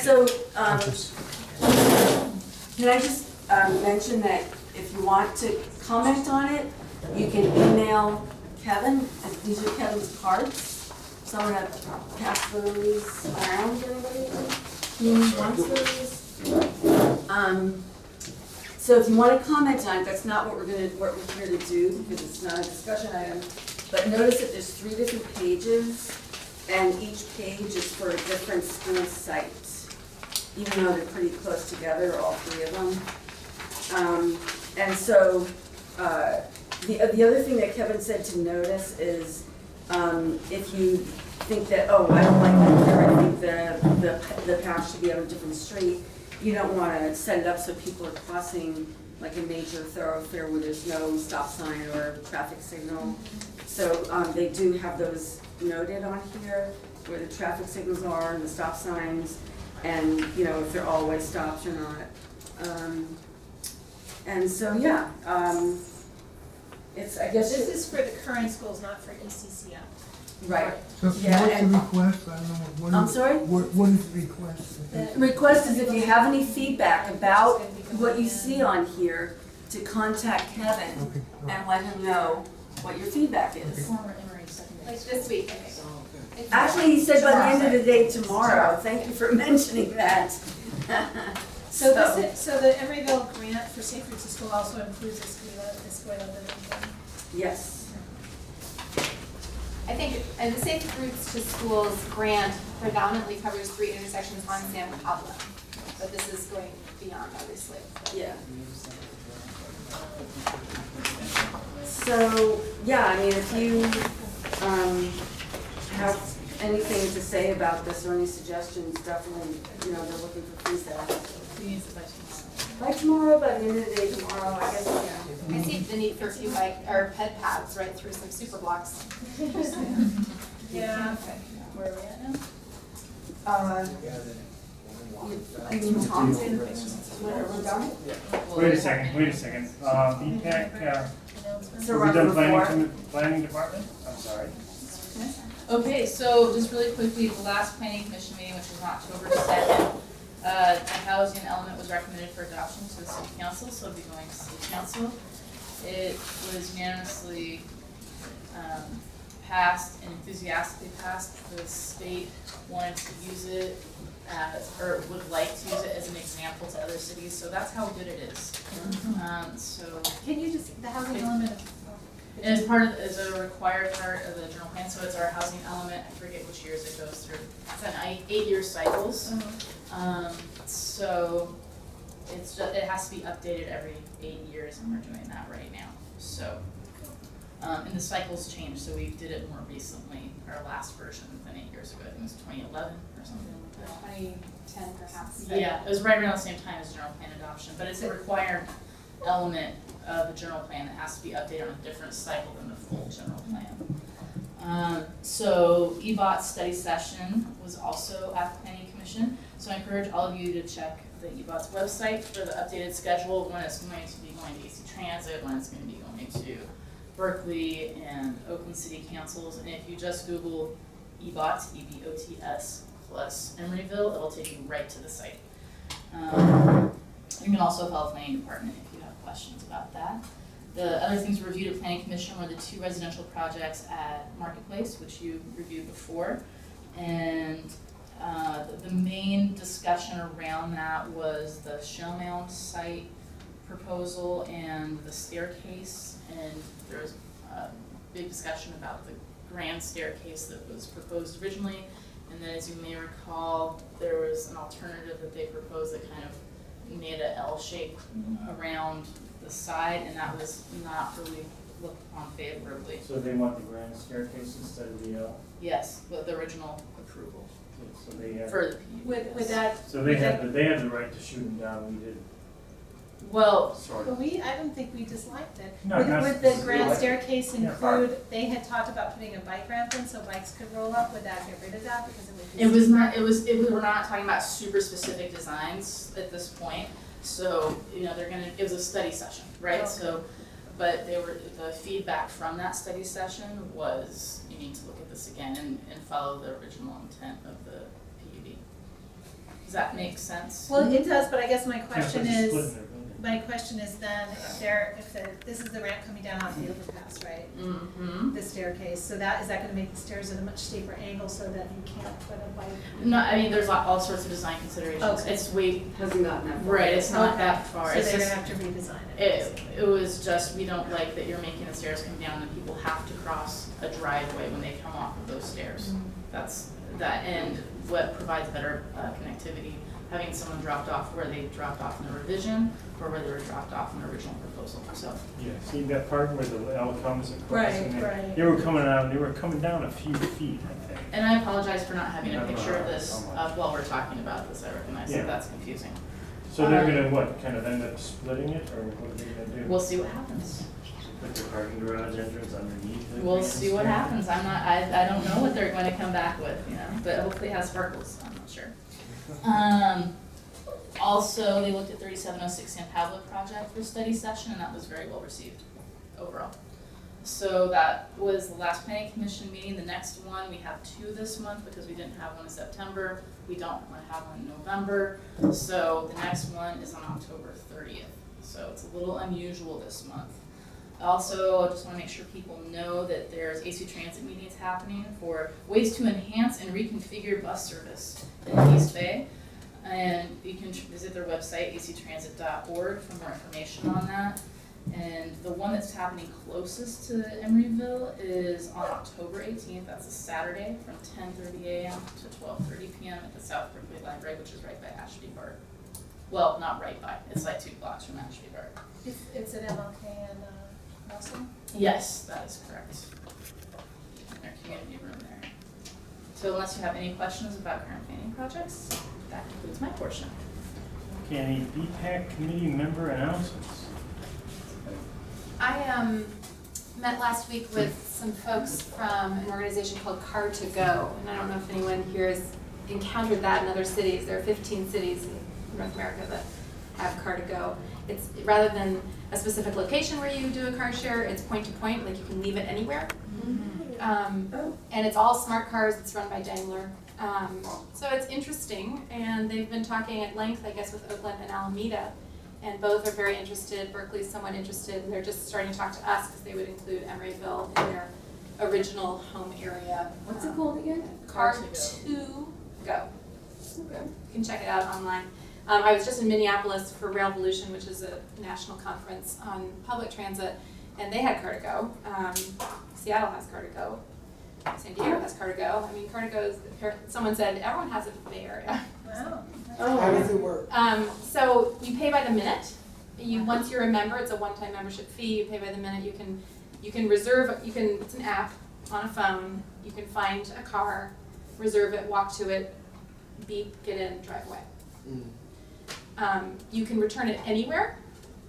So, can I just mention that if you want to comment on it, you can email Kevin. These are Kevin's cards. Someone had passed those around. Anybody wants those? So if you want to comment on it, that's not what we're here to do because it's not a discussion item. But notice that there's 3 different pages, and each page is for a different school site, even though they're pretty close together, all 3 of them. And so the other thing that Kevin said to notice is if you think that, oh, I don't like that here, I think the path should be on a different street, you don't want to set it up so people are crossing like a major thoroughfare where there's no stop sign or traffic signal. So they do have those noted on here where the traffic signals are and the stop signs, and if they're all-way stops or not. And so it's, I guess. This is for the current schools, not for ECCM. Right. So Yeah, what's the and- request? I don't know. What I'm is- sorry? What is the request? The request is if you have any feedback about what you see on here, to contact Kevin and let him know what your feedback is. Like this week, I think. Actually, he said by the end of the day tomorrow. Thank you for mentioning that. So the Emeryville grant for Safe Routes to School also includes Escuela de. Yes. I think, and the Safe Routes to Schools grant predominantly covers 3 intersections on San Pablo, but this is going beyond, obviously. Yeah. So, yeah, I mean, if you have anything to say about this or any suggestions, definitely, they're looking for feedback. By tomorrow, by the end of the day tomorrow, I guess, yeah. I see the need for a few ped paths right through some super blocks. Yeah. Where are we at now? Wait a second. BPAC, So have we done Rockland planning department? I'm sorry. Okay, so just really quickly, the last planning commission meeting, which was on October 2nd, the housing element was recommended for adoption to the city council, so it'll be going to city council. It was unanimously passed and enthusiastically passed. The state wanted to use it as, or would like to use it as an example to other cities, so that's how good it is. So. Can you just, the housing element of. And as part of, as a required part of the general plan, so it's our housing element, I forget which years it goes through. It's an 8-year cycles. So it's just, it has to be updated every 8 years, and we're doing that right now. So, and the cycles change, so we did it more recently, our last version than 8 years ago. I think it was 2011 or something like that. 2010 perhaps. Yeah, it was right around the same time as general plan adoption, but it's a required element of the general plan that has to be updated on a different cycle than the full general plan. So EBOT study session was also at the Planning Commission. So I encourage all of you to check the EBOT's website for the updated schedule, when it's going to be going to AC Transit, when it's going to be going to Berkeley and Oakland City Councils. And if you just Google EBOT, E-B-O-T-S plus Emeryville, it'll take you right to the site. You can also call the planning department if you have questions about that. The other things reviewed at Planning Commission were the 2 residential projects at Marketplace, which you reviewed before. And the main discussion around that was the shell mound site proposal and the staircase. And there was a big discussion about the grand staircase that was proposed originally. And then, as you may recall, there was an alternative that they proposed that kind of made an L shape around the side, and that was not really looked upon favorably. So they want the grand staircase instead of the L? Yes, with the original approval. So they have. For the PUD. With that. So they have the right to shoot them down, we did. Well, sort But of. I don't think we disliked it. No, Would not the grand specifically. staircase Yeah. include, they had talked about putting a bike ramp in so bikes could roll up, would that get rid of that? Because it would be. it was not, we're not talking about super specific designs at this point. So, they're gonna, it was a study session, right? Okay. So, but the feedback from that study session was, you need to look at this again and follow the original intent of the PUD. Does that make sense? Well, it does, but I guess my question Yeah, is, but it's split in their building. this is the ramp coming down off the overpass, right? Mm-hmm. The staircase, so is that gonna make the stairs at a much steeper angle so that you can't put a bike? No, I mean, there's all sorts of design considerations. Okay. It's way, Hasn't gotten that far. right, it's not Okay. that far. So It's they're just- gonna have to redesign it. It was just, we don't like that you're making the stairs come down and people have to cross a driveway when they come off of those stairs. That's that, and what provides better connectivity, having someone dropped off where they dropped off in the revision or where they were dropped off in the original proposal, so. Yeah, see that part where the L comes across? Right, and right. They were coming down a few feet, I think. And I apologize for not having a Never picture of mind. this Oh my. while we're talking about this. I recognize Yeah. that that's confusing. So they're gonna what, kind of end up splitting it, or what are they gonna do? We'll see what happens. Put their parking garage entrance underneath it? We'll see what happens. I don't know what they're going to come back with, but hopefully it has sparkles. I'm not sure. Also, they looked at 3706 San Pablo project for study session, and that was very well received overall. So that was the last planning commission meeting. The next one, we have 2 this month because we didn't have one in September. We don't want to have one in November. So the next one is on October 30th. So it's a little unusual this month. Also, I just want to make sure people know that there's AC Transit meetings happening for ways to enhance and reconfigure bus service in East Bay. And you can visit their website, actransit.org, for more information on that. And the one that's happening closest to Emeryville is on October 18th. That's a Saturday from 10:30 a.m. to 12:30 p.m. at the South Berkeley Library, which is right by Ashby Park. Well, not right by. It's like 2 blocks from Ashby Park. It's at MLK and Russell? Yes, that is correct. In their community room there. So unless you have any questions about current planning projects, that concludes my portion. Okay, any BPAC committee member announcements? I met last week with some folks from an organization called Car to Go, and I don't know if anyone here has encountered that in other cities. There are 15 cities in North America that have Car to Go. It's rather than a specific location where you do a car share, it's point to point, like you can leave it anywhere. And it's all smart cars. It's run by Daimler. So it's interesting, and they've been talking at length, I guess, with Oakland and Alameda, and both are very interested. Berkeley's somewhat interested, and they're just starting to talk to us because they would include Emeryville in their original home area. What's it called again? Car to Go. Okay. You can check it out online. I was just in Minneapolis for Railvolution, which is a national conference on public transit, and they had Car to Go. Seattle has Car to Go. San Diego has Car to Go. I mean, Car to Go is, someone said, everyone has it in the Bay Area. Wow. How does it work? So you pay by the minute. Once you're a member, it's a one-time membership fee. You pay by the minute. You can reserve. It's an app on a phone. You can find a car, reserve it, walk to it, beep, get in, drive away. You can return it anywhere,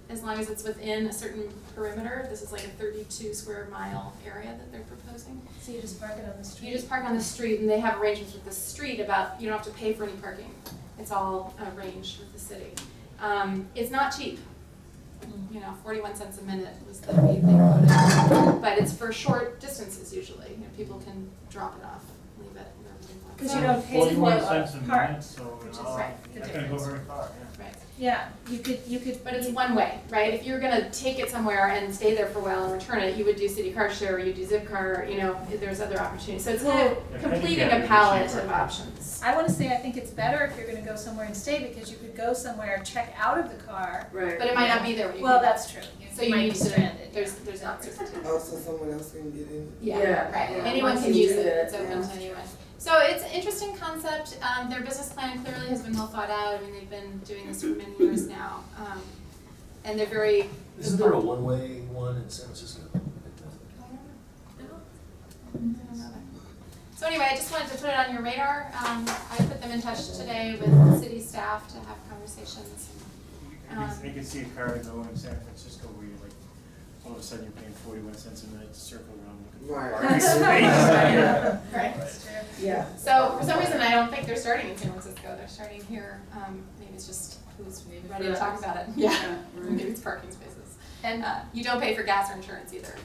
as long as it's within a certain perimeter. This is like a 32 square mile area that they're proposing. So you just park it on the street? You just park on the street, and they have arrangements with the street about, you don't have to pay for any parking. It's all arranged with the city. It's not cheap. 41 cents a minute was the rate they quoted. But it's for short distances usually. People can drop it off, leave it wherever they want. Because you don't pay 41 for cents a a park. minute, so Which is it's not the gonna go difference. very far, yeah. Right. Yeah, you could. But it's one way, right? If you're gonna take it somewhere and stay there for a while and return it, you would do city car share, or you do Zipcar, there's other opportunities. So it's kind of completing a palette of options. I want to say I think it's better if you're going to go somewhere and stay, because you could go somewhere, check out of the car. Right. But it might not be there when you Well, get that's true. So you might need be to, stranded. there's answers to. Oh, so someone else can get in? Yeah, right. Yeah. Anyone Once can you use do it. that, It's open yeah. to anyone. So it's an interesting concept. Their business plan clearly has been well thought out. I mean, they've been doing this for many years now. And they're very. Isn't there a one-way one in San Francisco? So anyway, I just wanted to put it on your radar. I put them in touch today with city staff to have conversations. You can see a car to go in San Francisco where you're like, all of a sudden you're paying 41 cents a minute to circle around looking for Right. parking space. Right. That's true. Yeah. So for some reason, I don't think they're starting in San Francisco. They're starting here. Maybe it's just who's ready to talk about it. Yeah. Maybe it's parking spaces. And You don't pay for gas or insurance either.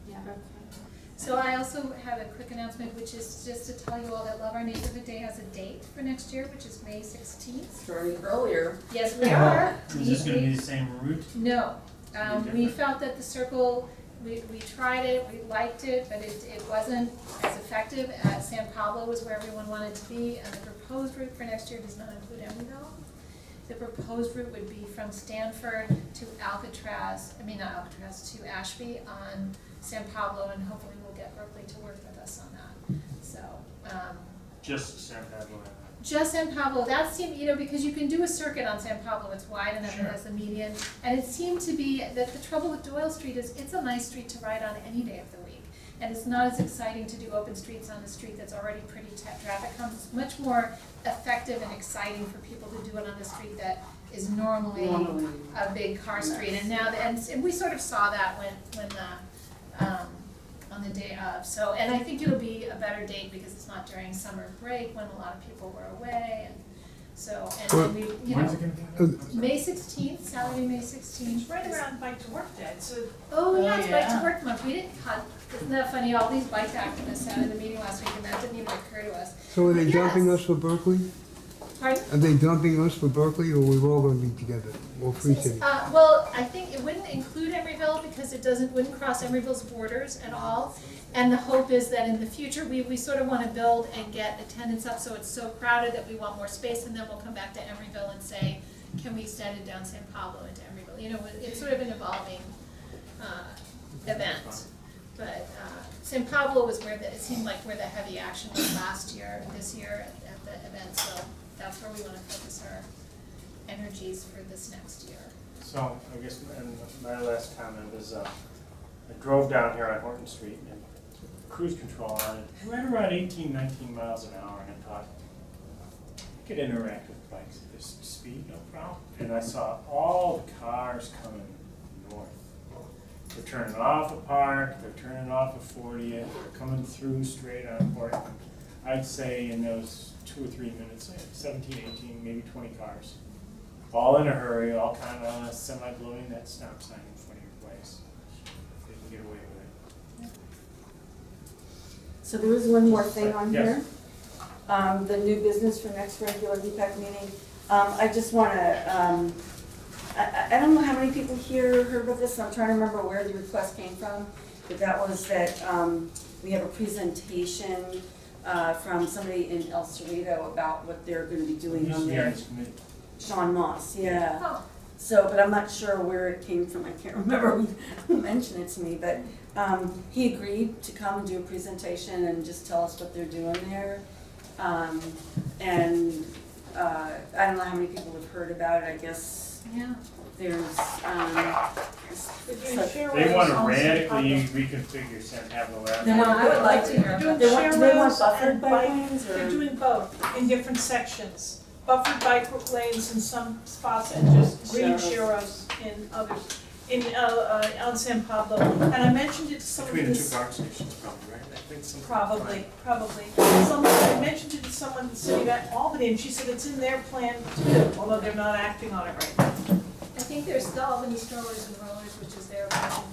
Yeah. so I also have a quick announcement, which is just to tell you all that Love Our Neighborhood Day has a date for next year, which is May 16th. Starting earlier. Yes, we are. Is this gonna be the same route? No, we different? felt that the circle, we tried it, we liked it, but it wasn't as effective as San Pablo was where everyone wanted to be, and the proposed route for next year does not include Emeryville. The proposed route would be from Stanford to to Ashby on San Pablo, and hopefully we'll get Berkeley to work with us on that. So, Just San Pablo. just San Pablo, that seemed, because you can do a circuit on San Pablo, it's wide enough, it has the median. And it seemed to be that the trouble with Doyle Street is it's a nice street to ride on any day of the week. And it's not as exciting to do open streets on a street that's already pretty traffic comes. It's much more effective and exciting for people to do it on a street that is normally a big car street. And now, and we sort of saw that when on the day of. So, and I think it'll be a better date because it's not during summer break when a lot of people were away, and so, and then we, When's it gonna be? May 16th, Saturday, May 16th. It's right around Bike to Work Day, so. Oh, yeah, it's Bike yeah. to Work Month. We didn't cut, isn't that funny? All these bike activists had in the meeting last week, and that didn't even occur to us. So are they Yes. jumping us for Berkeley? Pardon? Are they dumping us for Berkeley, or we're all gonna be together, all three cities? Well, I think it wouldn't include Emeryville because it wouldn't cross Emeryville's borders at all. And the hope is that in the future, we sort of want to build and get attendance up so it's so crowded that we want more space, and then we'll come back to Emeryville and say, can we extend it down San Pablo into Emeryville? You know, it's sort of an evolving event. But San Pablo was it seemed like where the heavy action was last year, this year at the event, so that's where we want to focus our energies for this next year. So I guess my last comment was I drove down here on Horton Street and cruise control on it, right around 18, 19 miles an hour, and I thought, I could interact with bikes at this speed, no problem. And I saw all the cars coming north. They're turning off a Park, they're turning off a 40th, they're coming through straight on Portland. I'd say in those 2 or 3 minutes, 17, 18, maybe 20 cars. All in a hurry, all kind of semi-blowing that stop sign in front of your place. If they can get away with it. So there is one more thing on Yes. here. The new business for next regular VPAC meeting. I just want to, I don't know how many people here heard of this, I'm trying to remember where the request came from, but that was that we have a presentation from somebody in El Cerrito about what they're going to be doing on their, Sean Moss, yeah. Oh. So, but I'm not sure where it came from, I can't remember who mentioned it to me, but he agreed to come and do a presentation and just tell us what they're doing there. And I don't know how many people have heard about it, I guess. Yeah. There's, They want to radically reconfigure San Pablo Avenue. I would like to hear. Doing They share want roads buffered and bike bike, lanes, they're or? doing both in different sections. Buffered bike lanes in some spots and just green Share share roads in others, on San Pablo. And I mentioned it to someone. Between the two guard stations, probably, right? I think something Probably, like probably. I mentioned it to someone in the city of Albany, and she said it's in their plan too, although they're not acting on it right now. I think there's the Albany Strollers and Rollers, which is their version,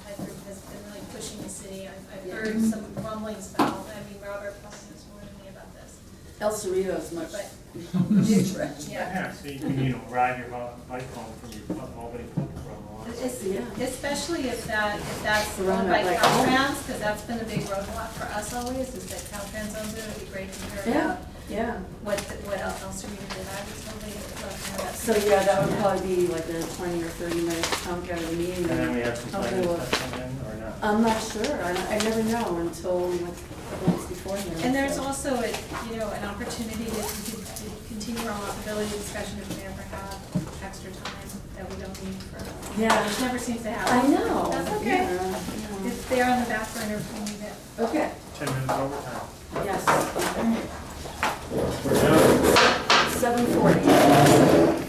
has been really pushing the city. I've heard some rumblings about, Robert probably knows more than me about this. El Cerrito is much But- different. Yeah, so you can, ride your bike home from your Albany Public Road. Especially if that's Around owned by that, like, Caltrans, because that's been a big roadblock for us always, is that Caltrans owns it. It'd be great to hear about Yeah. what else are we doing. I would totally love to know that. So yeah, that would probably be like a 20 or 30 minute chunk out of the meeting. And then we have some I'll plans do that come in or not? I'm not sure, I never know until like a couple months beforehand. And there's so. also an opportunity to continue our walkability discussion if we ever have extra time that we don't need for. Yeah. Which never seems to happen. I know. That's okay. Yeah. It's there on the back burner if we need it. Okay. 10 minutes overtime. Yes. We're done. 7:40.